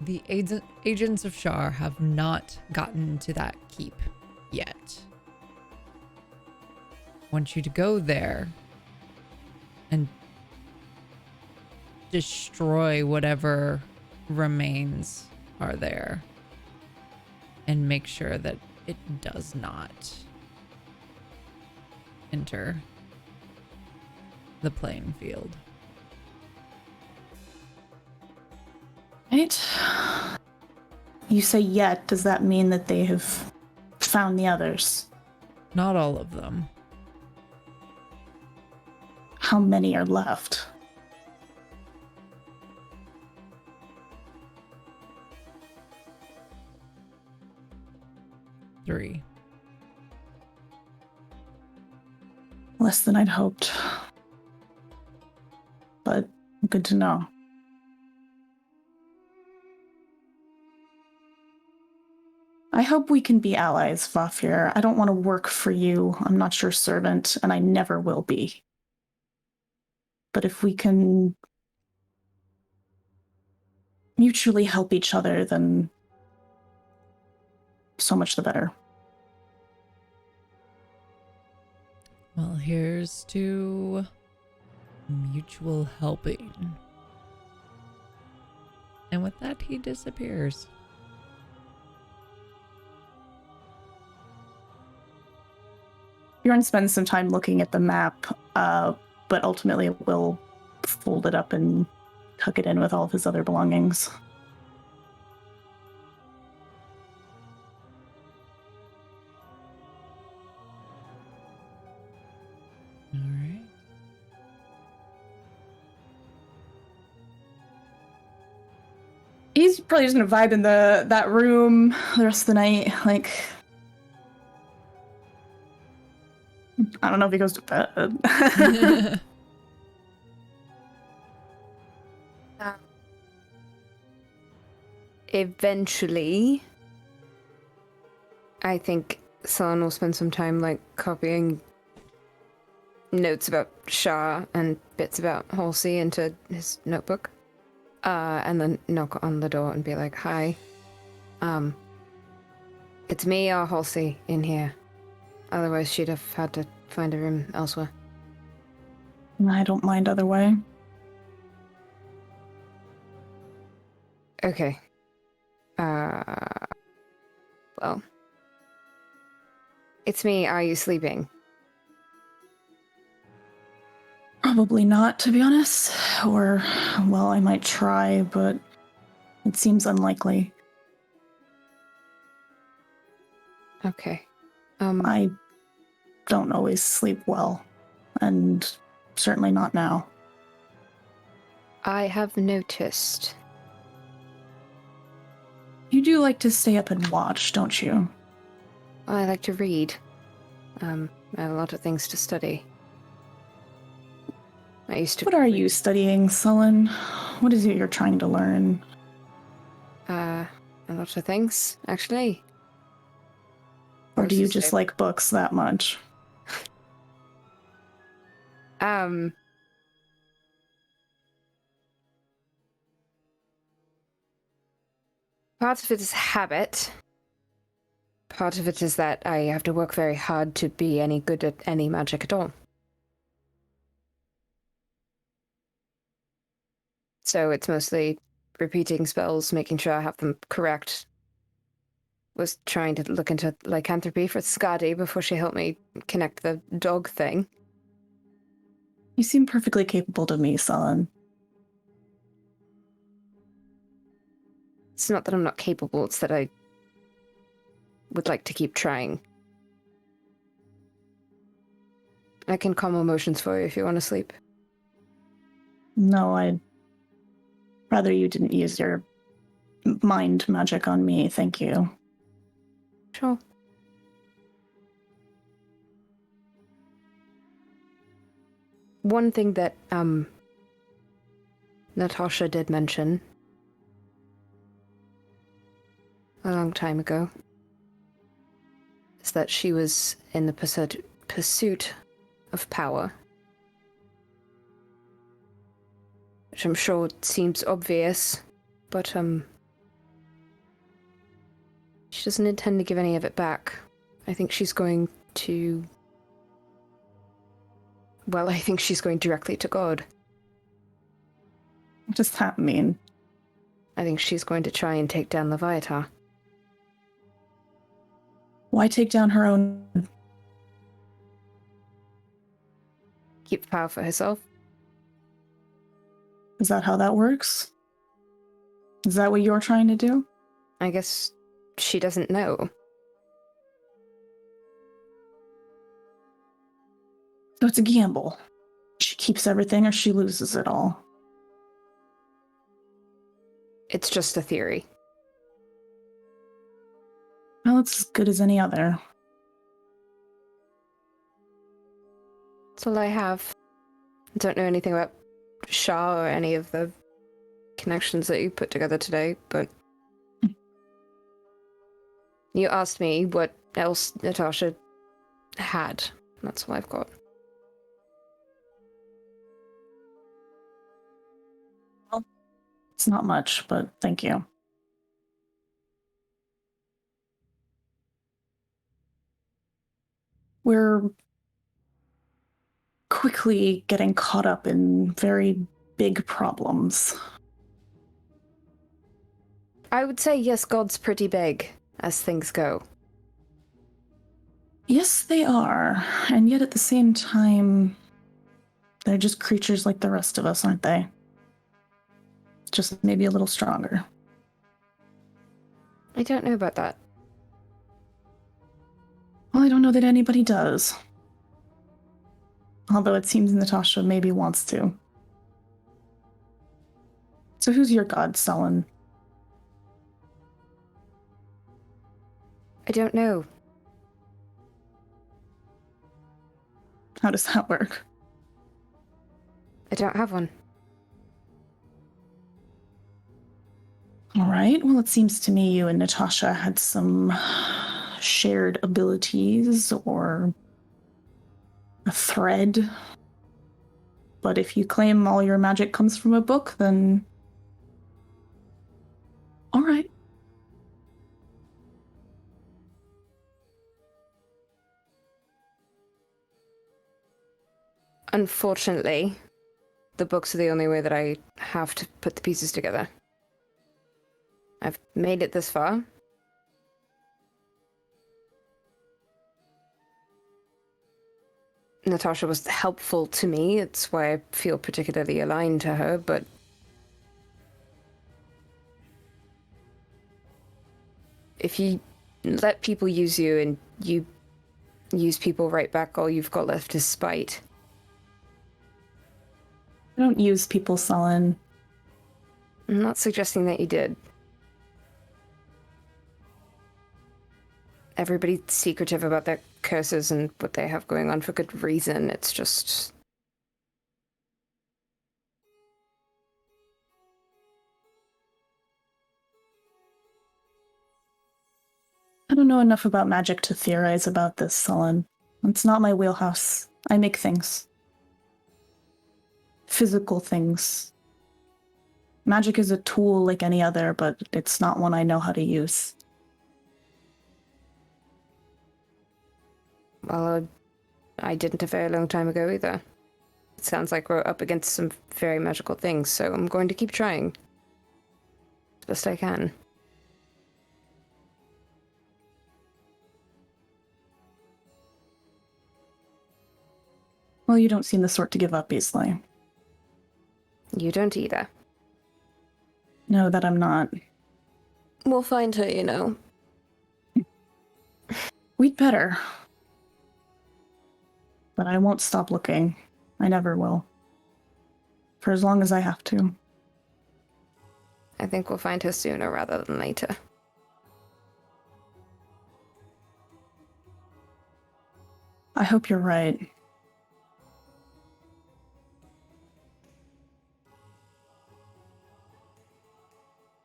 The agents of Shar have not gotten to that keep yet. I want you to go there and destroy whatever remains are there and make sure that it does not enter the playing field. Right? You say yet, does that mean that they have found the others? Not all of them. How many are left? Three. Less than I'd hoped. But good to know. I hope we can be allies, Vafir. I don't want to work for you. I'm not your servant, and I never will be. But if we can mutually help each other, then so much the better. Well, here's to mutual helping. And with that, he disappears. Bjorn spends some time looking at the map, but ultimately will fold it up and tuck it in with all of his other belongings. All right. He's probably just gonna vibe in that room the rest of the night. Like, I don't know if he goes to bed. Eventually, I think Son will spend some time like copying notes about Shah and bits about Halsey into his notebook. And then knock on the door and be like, "Hi, it's me or Halsey in here. Otherwise, she'd have had to find a room elsewhere." I don't mind either way. Okay. Well, it's me. Are you sleeping? Probably not, to be honest. Or, well, I might try, but it seems unlikely. Okay. I don't always sleep well, and certainly not now. I have noticed. You do like to stay up and watch, don't you? I like to read. I have a lot of things to study. I used to. What are you studying, Sullen? What is it you're trying to learn? A lot of things, actually. Or do you just like books that much? Part of it is habit. Part of it is that I have to work very hard to be any good at any magic at all. So it's mostly repeating spells, making sure I have them correct. Was trying to look into lycanthropy for Skadi before she helped me connect the dog thing. You seem perfectly capable to me, Sullen. It's not that I'm not capable, it's that I would like to keep trying. I can calm emotions for you if you want to sleep. No, I'd rather you didn't use your mind magic on me, thank you. Sure. One thing that, Natasha did mention a long time ago is that she was in the pursuit of power. Which I'm sure seems obvious, but, she doesn't intend to give any of it back. I think she's going to... Well, I think she's going directly to God. What does that mean? I think she's going to try and take down Leviathan. Why take down her own? Keep the power for herself. Is that how that works? Is that what you're trying to do? I guess she doesn't know. So it's a gamble. She keeps everything or she loses it all. It's just a theory. Well, it's as good as any other. That's all I have. I don't know anything about Shah or any of the connections that you put together today, but you asked me what else Natasha had. That's all I've got. Well, it's not much, but thank you. We're quickly getting caught up in very big problems. I would say yes, God's pretty big, as things go. Yes, they are. And yet at the same time, they're just creatures like the rest of us, aren't they? Just maybe a little stronger. I don't know about that. Well, I don't know that anybody does. Although it seems Natasha maybe wants to. So who's your god, Sullen? I don't know. How does that work? I don't have one. All right. Well, it seems to me you and Natasha had some shared abilities or a thread. But if you claim all your magic comes from a book, then... all right. Unfortunately, the books are the only way that I have to put the pieces together. I've made it this far. Natasha was helpful to me, it's why I feel particularly aligned to her, but if you let people use you and you use people right back, all you've got left is spite. I don't use people, Sullen. I'm not suggesting that you did. Everybody's secretive about their curses and what they have going on for good reason. It's just... I don't know enough about magic to theorize about this, Sullen. It's not my wheelhouse. I make things. Physical things. Magic is a tool like any other, but it's not one I know how to use. Well, I didn't a very long time ago either. It sounds like we're up against some very magical things, so I'm going to keep trying. As best I can. Well, you don't seem the sort to give up easily. You don't either. No, that I'm not. We'll find her, you know. We'd better. But I won't stop looking. I never will. For as long as I have to. I think we'll find her sooner rather than later. I hope you're right.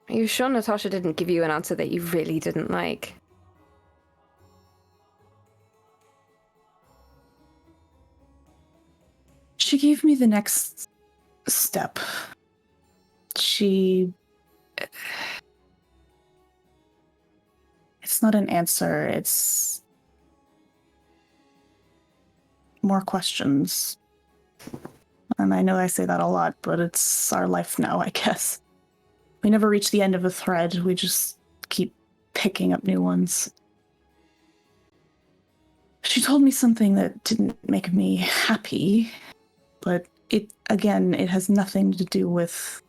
Are you sure Natasha didn't give you an answer that you really didn't like? She gave me the next step. It's not an answer, it's more questions. And I know I say that a lot, but it's our life now, I guess. We never reach the end of a thread, we just keep picking up new ones. She told me something that didn't make me happy, but it has nothing to do with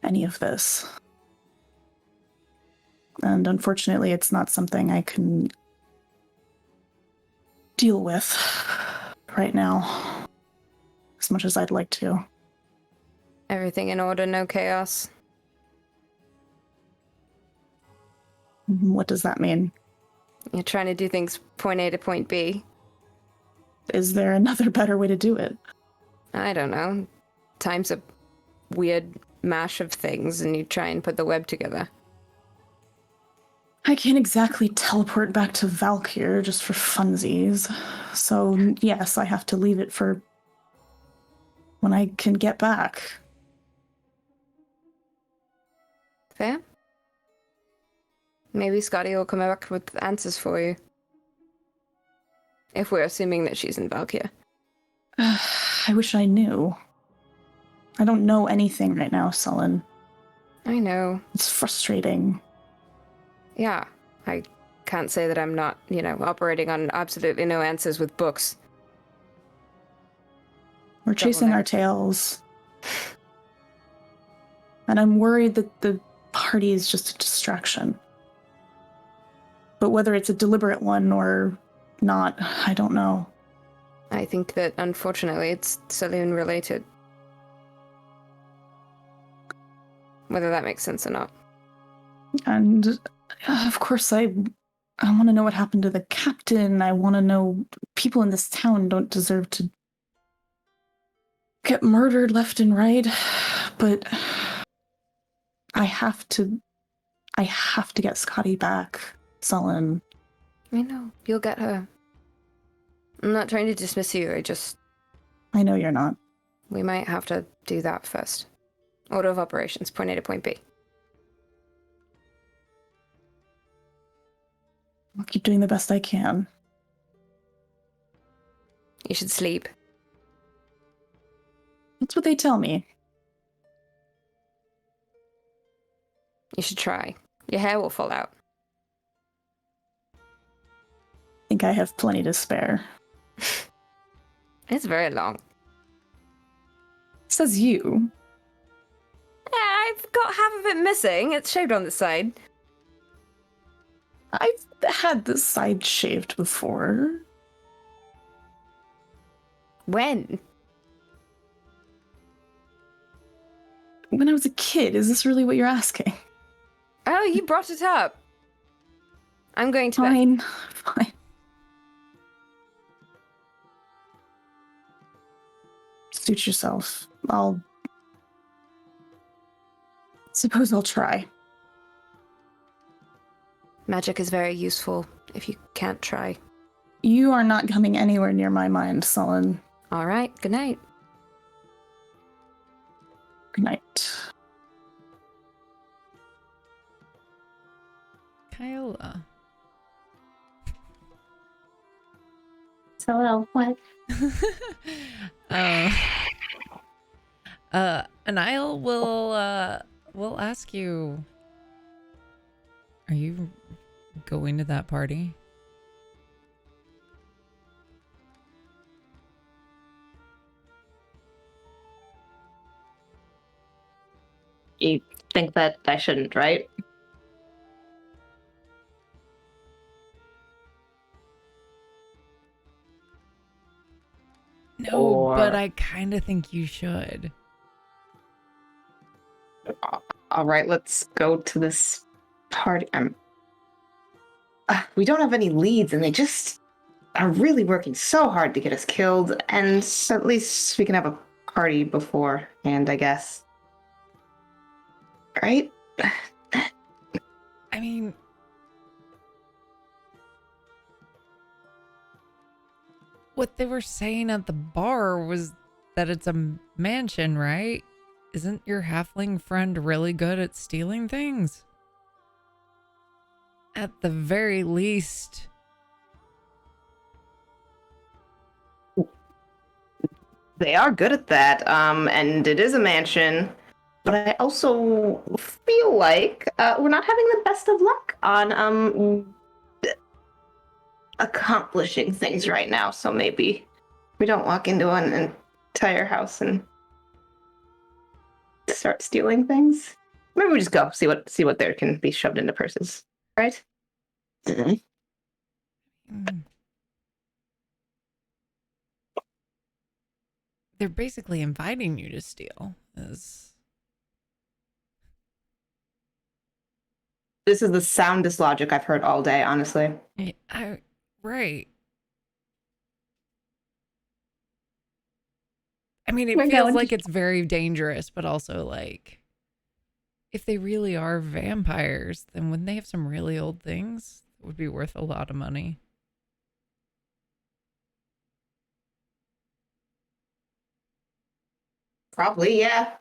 any of this. And unfortunately, it's not something I can deal with right now, as much as I'd like to. Everything in order, no chaos? What does that mean? You're trying to do things point A to point B. Is there another better way to do it? I don't know. Time's a weird mash of things, and you try and put the web together. I can't exactly teleport back to Valkyr just for funsies. So, yes, I have to leave it for when I can get back. Fair? Maybe Scotty will come back with answers for you. If we're assuming that she's in Valkyr. I wish I knew. I don't know anything right now, Sullen. I know. It's frustrating. Yeah, I can't say that I'm not, operating on absolutely no answers with books. We're chasing our tails. And I'm worried that the party is just a distraction. But whether it's a deliberate one or not, I don't know. I think that, unfortunately, it's saloon related. Whether that makes sense or not. And, of course, I want to know what happened to the captain. I want to know people in this town don't deserve to get murdered left and right. But I have to get Scotty back, Sullen. I know. You'll get her. I'm not trying to dismiss you, I know you're not. We might have to do that first. Order of operations, point A to point B. I'll keep doing the best I can. You should sleep. That's what they tell me. You should try. Your hair will fall out. I think I have plenty to spare. It's very long. Says you. Yeah, I've got half of it missing. It's shaved on the side. I've had this side shaved before. When? When I was a kid. Is this really what you're asking? Oh, you brought it up. I'm going to Fine. Suit yourself. Suppose I'll try. Magic is very useful if you can't try. You are not coming anywhere near my mind, Sullen. All right, good night. Good night. Kyla. So, what? Anile will ask you, are you going to that party? You think that I shouldn't, right? No, but I kind of think you should. All right, let's go to this party. We don't have any leads, and they just are really working so hard to get us killed. And at least we can have a party beforehand, I guess. Right? I mean, what they were saying at the bar was that it's a mansion, right? Isn't your halfling friend really good at stealing things? At the very least. They are good at that, and it is a mansion. But I also feel like we're not having the best of luck on accomplishing things right now. So maybe we don't walk into an entire house and start stealing things. Maybe we just go see what there can be shoved into purses, right? Mm. They're basically inviting you to steal. This is the soundest logic I've heard all day, honestly. Right. I mean, it feels like it's very dangerous, but also like, if they really are vampires, then wouldn't they have some really old things that would be worth a lot of money? Probably, yeah.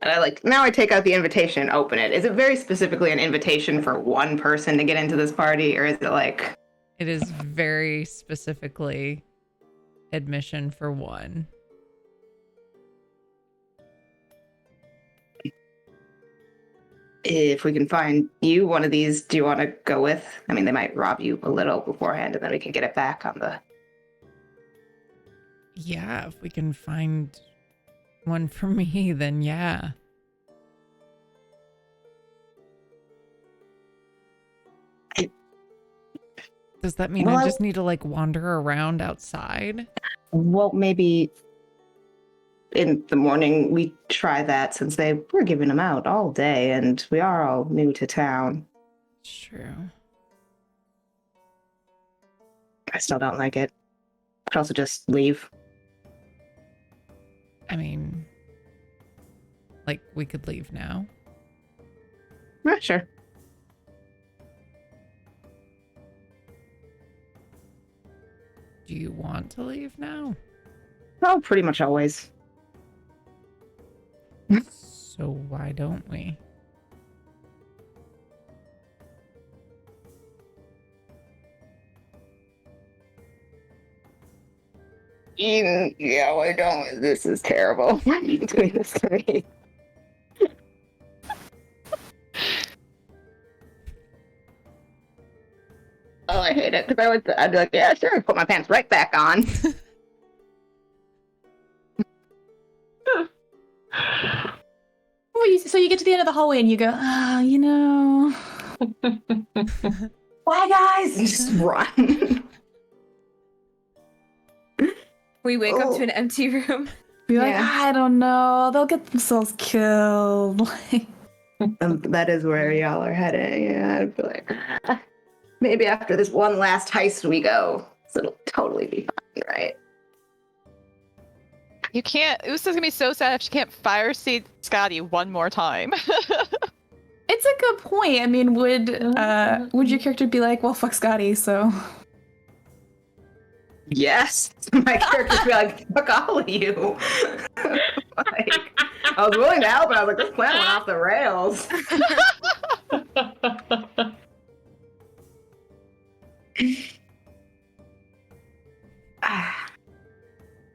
And now I take out the invitation and open it. Is it very specifically an invitation for one person to get into this party, or is it like... It is very specifically admission for one. If we can find you one of these, do you want to go with? I mean, they might rob you a little beforehand, and then we can get it back on the... Yeah, if we can find one for me, then yeah. Does that mean I just need to wander around outside? Well, maybe in the morning we try that, since they were giving them out all day and we are all new to town. It's true. I still don't like it. Could also just leave. I mean, we could leave now. Yeah, sure. Do you want to leave now? Oh, pretty much always. So why don't we? Yeah, why don't? This is terrible. Why are you doing this to me? Oh, I hate it, because I'd be like, yeah, sure, and put my pants right back on. So you get to the end of the hallway and you go, Bye, guys! And just run. We wake up to an empty room. Be like, I don't know, they'll get themselves killed. That is where y'all are heading. Yeah, I'd be like, maybe after this one last heist we go. So it'll totally be fine, right? You can't. Usa's gonna be so sad if she can't fire seed Scotty one more time. It's a good point. I mean, would your character be like, well, fuck Scotty, so... Yes. My character's be like, fuck all of you. Like, I was willing to help, and I was like, this plan went off the rails.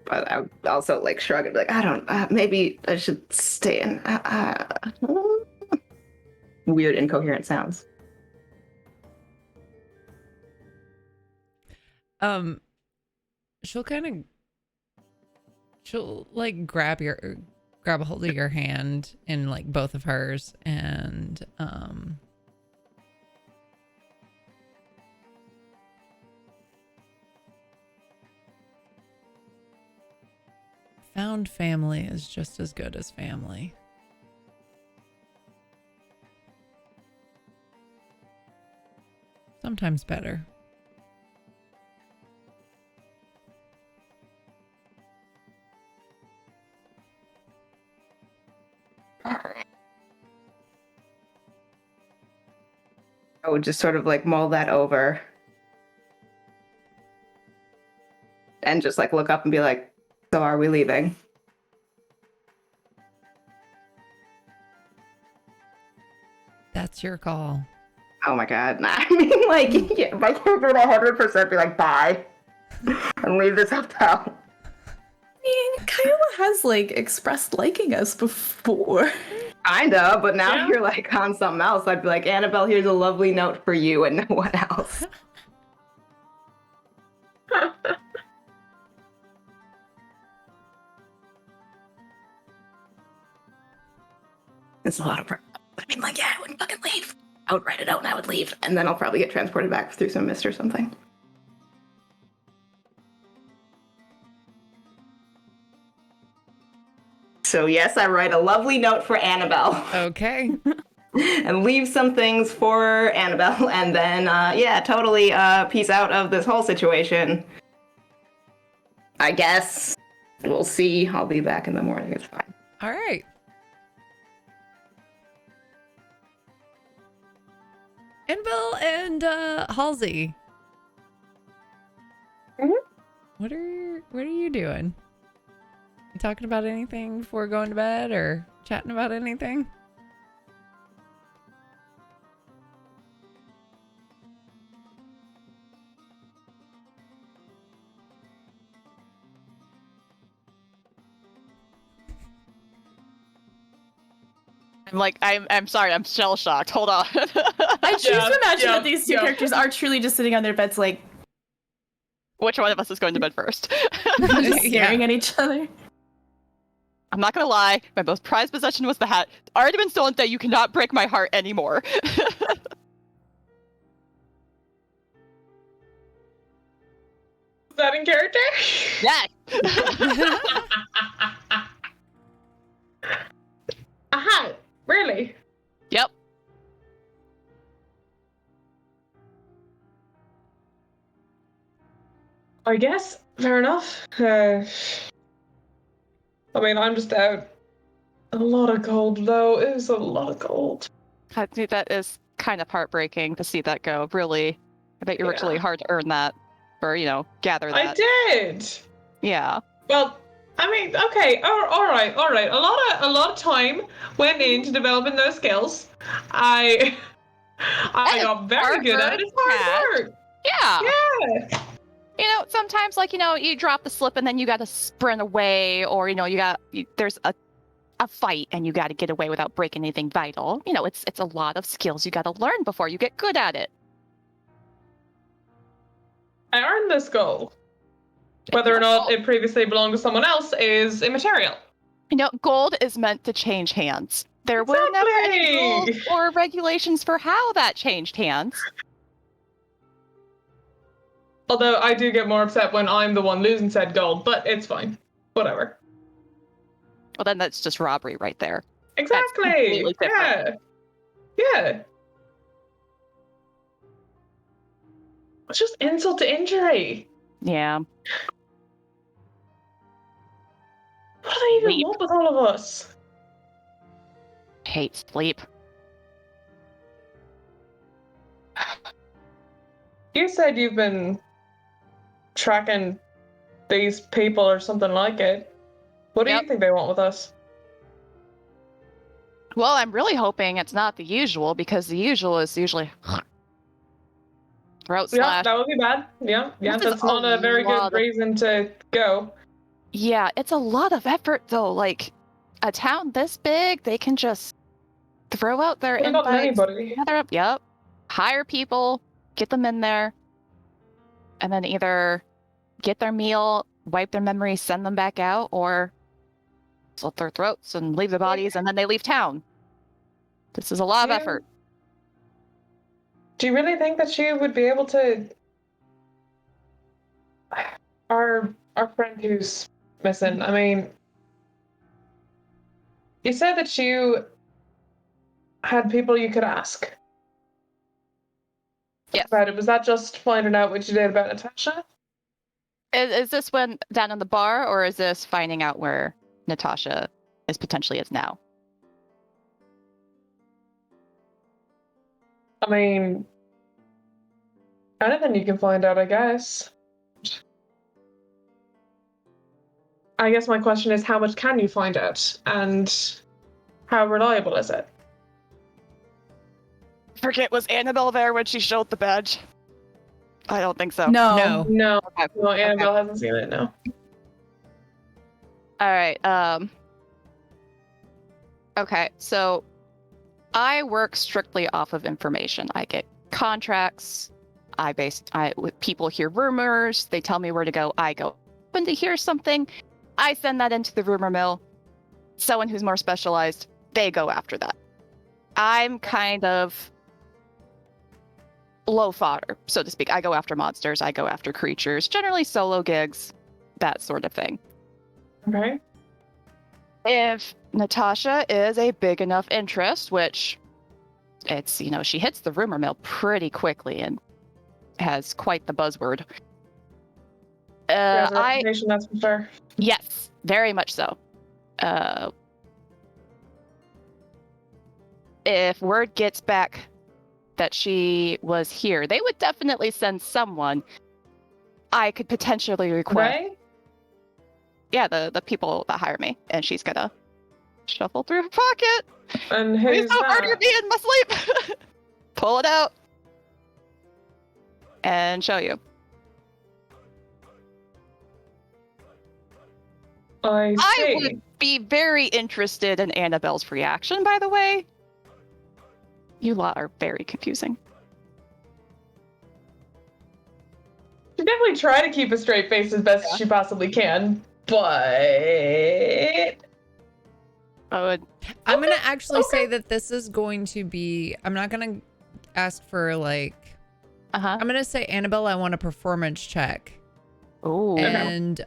But I would also like shrug and be like, I don't, maybe I should stay in. Weird incoherent sounds. She'll like grab a hold of your hand in like both of hers and found family is just as good as family. Sometimes better. I would just sort of like mull that over. And just like look up and be like, so are we leaving? That's your call. Oh my god. I mean, like, yeah, my character would 100% be like, bye. And leave this hotel. I mean, Kyla has like expressed liking us before. Kinda, but now you're like on something else. I'd be like, Annabelle, here's a lovely note for you and no one else. It's a lot of pressure. I mean, like, yeah, I wouldn't fucking leave. I would write it out and I would leave. And then I'll probably get transported back through some mist or something. So yes, I write a lovely note for Annabelle. Okay. And leave some things for Annabelle. And then, yeah, totally peace out of this whole situation. I guess. We'll see. I'll be back in the morning. It's fine. All right. Annabelle and Halsey. Mhm. What are you doing? You talking about anything before going to bed or chatting about anything? I'm sorry, I'm shell shocked. Hold on. I choose to imagine that these two characters are truly just sitting on their beds, like Which one of us is going to bed first? just staring at each other. I'm not gonna lie, my most prized possession was the hat. It's already been stolen today, you cannot break my heart anymore. Is that in character? Yes! Aha! Really? Yep. I guess. Fair enough. I mean, I'm just out a lot of gold, though. It was a lot of gold. I think that is kind of heartbreaking to see that go, really. I bet you worked really hard to earn that, or, gather that. I did! Yeah. Well, I mean, okay, all right. A lot of time went into developing those skills. I got very good at it. It's hard work. Yeah. Yeah. Sometimes, you drop the slip and then you got to sprint away, or, there's a fight and you got to get away without breaking anything vital. It's a lot of skills you got to learn before you get good at it. I earned this gold. Whether or not it previously belonged to someone else is immaterial. Gold is meant to change hands. There were never any rules or regulations for how that changed hands. Although I do get more upset when I'm the one losing said gold, but it's fine. Whatever. Well, then that's just robbery right there. Exactly. Yeah. It's just insult to injury. Yeah. What do they even want with all of us? Hate sleep. You said you've been tracking these people or something like it. What do Yep. you think they want with us? Well, I'm really hoping it's not the usual, because the usual is usually throat Yeah, slash. that would be bad. Yeah, This is that's not a very good lot of- reason to go. Yeah, it's a lot of effort though. Like, a town this big, they can just throw out their Could have gotten invites. anybody. Gather up, yep. Hire people, get them in there, and then either get their meal, wipe their memories, send them back out, or slit their throats and leave the bodies, and then they leave town. This is a lot of Yeah. effort. Do you really think that she would be able to? Our friend who's missing. I mean, you said that you had people you could ask. Yes. About it. Was that just finding out what you did about Natasha? Is this when down in the bar, or is this finding out where Natasha is potentially is now? I mean, anything you can find out, I guess. I guess my question is, how much can you find out, and how reliable is it? Forget, was Annabelle there when she showed the badge? I don't think so. No. No, Okay. well, Annabelle hasn't seen it. No. All right. Okay, so I work strictly off of information. I get contracts. People hear rumors. They tell me where to go. I go. When to hear something, I send that into the rumor mill. Someone who's more specialized, they go after that. I'm kind of low fodder, so to speak. I go after monsters. I go after creatures. Generally solo gigs, that sort of thing. Okay. If Natasha is a big enough interest, which it's, she hits the rumor mill pretty quickly and has quite the buzzword. Yeah, reputation, that's for sure. Yes, very much so. If word gets back that she was here, they would definitely send someone. I could potentially request. Right? Yeah, the people that hire me, and she's gonna shuffle through her pocket. And Please who's don't murder that? me in my sleep. Pull it out and show you. I see. I would be very interested in Annabelle's reaction, by the way. You lot are very confusing. She definitely try to keep a straight face as best as she possibly can, but I'm I'm going to actually say that this is going to be, I'm not going to ask for I'm going to say, Annabelle, I want a performance check. Oh. And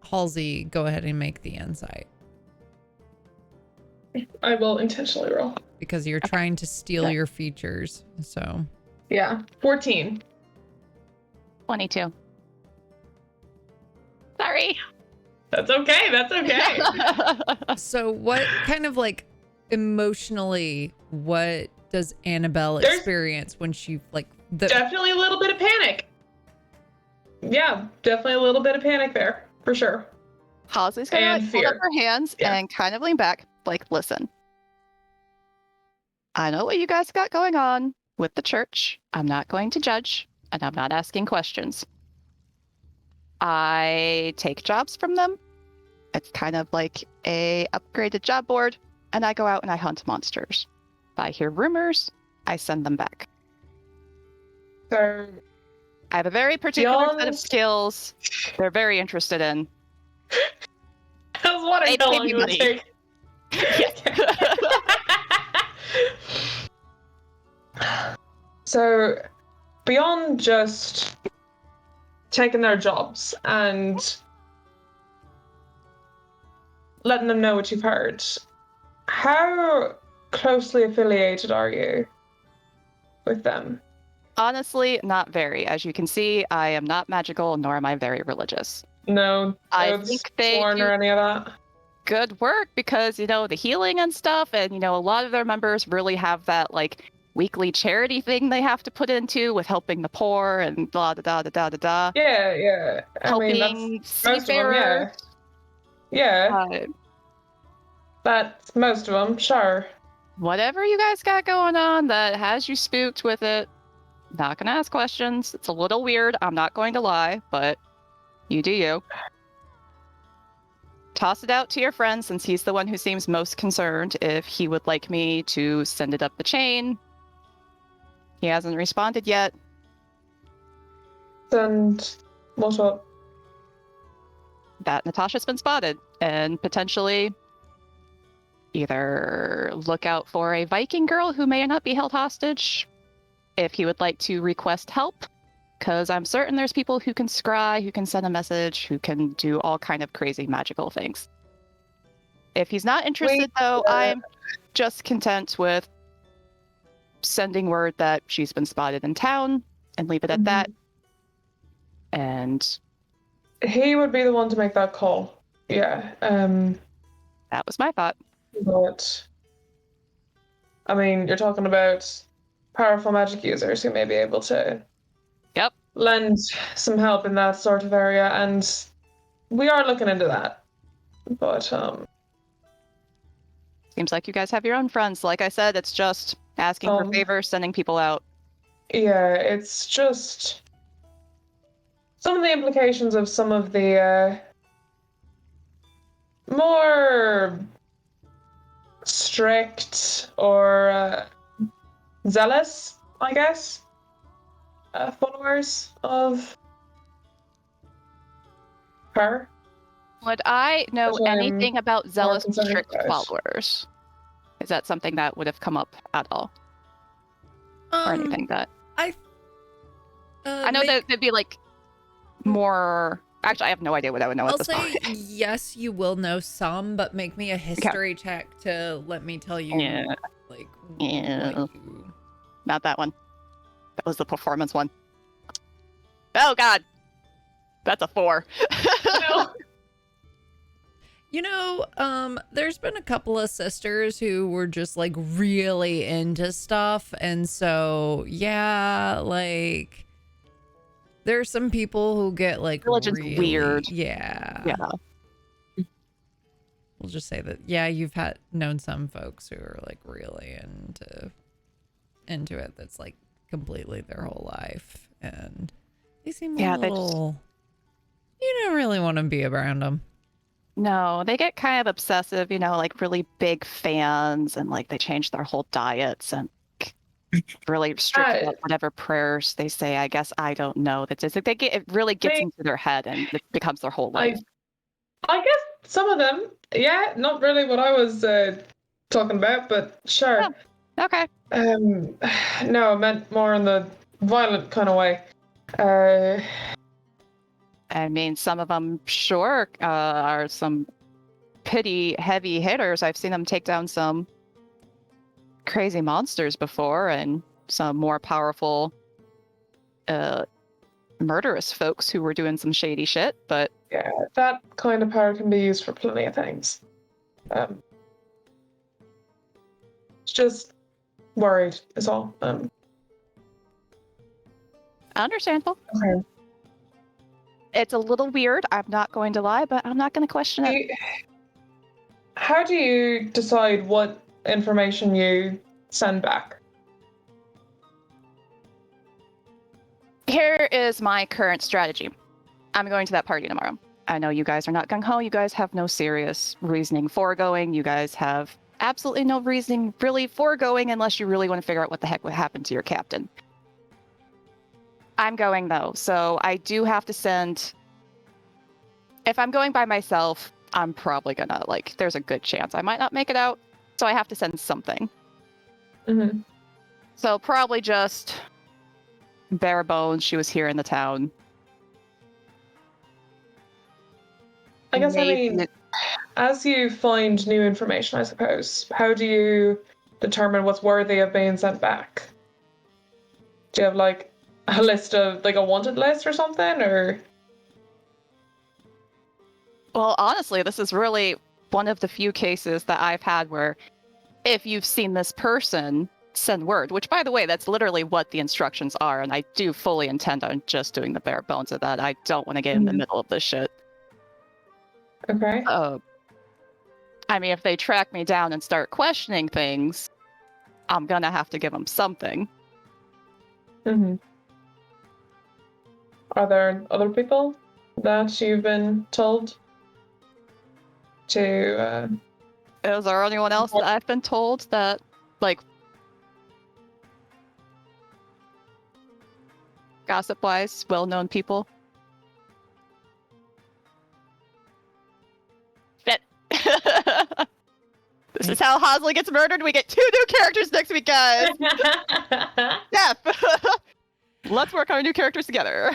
Halsey, go ahead and make the insight. I will intentionally roll. Because you're trying to steal your features, so. Yeah, 14. 22. Sorry. That's okay. That's okay. So what kind of emotionally, what does Annabelle experience when she Definitely a little bit of panic. Yeah, definitely a little bit of panic there, for sure. Halsey's gonna And hold up fear. her hands and kind of lean back, listen. I know what you guys got going on with the church. I'm not going to judge, and I'm not asking questions. I take jobs from them. It's kind of like a upgraded job board, and I go out and I hunt monsters. If I hear rumors, I send them back. So I have a very particular set of Beyond- skills they're very interested in. I was wondering They how pay long me it would money. take. So, beyond just taking their jobs and letting them know what you've heard, how closely affiliated are you with them? Honestly, not very. As you can see, I am not magical, nor am I very religious. No, I oaths, think they sworn do or any of that. good work because, the healing and stuff, and, a lot of their members really have that, weekly charity thing they have to put into with helping the poor and blah da da da da da da. Yeah, yeah. I mean, Helping that's most of them, seafarers. yeah. Yeah, that's most of them, sure. Whatever you guys got going on that has you spooked with it, not gonna ask questions. It's a little weird, I'm not going to lie, but you do you. Toss it out to your friend since he's the one who seems most concerned if he would like me to send it up the chain. He hasn't responded yet. And what up? That Natasha's been spotted and potentially either look out for a Viking girl who may or not be held hostage if he would like to request help, because I'm certain there's people who can scry, who can send a message, who can do all kind of crazy magical things. If he's not interested, though, I'm just content with sending word that she's been spotted in town and leave it at that. And he would be the one to make that call. Yeah. That was my thought. But I mean, you're talking about powerful magic users who may be able to lend some help in that sort of area, and we are looking into that. But seems like you guys have your own friends. Like I said, it's just asking for favors, sending people out. Yeah, it's just some of the implications of some of the more strict or zealous, I guess, followers of her. Would I know anything about zealous strict about. followers? Is that something that would have come up at all? Or anything that... I know that there'd be like more... Actually, I have no idea what I would know at this point. I'll say yes, you will know some, but make me a history check to let me tell you. Yeah. Not that one. That was the performance one. Oh god! That's a 4. No. You know, there's been a couple of sisters who were just like really into stuff, and so yeah, like there's some people who get like religion's really weird. Yeah. We'll just say that you've known some folks who are like really into it. That's like completely their whole life, and they seem a little. You don't really want to be around them. No, they get kind of obsessive, like really big fans, and like they change their whole diets and really strict about whatever prayers they say. I guess I don't know. That's just like it really gets into their head and it becomes their whole life. I guess some of them, not really what I was talking about, but sure. Oh, okay. No, I meant more in the violent kind of way. I mean, some of them, sure, are some pretty heavy hitters. I've seen them take down some crazy monsters before and some more powerful murderous folks who were doing some shady shit, but... Yeah, that kind of power can be used for plenty of things. It's just worried is all. Understandable. Okay. It's a little weird, I'm not going to lie, but I'm not going to question it. How do you decide what information you send back? Here is my current strategy. I'm going to that party tomorrow. I know you guys are not gung-ho. You guys have no serious reasoning for going. You guys have absolutely no reasoning really for going unless you really want to figure out what the heck would happen to your captain. I'm going though, so I do have to send... If I'm going by myself, I'm probably gonna, there's a good chance I might not make it out, so I have to send something. Mm-hmm. So probably just bare bones, she was here in the town. I guess, as you find new information, I suppose, how do you determine what's worthy of being sent back? Do you have, a list of, a wanted list or something, or...? Well, honestly, this is really one of the few cases that I've had where if you've seen this person, send word, which, by the way, that's literally what the instructions are, and I do fully intend on just doing the bare bones of that. I don't want to get in the middle of this shit. Okay. I mean, if they track me down and start questioning things, I'm gonna have to give them something. Mm-hmm. Are there other people that you've been told to? Is there anyone else that I've been told that, like, gossip-wise, well-known people? Shit. This is how Hosley gets murdered. We get 2 new characters next week, guys. Steph. Let's work on our new characters together.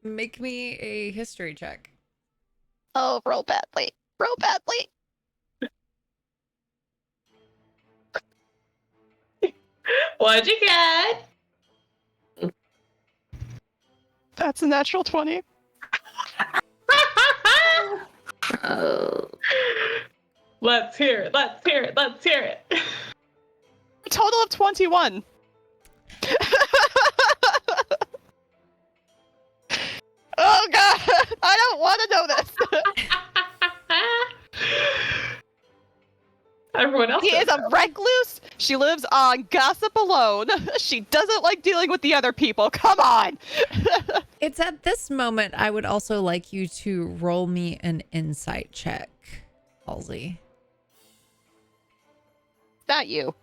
Make me a history check. Oh, roll badly. Roll badly. What'd you get? That's a natural 20. Oh. Let's hear it. Let's hear it. Let's hear it. A total of 21. Oh god, I don't want to know this. Everyone else. She is a recluse. She lives on gossip alone. She doesn't like dealing with the other people. Come on. It's at this moment I would also like you to roll me an insight check, Halsey. Not you.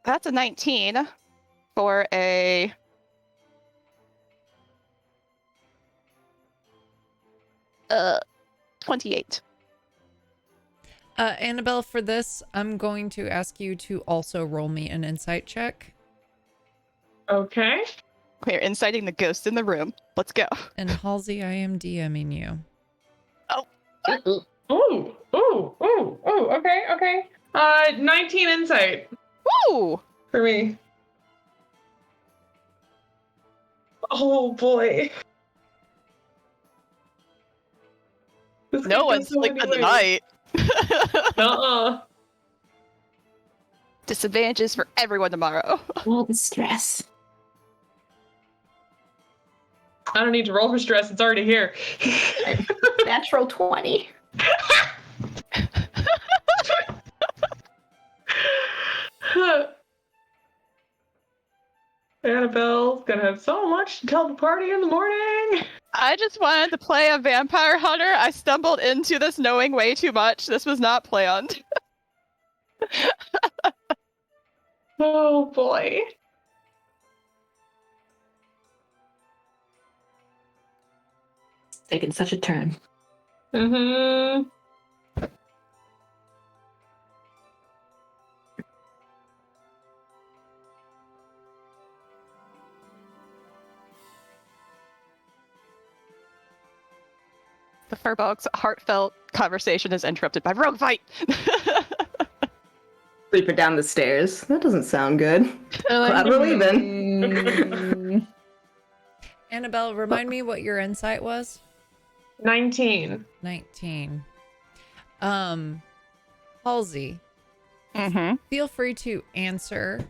That's a 19 for a 28. Annabelle, for this, I'm going to ask you to also roll me an insight check. Okay. We're inciting the ghost in the room. Let's go. And Halsey, I am DMing you. Ooh, ooh, ooh, ooh. Okay, okay. 19 insight Woo! for me. Oh boy. This could No go one's so many sleeping ways. tonight. Disadvantages for everyone tomorrow. All the stress. I don't need to roll for stress. It's already here. Natural 20. Annabelle's gonna have so much to tell the party in the morning. I just wanted to play a vampire hunter. I stumbled into this knowing way too much. This was not planned. Oh boy. It's taking such a turn. Mm-hmm. The Furbog's heartfelt conversation is interrupted by rogue fight. Sleeper down the stairs. That doesn't sound good. Glad we're leaving. Annabelle, remind me what your insight was? 19. 19. Halsey, Mm-hmm. feel free to answer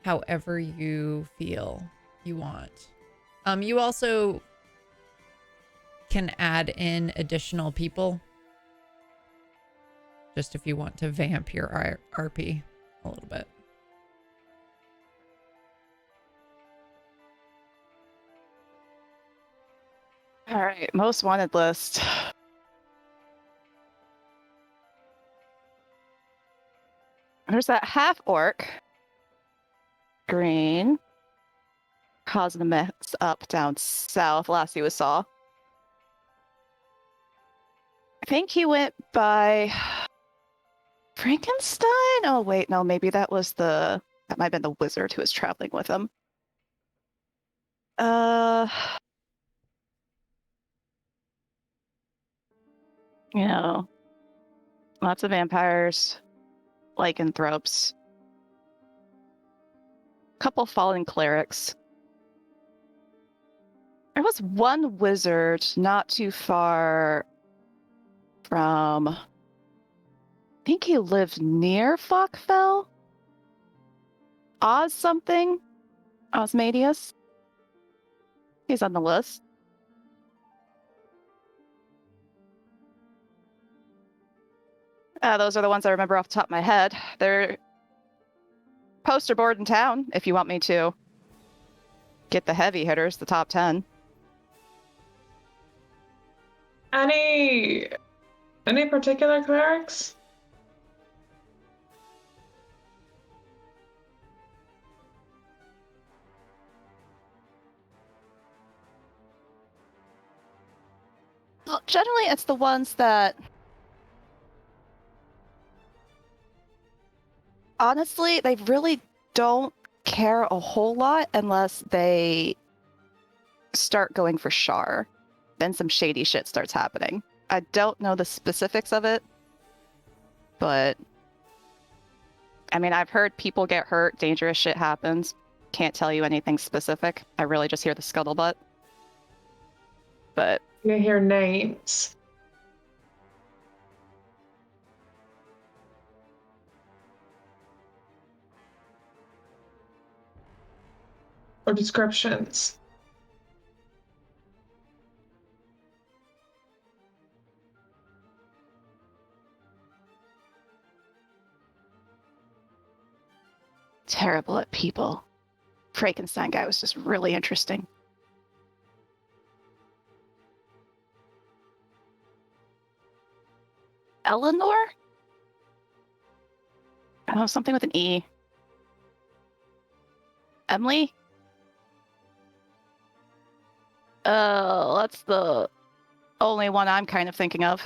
however you feel you want. You also can add in additional people, just if you want to vamp your RP a little bit. All right, most wanted list. There's that half orc. Green. Causing a mess up down south. Last he was saw. I think he went by Frankenstein? Oh, wait, no, maybe that was that might have been the wizard who was traveling with him. You know, lots of vampires, lycanthropes, couple fallen clerics. There was one wizard not too far from... I think he lived near Falkfell? Oz something? Osmadius? He's on the list. Those are the ones I remember off the top of my head. They're poster board in town, if you want me to get the heavy hitters, the top 10. Any particular clerics? Well, generally, it's the ones that... Honestly, they really don't care a whole lot unless they start going for Shar. Then some shady shit starts happening. I don't know the specifics of it, but... I mean, I've heard people get hurt, dangerous shit happens. Can't tell you anything specific. I really just hear the scuttlebutt. But... You hear names. Or descriptions. Terrible at people. Frankenstein guy was just really interesting. Eleanor? I don't know, something with an E. Emily? That's the only one I'm kind of thinking of.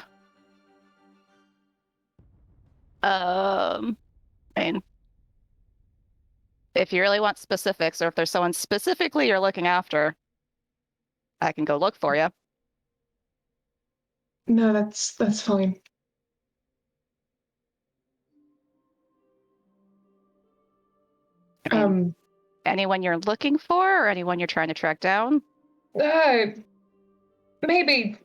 I mean, if you really want specifics, or if there's someone specifically you're looking after, I can go look for you. No, that's fine. Anyone you're looking for, or anyone you're trying to track down? Maybe.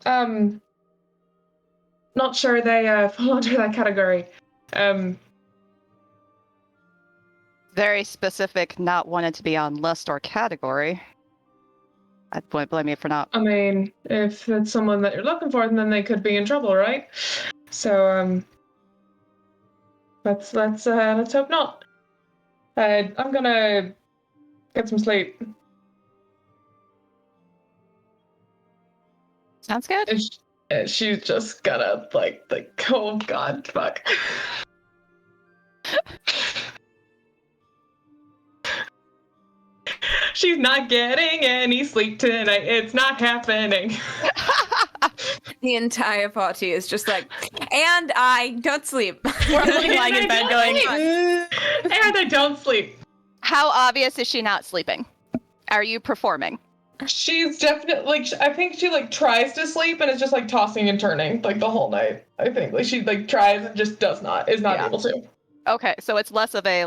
Not sure they fall under that category. Very specific, not wanted to be on list or category. I wouldn't blame you for not. I mean, if it's someone that you're looking for, then they could be in trouble, right? So, let's hope not. I'm gonna get some sleep. Sounds good. She's just gonna oh god, fuck. She's not getting any sleep tonight. It's not happening. The entire party is just like, and I don't sleep. We're lying in bed going, And I don't sleep. How obvious is she not sleeping? Are you performing? She's definitely I think she tries to sleep and is just tossing and turning the whole night. I think she tries and just is not able to. Okay, so it's less of a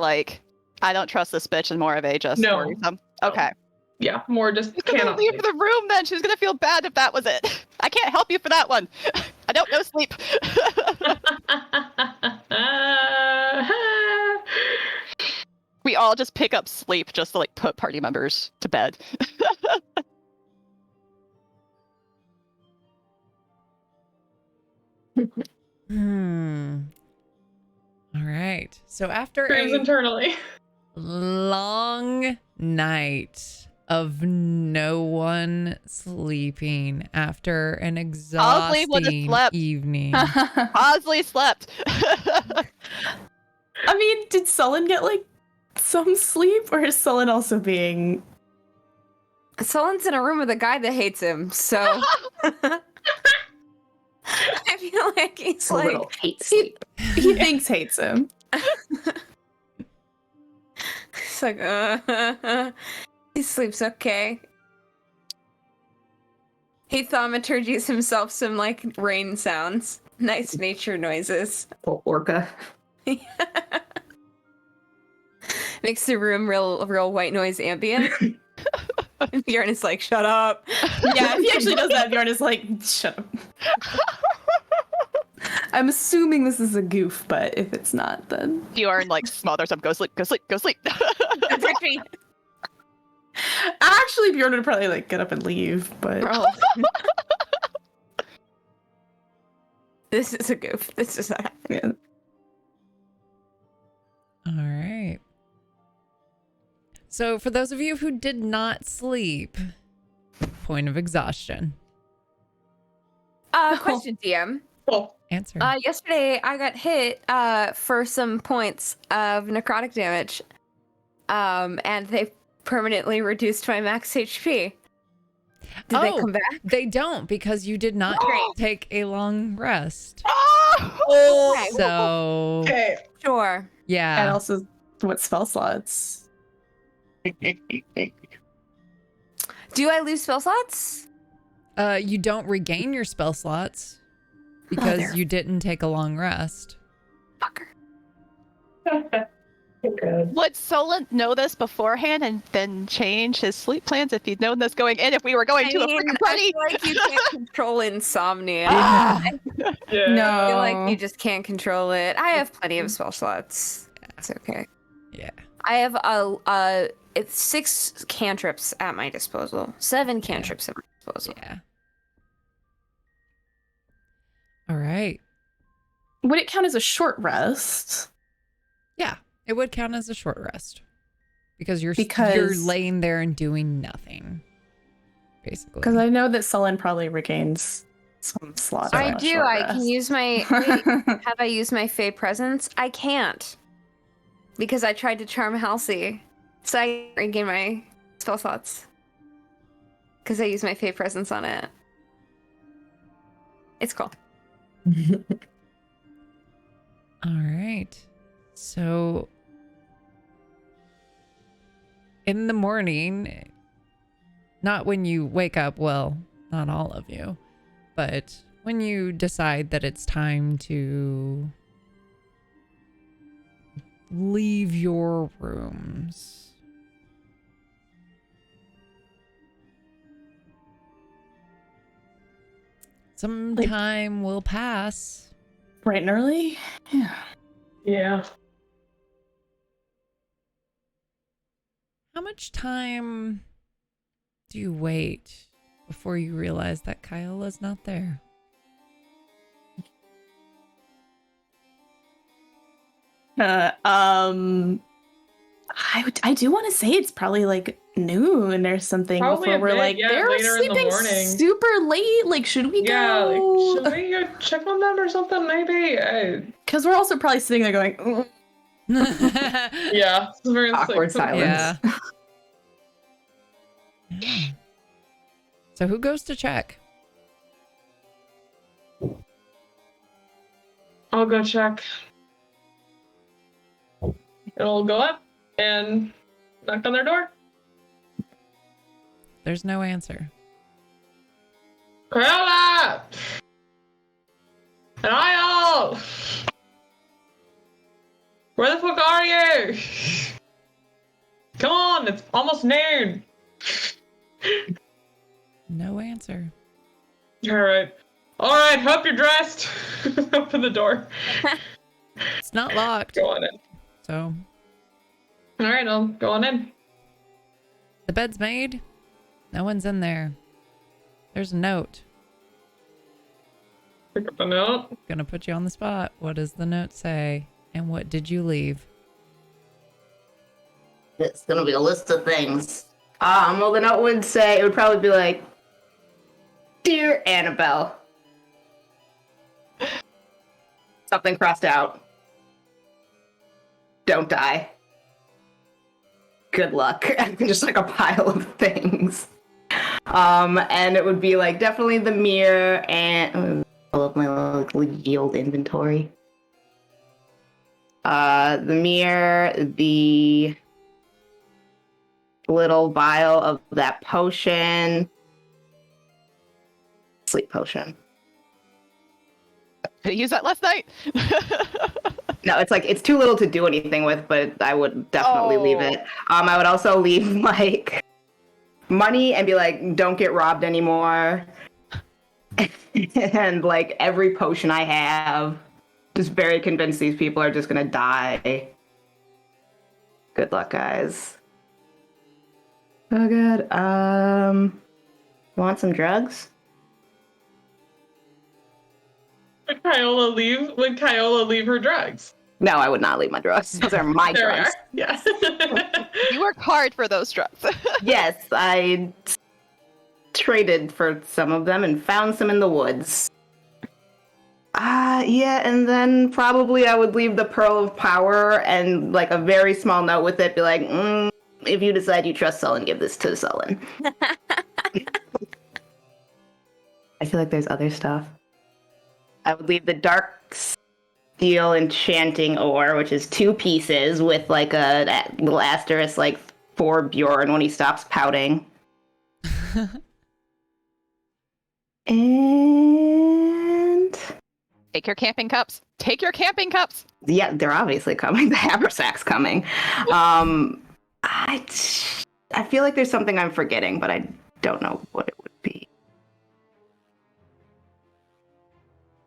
I don't trust this bitch and more of a just worrisome. Okay. Yeah, more just She's gonna leave the room then. She's gonna feel bad if that was it. I can't help you for that one. I don't know sleep. We all just pick up sleep just to put party members to bed. All right. So after screams internally. Long night of no one sleeping after an exhausting evening. Osley slept. I mean, did Sullen get some sleep, or is Sullen also being... Sullen's in a room with a guy that hates him, so... I feel like he's A little hate sleep. He thinks hates him. It's like, he sleeps okay. He thaumaturgies himself some rain sounds. Nice nature noises. Little orca. Makes the room real white noise ambient. And Bjorn is like, shut up. Yeah, if he actually does that, Bjorn is like, shut up. I'm assuming this is a goof, but if it's not, then... Bjorn like smothers him. Go sleep. Go sleep. Go sleep. Actually, Bjorn would probably like get up and leave, but... Oh. This is a goof. This is not happening. Yeah. All right. So for those of you who did not sleep, point of exhaustion. Question, DM. Oh, Answer. Yesterday I got hit for some points of necrotic damage. And they permanently reduced my max HP. Did they come back? They don't, because you did not take a long rest. Okay. So okay. Sure. And yeah. also, what spell slots? Do I lose spell slots? You don't regain your spell slots because you didn't take a long rest. Fucker. Good. Would Solent know this beforehand and then change his sleep plans if he'd known this going in? If we were going to a freaking I party? feel like you can't control insomnia. Yeah. Yeah. No. I feel like you just can't control it. I have plenty of spell slots. It's okay. Yeah. I have it's 6 cantrips at my disposal. 7 cantrips at my disposal. Yeah. All right. Would it count as a short rest? Yeah, it would count as a short rest because you're Because- laying there and doing nothing, basically. Because I know that Sullen probably regains some slots. I on a do. short I rest. can use my. Wait, have I used my Fey presence? I can't because I tried to charm Halsey, so I regain my spell slots because I used my Fey presence on it. It's cool. All right. So in the morning, not when you wake up, well, not all of you, but when you decide that it's time to leave your rooms. Some time will pass. Bright and early? Yeah. Yeah. How much time do you wait before you realize that Kyle is not there? I do want to say it's probably like noon or something Probably before a we're bit, like yeah, they're later in the sleeping morning. super late. Like, should we Yeah, go? like, should we go check on them or something, maybe? Because we're also probably sitting there going, Yeah, it's very Awkward silence. Yeah. Yeah. So who goes to check? I'll go check. It'll go up and knock on their door. There's no answer. Corolla! And Isle! Where the fuck are you? Come on, it's almost noon. No answer. Alright, hope you're dressed. Open the door. It's not locked. Go on in. So Alright, I'll go on in. the bed's made. No one's in there. There's a note. Pick up the note. Gonna put you on the spot. What does the note say? And what did you leave? It's gonna be a list of things. Well, the note would say, it would probably be like, Dear Annabelle. Something crossed out. Don't die. Good luck. Just like a pile of things. And it would be like definitely the mirror and all of my like yield inventory. The mirror, the little vial of that potion. Sleep potion. Did I use that last night? No, it's like, it's too little to do anything with, but I would definitely leave it. I would also leave like money and be like, don't get robbed anymore. And like every potion I have, just very convinced these people are just gonna die. Good luck, guys. Oh good. Want some drugs? Would Kyola leave her drugs? No, I would not leave my drugs. Those are my There we drugs. are. Yes. You work hard for those drugs. Yes, I traded for some of them and found some in the woods. Yeah, and then probably I would leave the Pearl of Power and like a very small note with it, be like, if you decide you trust Sullen, give this to Sullen. I feel like there's other stuff. I would leave the Dark Steel Enchanting Ore, which is 2 pieces with like a little asterisk like for Bjorn when he stops pouting. And Take your camping cups. Take your camping cups. yeah, they're obviously coming. The haversack's coming. I feel like there's something I'm forgetting, but I don't know what it would be.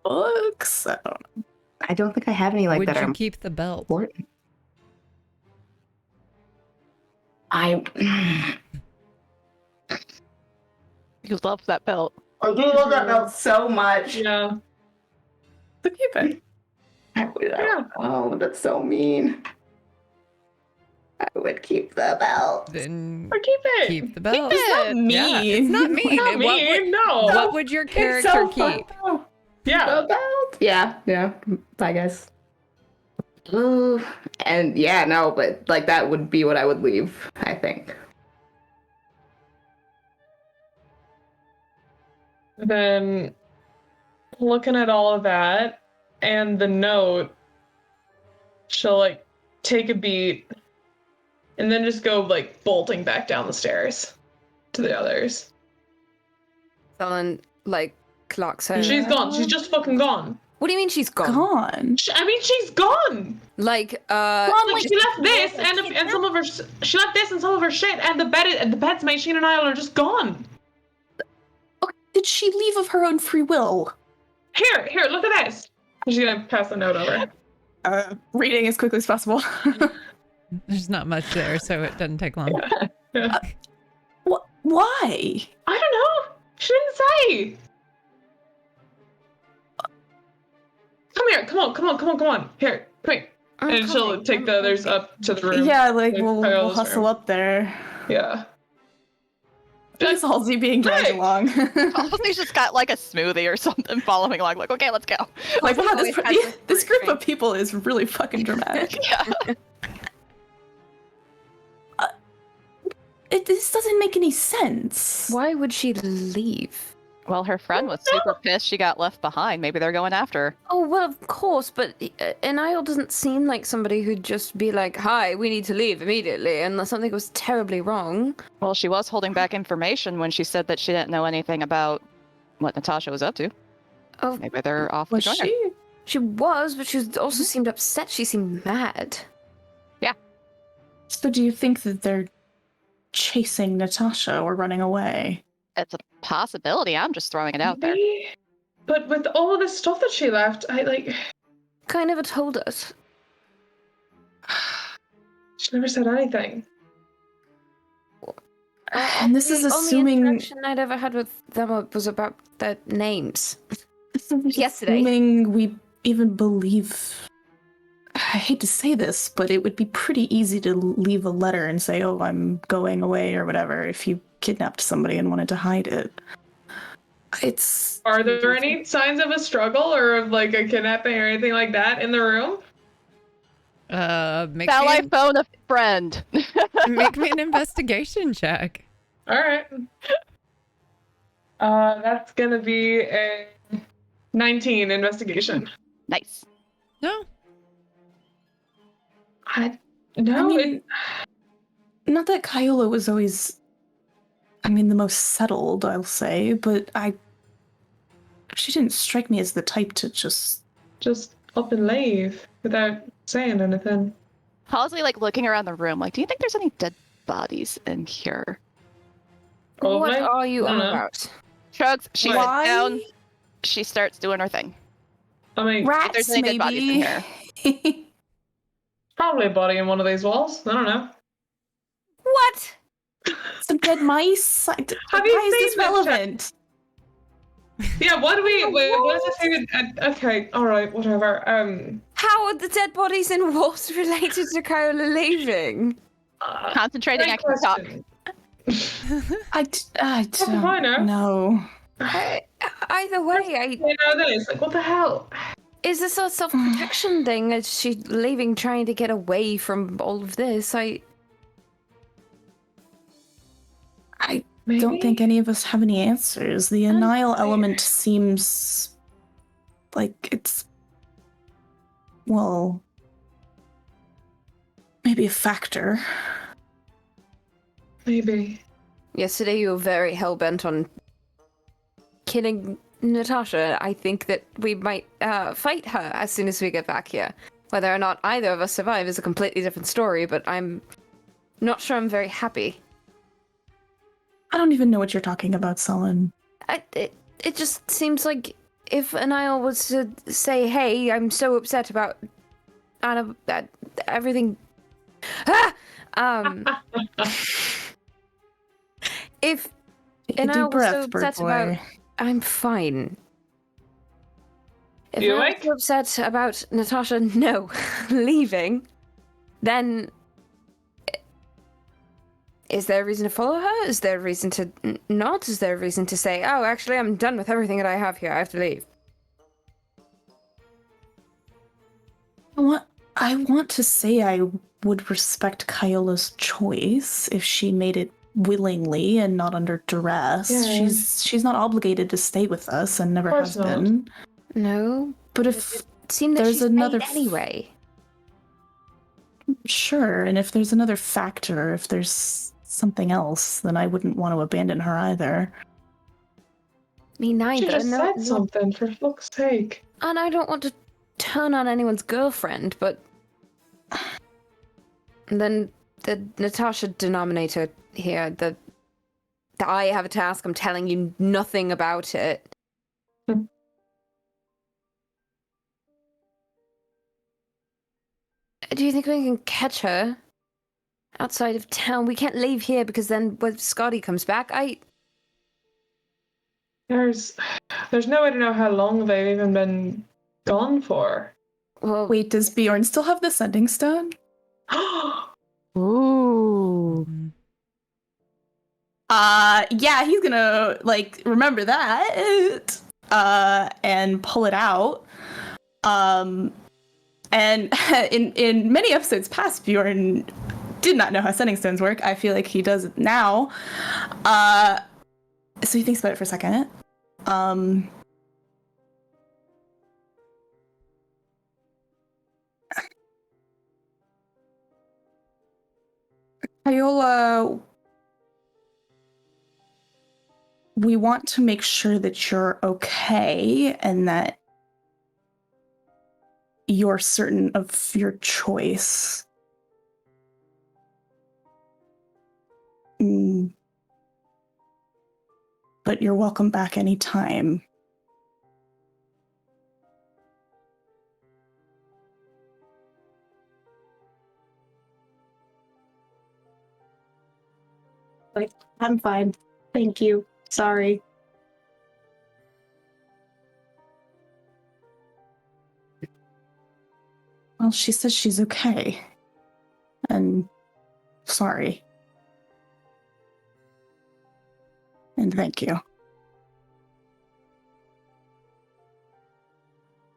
Books? I don't know. I don't think I have any like Would that you are keep the belt? important. You love that belt. I do love that belt so much. Yeah. So keep it. Oh, that's so mean. I would keep the belt. Then Or keep it. keep the belt. It's not mean. Yeah, it's not mean. Not mean, no. What would your character keep? Yeah. The belt. Yeah. I guess. Ooh. And yeah, no, but like that would be what I would leave, I think. Then looking at all of that and the note, she'll like take a beat and then just go like bolting back down the stairs to the others. Sullen, like, clocks her. She's gone. She's just fucking gone. What do you mean she's gone? Gone. I mean, she's gone. Like, Like she left this and some of her she left this and some of her shit and the bed's made. She and Niall are just gone. Okay, did she leave of her own free will? Here, look at this. She's gonna pass the note over. Reading as quickly as possible. There's not much there, so it doesn't take long. Yeah. Why? I don't know. She didn't say. Come here. Come on. Here, come here. And she'll take the others up to the room. Yeah, like Like we'll Kyola's hustle room. up there. Yeah. Is Halsey being dragged Hey! along? Halsey's just got like a smoothie or something following along. Like, okay, let's go. Like, wow, always has a this fruit group of people is really fucking dramatic. Yeah. This doesn't make any sense. why would she leave? Well, her friend was super pissed she got left behind. Maybe they're going after her. Oh, well, of course, but Anile doesn't seem like somebody who'd just be like, hi, we need to leave immediately, unless something was terribly wrong. Well, she was holding back information when she said that she didn't know anything about what Natasha was up to. Oh, Maybe they're off to Was join her. she? she was, but she also seemed upset. She seemed mad. So do you think that they're chasing Natasha or running away? It's a possibility. I'm just throwing it out there. Maybe. But with all of the stuff that she left, I like. Kai never told us. She never said anything. And this is The assuming. only interaction I'd ever had with them was about their names. This is yesterday. Assuming we even believe. I hate to say this, but it would be pretty easy to leave a letter and say, "Oh, I'm going away" or whatever. If you kidnapped somebody and wanted to hide it, it's. Are there any signs of a struggle or of like a kidnapping or anything like that in the room? Make Shall me, I phone a friend? make me an investigation check. All right. That's gonna be a 19 investigation. Nice. No. No, I mean, not that Kyola was always, the most settled, I'll say, but she didn't strike me as the type to just up and leave without saying anything. Halsey, like, looking around the room, like, do you think there's any dead bodies in here? Probably. What are you I on don't know. about? Shrugs. She sits Why? down. She starts doing her thing. I mean, If there's Rats, any dead bodies in maybe. here. probably a body in one of these walls. I don't know. What? Some dead mice. Have you Why is seen this this relevant? Yeah, what do we? Wait, what does it say? Okay, all right, whatever. How are the dead bodies in walls related to Kyola leaving? Concentrating, I can talk. I What do I know? don't know. Either way, You know this? Like, what the hell? is this a self-protection thing? Is she leaving, trying to get away from all of this? I Maybe? don't think any of us have any answers. The Anile element seems like it's, well, maybe a factor. Maybe. Yesterday you were very hell-bent on killing Natasha. I think that we might fight her as soon as we get back here. Whether or not either of us survive is a completely different story, but I'm not sure I'm very happy. I don't even know what you're talking about, Sullen. It just seems like if Anile was to say, hey, I'm so upset about everything... if Take a Anile deep was breath, so bird upset boy. about... I'm fine. If You Anile awake? was so upset about Natasha, leaving, then... Is there a reason to follow her? Is there a reason to not? Is there a reason to say, oh, actually, I'm done with everything that I have here. I have to leave? I want to say I would respect Kyola's choice if she made it willingly and not under duress. Yeah. She's not obligated to stay with us and never course has not. been. No. But if It seemed that there's she's another paid anyway. Sure, and if there's another factor, if there's something else, then I wouldn't want to abandon her either. Me She neither. just No, said something, for fuck's sake. And I don't want to turn on anyone's girlfriend, but... And then the Natasha denominator here, the I have a task, I'm telling you nothing about it. Do you think we can catch her outside of town? We can't leave here because then when Scotty comes back, There's no way to know how long they've even been gone for. Well, Wait, does Bjorn still have the sending stone? Ooh. Yeah, he's gonna remember that and pull it out. And in many episodes past, Bjorn did not know how sending stones work. I feel like he does it now. So he thinks about it for a second. Kyola, we want to make sure that you're okay and that you're certain of your choice. But you're welcome back anytime. I'm fine. Thank you. Sorry. Well, she says she's okay. And sorry. And thank you.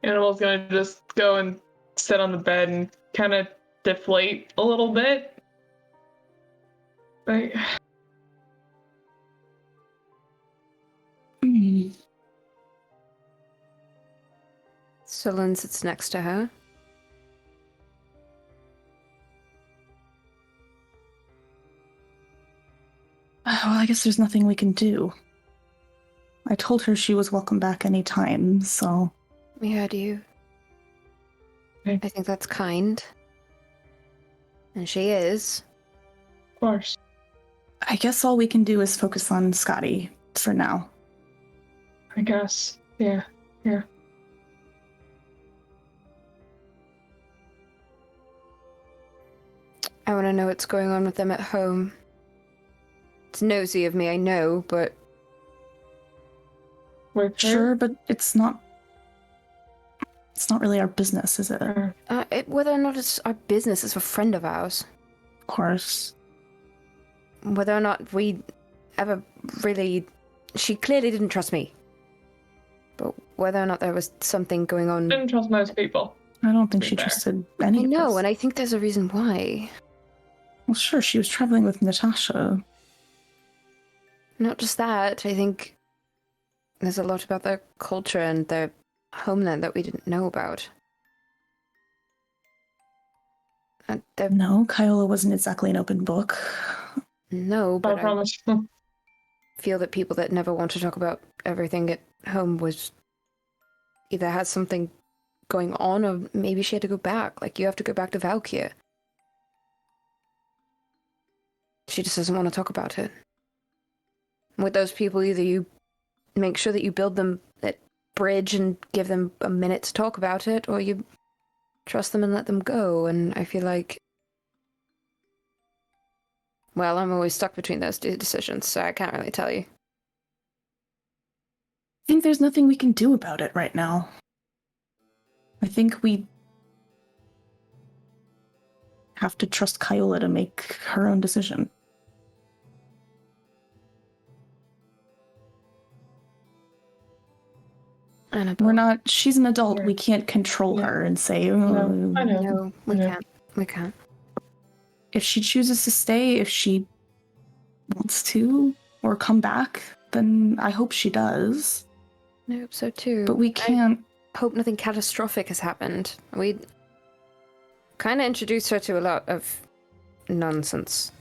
Animal's gonna just go and sit on the bed and kind of deflate a little bit. Like, Sullen sits next to her. Well, I guess there's nothing we can do. I told her she was welcome back anytime, so... We heard you. Okay. I think that's kind. And she is. of course. I guess all we can do is focus on Scotty for now. I guess. Yeah. I want to know what's going on with them at home. It's nosy of me, I know, but Wait, Sure, but it's not really our business, is it? whether or not it's our business is a friend of ours. Of course. Whether or not we ever really... She clearly didn't trust me. But whether or not there was something going on... Didn't trust most people. I don't think Be she fair. trusted any I of know, us. and I think there's a reason why. Well, sure, she was traveling with Natasha. Not just that, I think there's a lot about their culture and their homeland that we didn't know about. No, Kyola wasn't exactly an open book. No, I but I promise. feel that people that never want to talk about everything at home was either had something going on or maybe she had to go back. Like, you have to go back to Valkyr. She just doesn't want to talk about it. With those people, either you make sure that you build them that bridge and give them a minute to talk about it, or you trust them and let them go. And I feel like, well, I'm always stuck between those two decisions, so I can't really tell you. I think there's nothing we can do about it right now. I think we have to trust Kyola to make her own decision. Annabelle. She's an adult. Yeah. We can't control Yeah. her and say, No, I know. No, we Yeah. can't. We can't. If she chooses to stay, if she wants to, or come back, then I hope she does. I hope so too. But we can't. I hope nothing catastrophic has happened. We kind of introduced her to a lot of nonsense.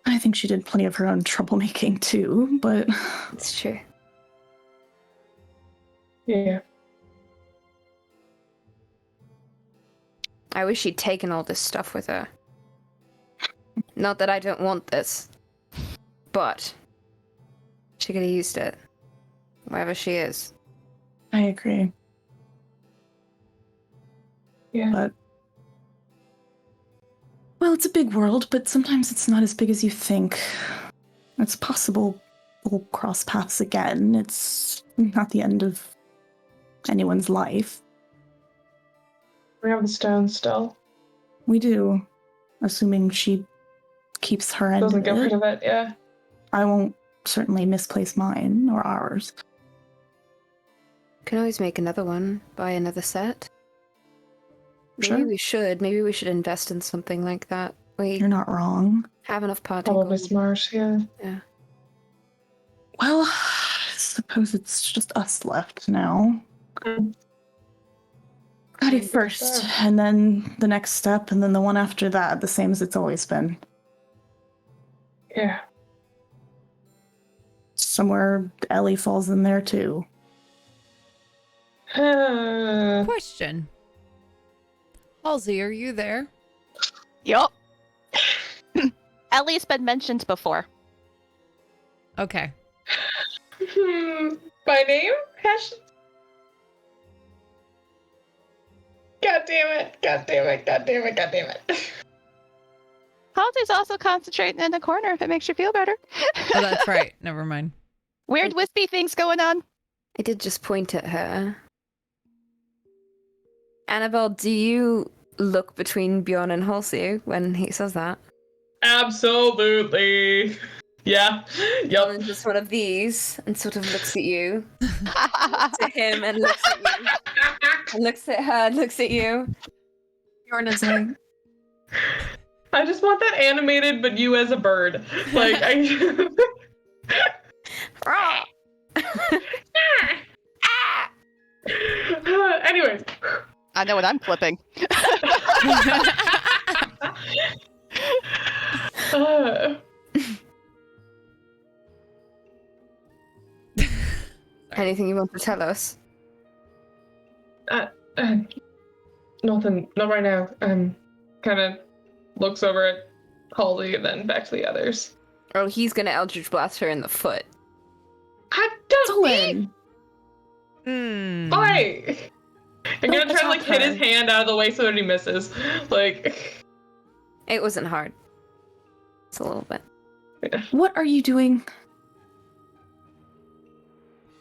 I think she did plenty of her own troublemaking too, but It's true. Yeah. I wish she'd taken all this stuff with her. Not that I don't want this, but she could have used it. Wherever she is. I agree. Yeah. But well, it's a big world, but sometimes it's not as big as you think. It's possible we'll cross paths again. It's not the end of anyone's life. We have the stone still. We do, assuming she keeps her end Doesn't of get rid it. of it, yeah. I won't certainly misplace mine or ours. Can always make another one, buy another set. Maybe Sure. we should. Maybe we should invest in something like that. We You're not wrong. have enough party Probably gold. smart, yeah. Yeah. Well, I suppose it's just us left now. Mm. Got it Mm, first, sure. and then the next step, and then the one after that, the same as it's always been. Yeah. Somewhere Ellie falls in there too. Question. Halsey, are you there? Yup. Ellie's been mentioned before. Okay. By name? God damn it. God damn it. God damn it. God damn it. Halsey's also concentrating in the corner if it makes you feel better. Oh, that's right. Never mind. Weird wispy things going on. I did just point at her. Annabelle, do you look between Bjorn and Halsey when he says that? Absolutely. Yeah. Bjorn Yup. is just one of these and sort of looks at you, to him and looks at you, and looks at her, and looks at you. Bjorn is like, I just want that animated, but you as a bird. Like, I. Anyways. I know what I'm flipping. Anything you want to tell us? Nothing. Not right now. kind of looks over at Halsey and then back to the others. Oh, he's gonna Eldritch Blast her in the foot. I don't Solon. Why? I'm gonna try to like hit attack his her. hand out of the way so that he misses. Like, It wasn't hard. It's a little bit. What are you doing?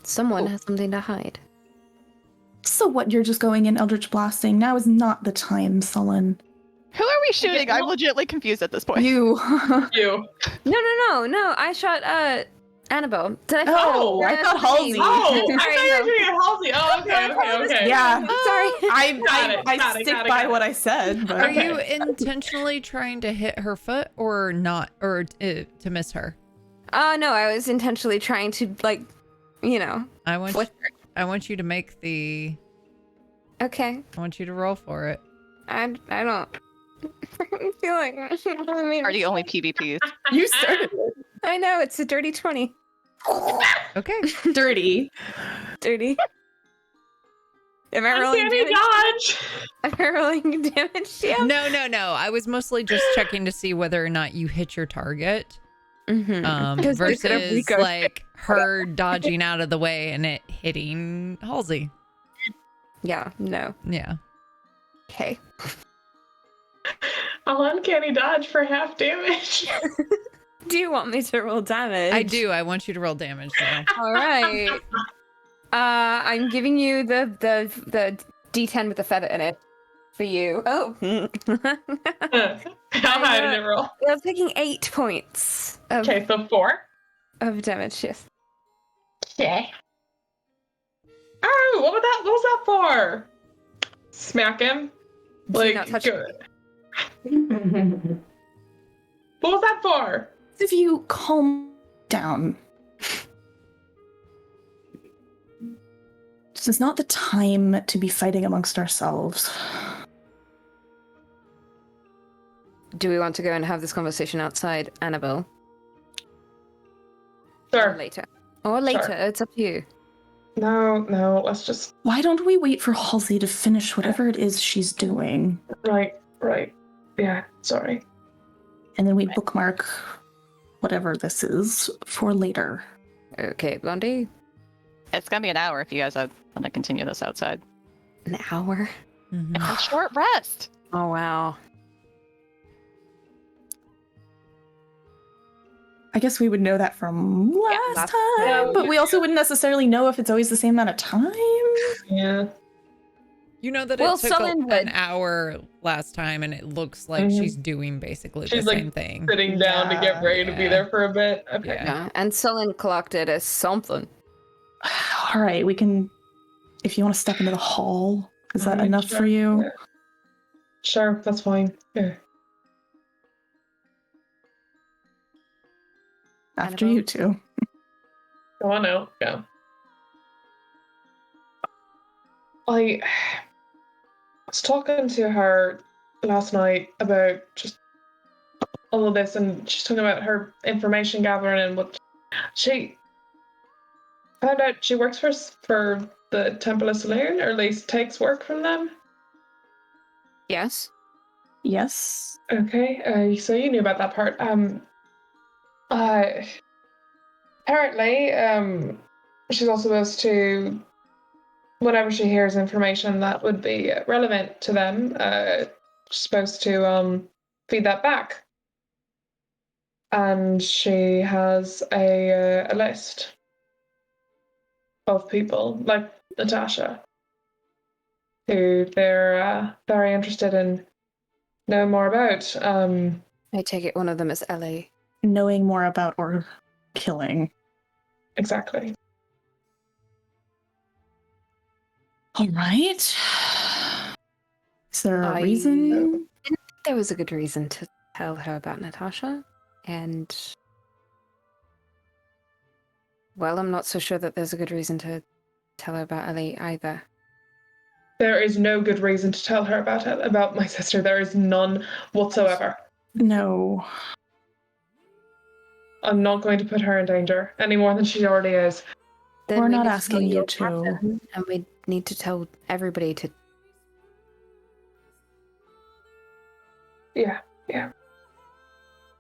Someone has something to hide. So what, you're just going in Eldritch Blasting? Now is not the time, Sullen. Who are we shooting? I'm legitimately confused at this point. You. you. No. I shot Annabelle. Did I? Oh, I thought Halsey. Oh, I Sorry, thought you were no. shooting at Halsey. Oh, okay. Yeah. Sorry. I stick by what I said. But... Are you intentionally trying to hit her foot or not, or to miss her? No, I was intentionally trying to, like, I want flip you to make the. Okay. I want you to roll for it. I don't feel like I mean, Are the only PvPs? You started I know it's a dirty 20. Okay. it. Dirty. Dirty. Am I rolling Uncanny damage? dodge. Am I rolling damage? Yeah. No. I was mostly just checking to see whether or not you hit your target. Mm-hmm. Versus like her dodging out of the way and it hitting Halsey. Yeah. No. Yeah. Okay. I'll uncanny dodge for half damage. Do you want me to roll damage? I do. I want you to roll damage now. All right. I'm giving you the D10 with the feather in it for you. Oh. How high did it roll? I'm taking 8 points of, Okay, so 4. of damage. Yes. Okay. Oh, what was that for? Smack him? Like, not touch good. What was that for? If you calm down. This is not the time to be fighting amongst ourselves. Do we want to go and have this conversation outside, Annabelle? Sure. Or later. Or later. Sure. It's up to you. No, let's just... Why don't we wait for Halsey to finish whatever it is she's doing? Right. Yeah, sorry. And then we bookmark whatever this is for later. Okay, Blondie. It's gonna be an hour if you guys want to continue this outside. An hour? Mhm. A short rest. Oh, wow. I guess we would know that from last last time, time. but we also wouldn't necessarily know if it's always the same amount of time. Yeah. You know that Well, it took Sullen would. an hour last time, and it looks like Mhm. she's doing basically She's, the like, same thing. Sitting down to get ready to be Yeah. there for a bit. Okay. Yeah. Yeah. And Sullen clocked it as something. All right, we can. If you want to step into the hall, is that Alright, enough sure. for you? Yeah. Sure, that's fine. Yeah. After Annabelle? you two. Go on out. Yeah. I was talking to her last night about just all of this, and she's talking about her information gathering and what she found out she works for the Temple of Saloon, or at least takes work from them. Yes. Yes. Okay, so you knew about that part. Apparently, she's also supposed to, whenever she hears information that would be relevant to them, she's supposed to feed that back. And she has a list of people, like Natasha, who they're very interested in knowing more about. I take it one of them is Ellie. Knowing more about or killing. Exactly. All right. Is there a I- reason? There was a good reason to tell her about Natasha, and well, I'm not so sure that there's a good reason to tell her about Ellie either. There is no good reason to tell her about my sister. There is none whatsoever. No. I'm not going to put her in danger any more than she already is. Then We're we not need to asking tell you your to. captain, and we need to tell everybody to. Yeah.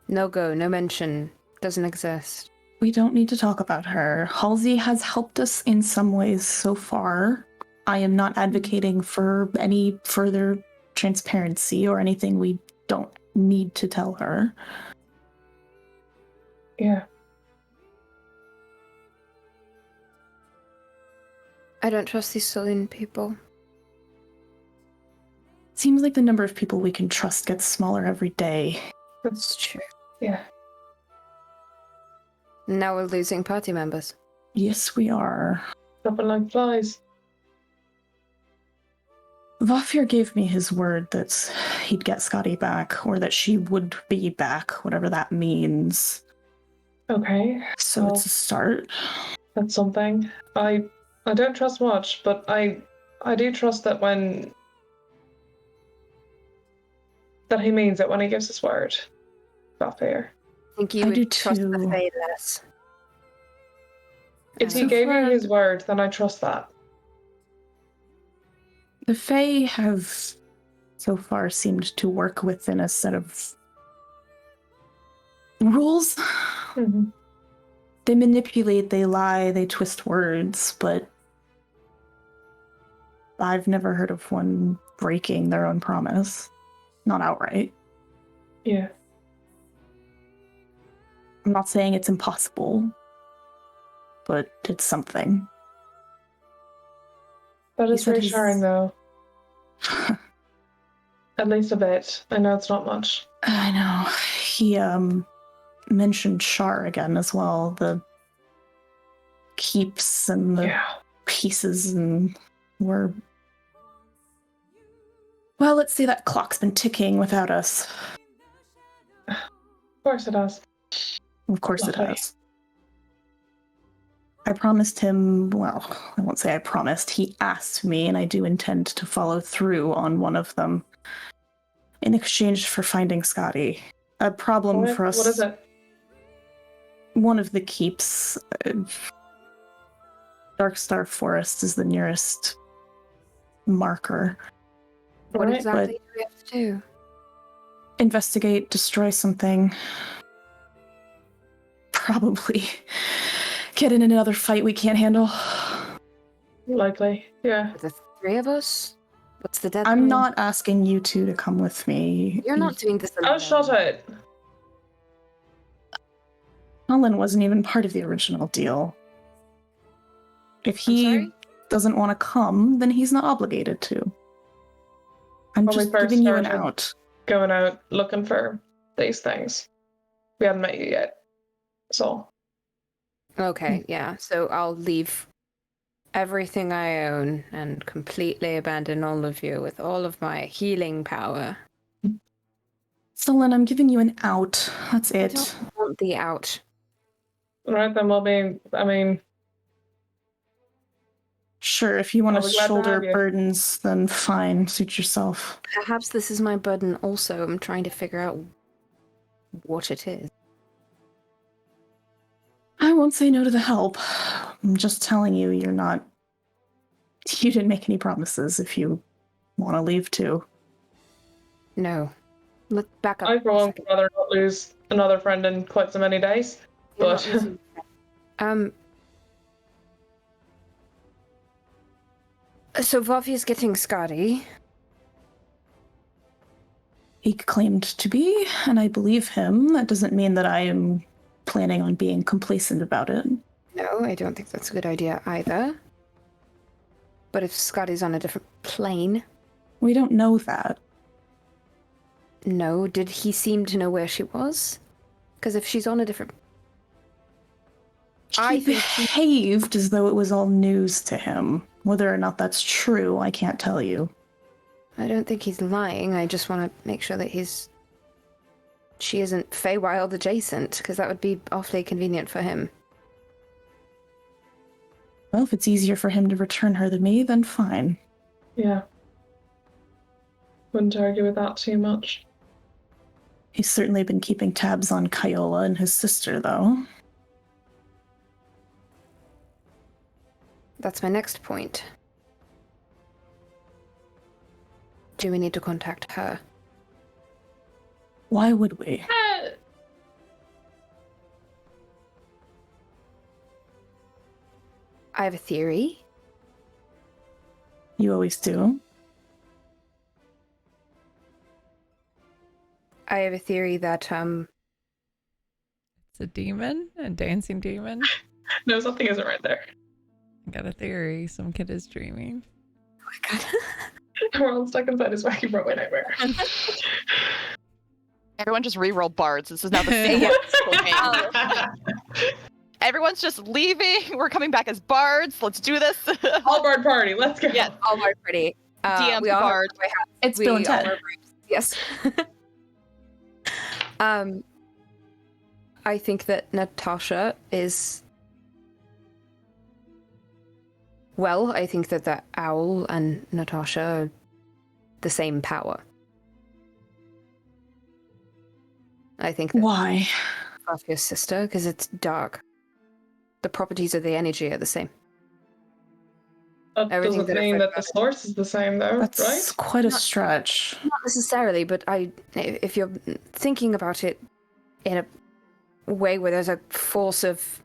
No go, no mention. Doesn't exist. We don't need to talk about her. Halsey has helped us in some ways so far. I am not advocating for any further transparency or anything we don't need to tell her. Yeah. I don't trust these Celine people. Seems like the number of people we can trust gets smaller every day. It's true. Yeah. Now we're losing party members. Yes, we are. Dropping like flies. Vafir gave me his word that he'd get Scotty back, or that she would be back, whatever that means. Okay. So Well, it's a start. that's something. I don't trust much, but I do trust that that he means it when he gives his word. Vafir. I think you I would do trust the too. Fae less. If he So gave far- you his word, then I trust that. The Fae have so far seemed to work within a set of rules. Mm-hmm. They manipulate, they lie, they twist words, but I've never heard of one breaking their own promise. Not outright. Yeah. I'm not saying it's impossible, but it's something. That He is said he's- reassuring, though. At least a bit. I know it's not much. I know. He mentioned Shar again as well. The keeps and the Yeah. pieces, and we're... Well, let's say that clock's been ticking without us. Of course it has. Of course it Lovely. has. I promised him, well, I won't say I promised, he asked me, and I do intend to follow through on one of them in exchange for finding Scotty. A problem for us. What is it? One of the keeps. Darkstar Forest is the nearest marker. What Alright. exactly do we have to do? Investigate, destroy something. Probably get in another fight we can't handle. Likely. Yeah. The three of us? What's the deadline? I'm not asking you two to come with me. You're not doing this alone. Oh, shut it. Colin wasn't even part of the original deal. If I'm he sorry? doesn't want to come, then he's not obligated to. I'm When we just first giving you an started. out. Going out looking for these things. We hadn't met you yet. So. Okay, yeah. So I'll leave everything I own and completely abandon all of you with all of my healing power. Solon, I'm giving you an out. That's I it. don't want the out. Right then, we'll be. I mean, Sure, if you want I'll to be glad to shoulder have you. burdens, then fine. Suit yourself. Perhaps this is my burden also. I'm trying to figure out what it is. I won't say no to the help. I'm just telling you, you're not... You didn't make any promises if you want to leave too. No. Let's back up. I for a one second. would rather not lose another friend in quite so many days. You're not but- losing- So Vafi's getting Scotty. He claimed to be, and I believe him. That doesn't mean that I am planning on being complacent about it. No, I don't think that's a good idea either. But if Scotty's on a different plane, We don't know that. no, did he seem to know where she was? Because if she's on a different... He I think he- behaved as though it was all news to him. Whether or not that's true, I can't tell you. I don't think he's lying. I just want to make sure that she isn't Feywild adjacent, because that would be awfully convenient for him. Well, if it's easier for him to return her than me, then fine. Yeah. Wouldn't argue with that too much. He's certainly been keeping tabs on Kyola and his sister, though. That's my next point. Do we need to contact her? Why would we? I have a theory. You always do. I have a theory that It's a demon, a dancing demon. No, something isn't right there. I got a theory. Some kid is dreaming. oh my god. We're all stuck inside his wacky Broadway nightmare. Everyone just re-roll bards. This is now the same game. Everyone's just leaving. We're coming back as bards. Let's do this. All bard party, let's go. Yes. All are pretty. DM we all bard. It's Bill and all Ted. wear robes. Yes. I think that Natasha is. Well, I think that the owl and Natasha are the same power. I think that Why? of your sister, because it's dark. The properties of the energy are the same. That Everything doesn't that I've mean read that the about it. source is the same, though, That's right? quite a stretch. Not necessarily, but if you're thinking about it in a way where there's a force of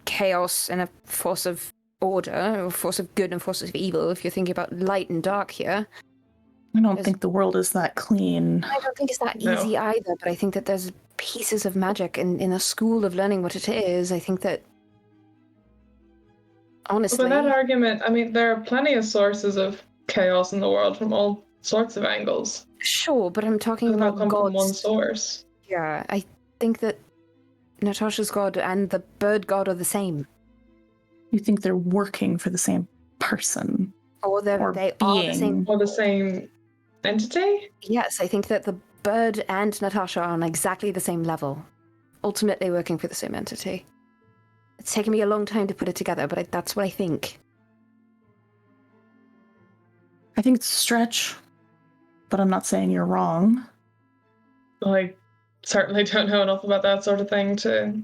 chaos and a force of order, or a force of good and force of evil, if you're thinking about light and dark here, I don't think the world is that clean. I don't think it's that No. easy either, but I think that there's pieces of magic in the school of learning what it is. I think that, honestly, But that argument, I mean, there are plenty of sources of chaos in the world from all sorts of angles. sure, but I'm talking Doesn't all about come from one gods. source. Yeah, I think that Natasha's god and the bird god are the same. You think they're working for the same person? Or they Or are the same. being. Or the same entity? Yes, I think that the bird and Natasha are on exactly the same level, ultimately working for the same entity. It's taken me a long time to put it together, but that's what I think. I think it's a stretch, but I'm not saying you're wrong. I certainly don't know enough about that sort of thing to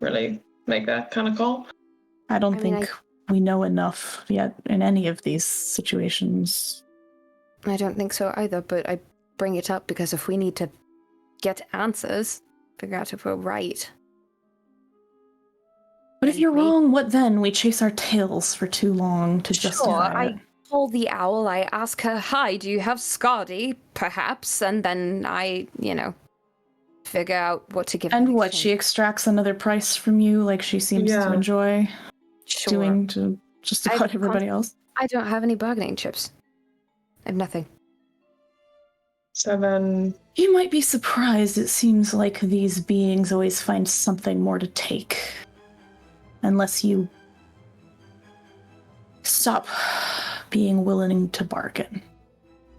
really make that kind of call. I don't I mean, think we know enough yet in any of these situations. I don't think so either, but I bring it up because if we need to get answers, figure out if we're right. But if And you're maybe- wrong, what then? We chase our tails for too long to Sure, justify it. I call the owl, I ask her, hi, do you have Scardy, perhaps? And then I, figure out what to give And in what, exchange. she extracts another price from you like she seems Yeah. to enjoy Sure. doing to just I've about everybody else? I don't have any bargaining chips. I have nothing. So then, You might be surprised, it seems like these beings always find something more to take. Unless you stop being willing to bargain.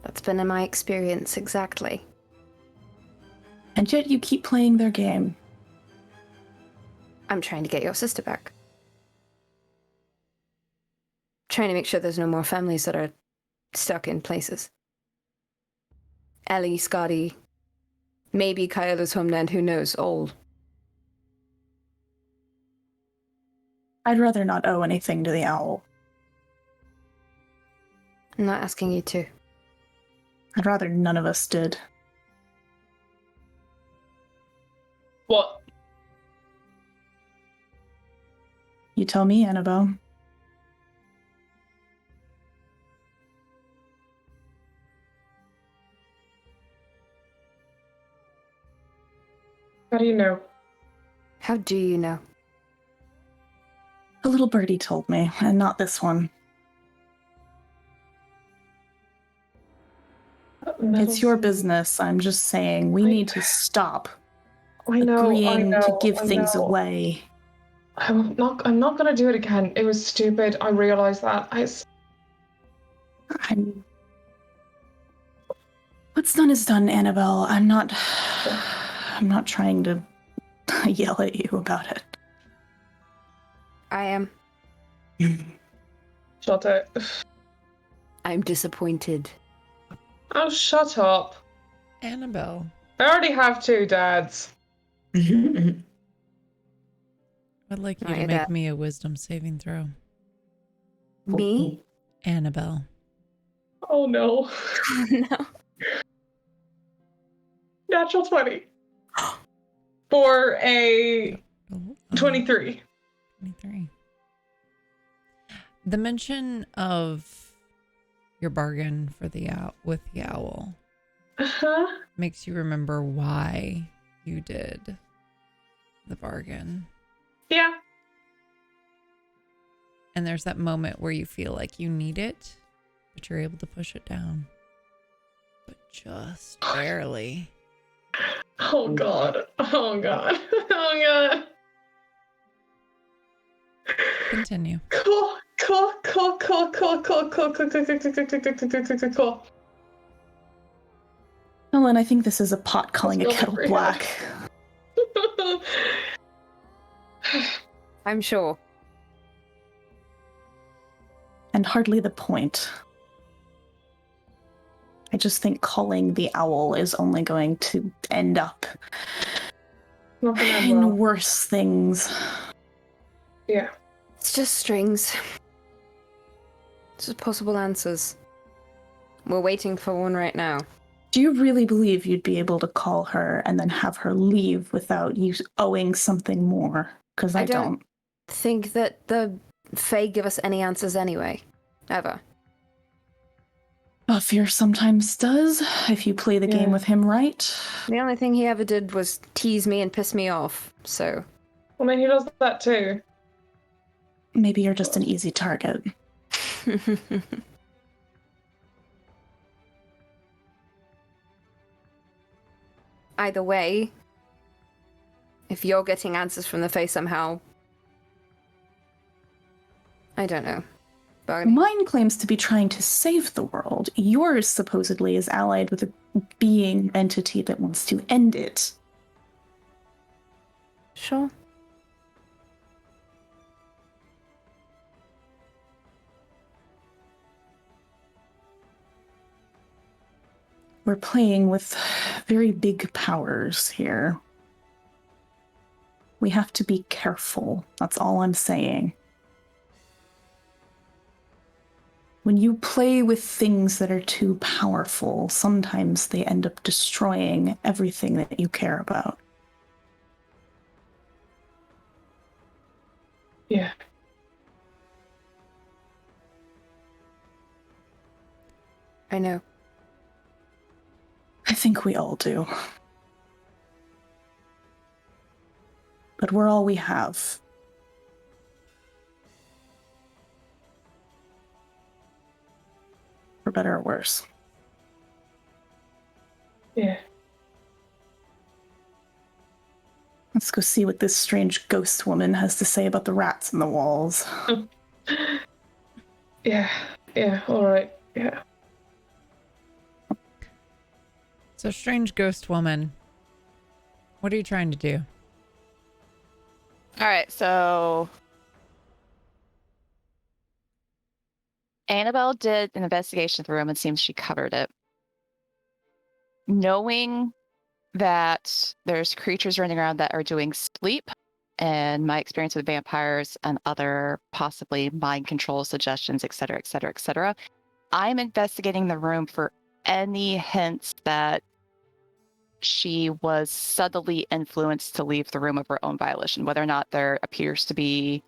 That's been in my experience, exactly. And yet you keep playing their game. I'm trying to get your sister back. Trying to make sure there's no more families that are stuck in places. Ellie, Scotty, maybe Kyola's homeland, who knows, all. I'd rather not owe anything to the owl. I'm not asking you to. I'd rather none of us did. what? You tell me, Annabelle. How do you know? How do you know? A little birdie told me, and not this one. It's your business. I'm just saying we need to stop I know, agreeing to give I things know. away. I'm not gonna do it again. It was stupid. I realized that. I'm... What's done is done, Annabelle. I'm not trying to yell at you about it. I am. Shut it. I'm disappointed. Oh, shut up. Annabelle. I already have two dads. I'd like you Not to your make dad. me a wisdom saving throw. Me? Annabelle. Oh no. No. natural 20 for a 23. 23. The mention of your bargain for with the owl makes you remember why you did the bargain. Yeah. And there's that moment where you feel like you need it, but you're able to push it down. But just barely. Oh god. Oh god. Oh god. Continue. Cool. Ellen, I think this is a pot calling a kettle black. I'm sure. And hardly the point. I just think calling the owl is only going to end up in worse things. Yeah. It's just strings. It's just possible answers. We're waiting for one right now. Do you really believe you'd be able to call her and then have her leave without you owing something more? Because I don't think that the Fae give us any answers anyway. Ever. Fear sometimes does, if you play the game with him right. The only thing he ever did was tease me and piss me off, so... Well, I mean, he does that too. Maybe you're just an easy target. Either way, if you're getting answers from the Fae somehow... I don't know. Mine claims to be trying to save the world. Yours supposedly is allied with a being entity that wants to end it. Sure. We're playing with very big powers here. We have to be careful. That's all I'm saying. When you play with things that are too powerful, sometimes they end up destroying everything that you care about. Yeah. I know. I think we all do. But we're all we have. For better or worse. Yeah. Let's go see what this strange ghost woman has to say about the rats in the walls. Yeah, alright, yeah. So, strange ghost woman, what are you trying to do? Alright, so Annabelle did an investigation of the room and seems she covered it. Knowing that there's creatures running around that are doing sleep, and my experience with vampires and other possibly mind control suggestions, etc., etc., etc., I'm investigating the room for any hints that she was subtly influenced to leave the room of her own volition, whether or not there appears to be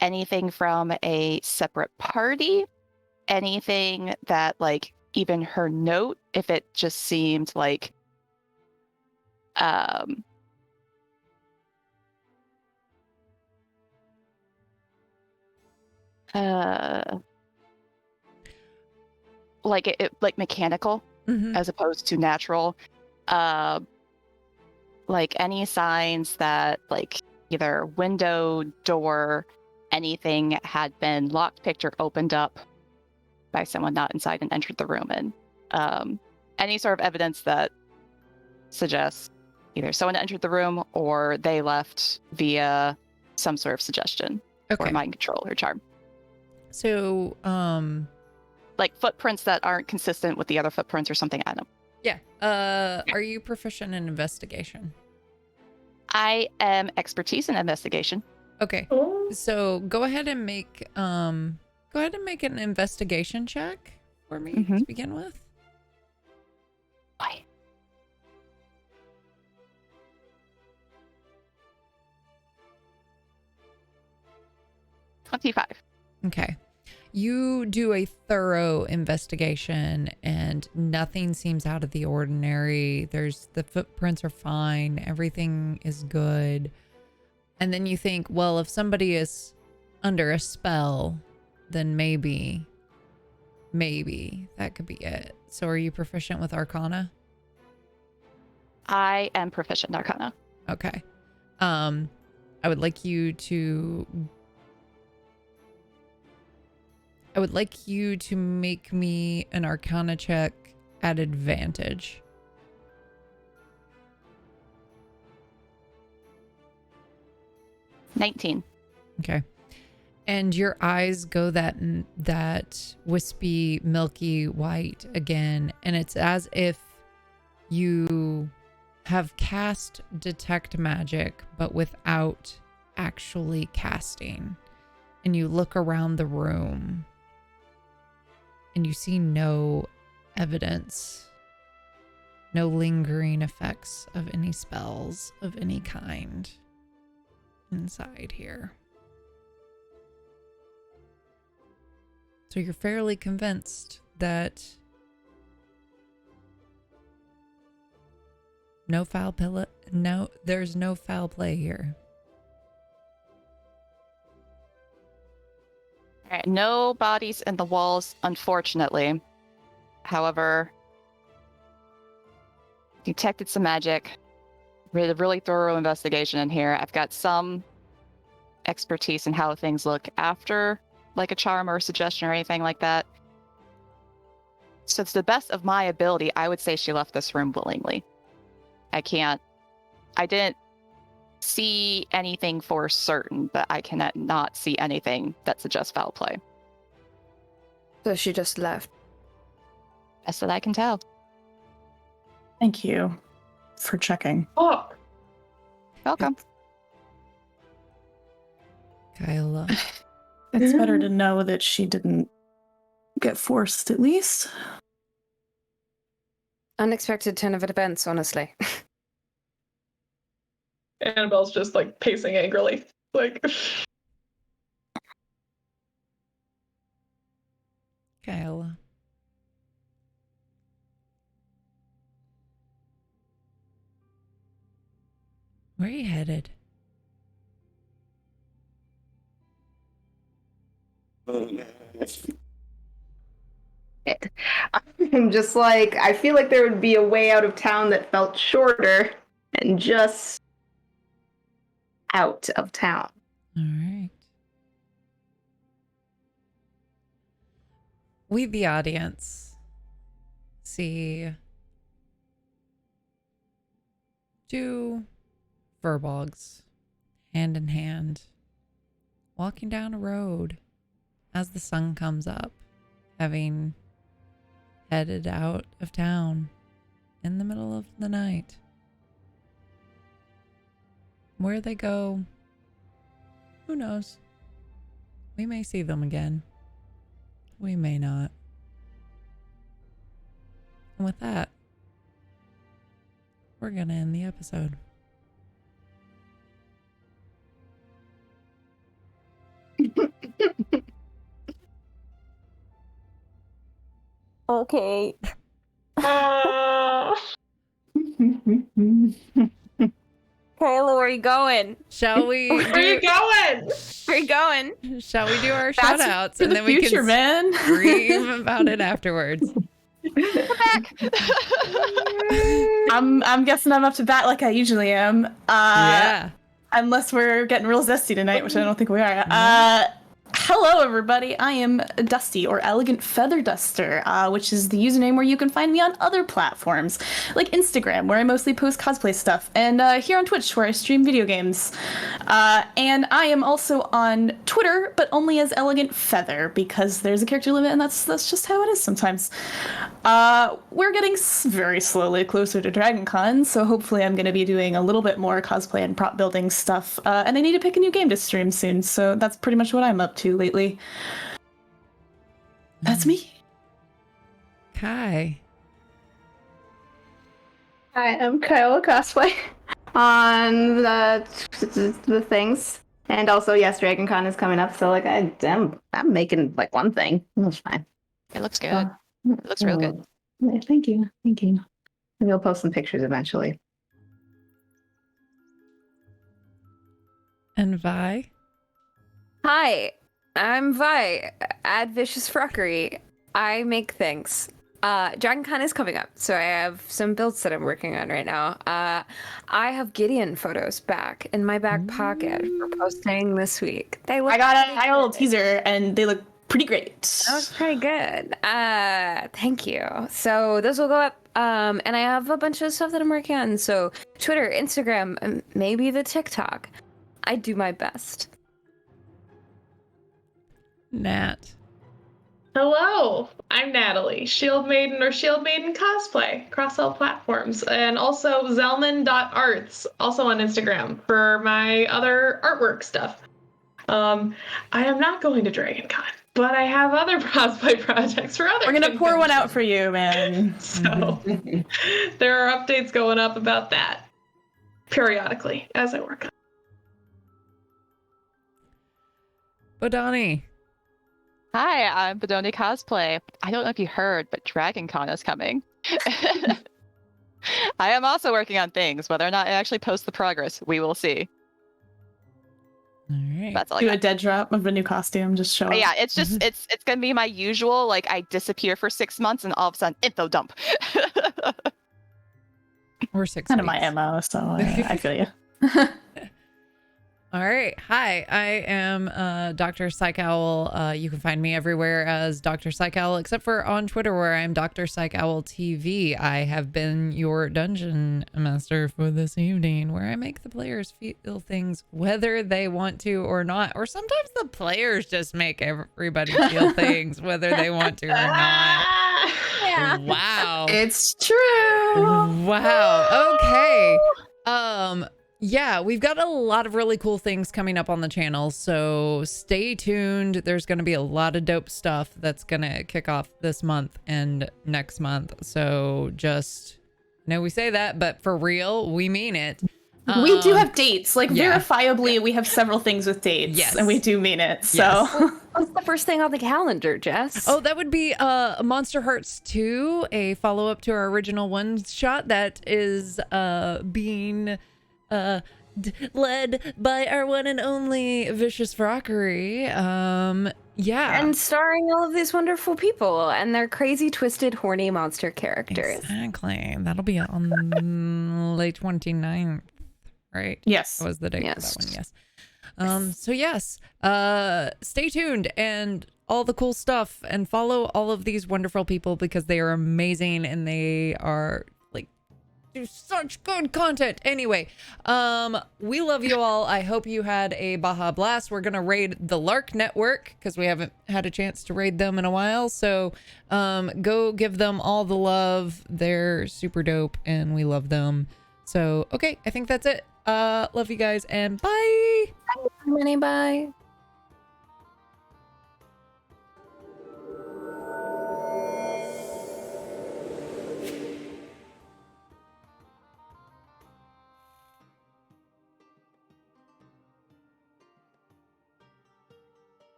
anything from a separate party, anything that, like, even her note, if it just seemed like like it like mechanical as opposed to natural. Like any signs that, like, either window, door, anything had been locked, picked, or opened up by someone not inside and entered the room, and any sort of evidence that suggests either someone entered the room or they left via some sort of suggestion or mind control or charm. So, like footprints that aren't consistent with the other footprints or something. I don't know. Yeah. Are you proficient in investigation? I am expertise in investigation. Okay. So go ahead and make an investigation check for me to begin with. Why? 25. Okay. You do a thorough investigation and nothing seems out of the ordinary. The footprints are fine. Everything is good. And then you think, well, if somebody is under a spell, then maybe that could be it. So are you proficient with Arcana? I am proficient in Arcana. Okay. I would like you to make me an Arcana check at advantage. $19. Okay. And your eyes go that wispy, milky white again, and it's as if you have cast detect magic, but without actually casting. And you look around the room, and you see no evidence, no lingering effects of any spells of any kind inside here. So you're fairly convinced that there's no foul play here. All right, no bodies in the walls, unfortunately. However, detected some magic. Really thorough investigation in here. I've got some expertise in how things look after, like a charm or a suggestion or anything like that. So to the best of my ability, I would say she left this room willingly. I didn't see anything for certain, but I cannot not see anything that suggests foul play. So she just left. Best that I can tell. Thank you for checking. Oh, Welcome. Kyla. It's better to know that she didn't get forced, at least. Unexpected turn of events, honestly. Annabelle's just like pacing angrily. Like, Kyla. Where are you headed? I'm just like, I feel like there would be a way out of town that felt shorter and just out of town. All right. We, the audience, see two furbolgs hand in hand walking down a road as the sun comes up, having headed out of town in the middle of the night. Where they go, who knows? We may see them again. We may not. And with that, we're gonna end the episode. Okay. ah. Kyla, where are you going? Shall we Where are you going? Where are you going? Shall we do our That's shout outs for and the then we future, can man. scream about it afterwards? Come back. I'm guessing I'm up to bat like I usually am. Yeah. Unless we're getting real zesty tonight, which I don't think we are. Hello, everybody. I am Dusty, or Elegant Feather Duster, which is the username where you can find me on other platforms, like Instagram, where I mostly post cosplay stuff, and here on Twitch, where I stream video games. And I am also on Twitter, but only as Elegant Feather, because there's a character limit, and that's just how it is sometimes. We're getting very slowly closer to DragonCon, so hopefully I'm going to be doing a little bit more cosplay and prop building stuff, and I need to pick a new game to stream soon, so that's pretty much what I'm up to lately. That's me. Kai. I am Kyle Cosplay on the things. And also, yes, Dragon Con is coming up, so like I'm making like one thing. That's fine. It looks good. It looks real good. Yeah, thank you. Maybe I'll post some pictures eventually. And Vi? Hi, I'm Vi at Vicious Frockery. I make things. Dragon Con is coming up, so I have some builds that I'm working on right now. I have Gideon photos back in my back pocket for posting this week. They look I got pretty a little good. teaser, and they look pretty great. That was pretty good. Thank you. So those will go up. And I have a bunch of stuff that I'm working on. So Twitter, Instagram, and maybe the TikTok. I do my best. Nat. Hello, I'm Natalie, Shield Maiden or Shield Maiden cosplay across all platforms, and also Zelman.arts, also on Instagram for my other artwork stuff. I am not going to Dragon Con, but I have other cosplay projects for other. We're gonna pour one out conventions. for you, man. So there are updates going up about that periodically as I work on. Bodani. Hi, I'm Bedoni Cosplay. I don't know if you heard, but Dragon Con is coming. I am also working on things. Whether or not I actually post the progress, we will see. All right. That's all I Do a got. dead drop of a new costume. Just show But up. yeah, it's just it's gonna be my usual, like I disappear for 6 months and all of a sudden info dump. Or 6 Kind of my weeks. MO, so I feel you. All right. Hi, I am Dr. Psych Owl. You can find me everywhere as Dr. Psych Owl, except for on Twitter where I'm Dr. Psych Owl TV. I have been your dungeon master for this evening, where I make the players feel things whether they want to or not. Or sometimes the players just make everybody feel things whether they want to or not. Yeah. Wow. It's true. Wow. Okay. Yeah, we've got a lot of really cool things coming up on the channel, so stay tuned. There's going to be a lot of dope stuff that's going to kick off this month and next month. So just know we say that, but for real, we mean it. We do have dates. Like, yeah. verifiably, we have several things with dates. Yes. And we do mean it. So, Yes. What's the first thing on the calendar, Jess? Oh, that would be Monster Hearts 2, a follow-up to our original one-shot that is being led by our one and only Vicious Frockery. Yeah. And starring all of these wonderful people and their crazy, twisted, horny monster characters. Exactly. That'll be on late 29th, right? yes. That was the date Yes. for that one, yes. So yes, stay tuned and all the cool stuff, and follow all of these wonderful people because they are amazing and they are like do such good content. Anyway, we love you all. I hope you had a Baja Blast. We're gonna raid the Lark Network because we haven't had a chance to raid them in a while. So go give them all the love. They're super dope and we love them. So okay, I think that's it. Love you guys and bye. Bye. Bye.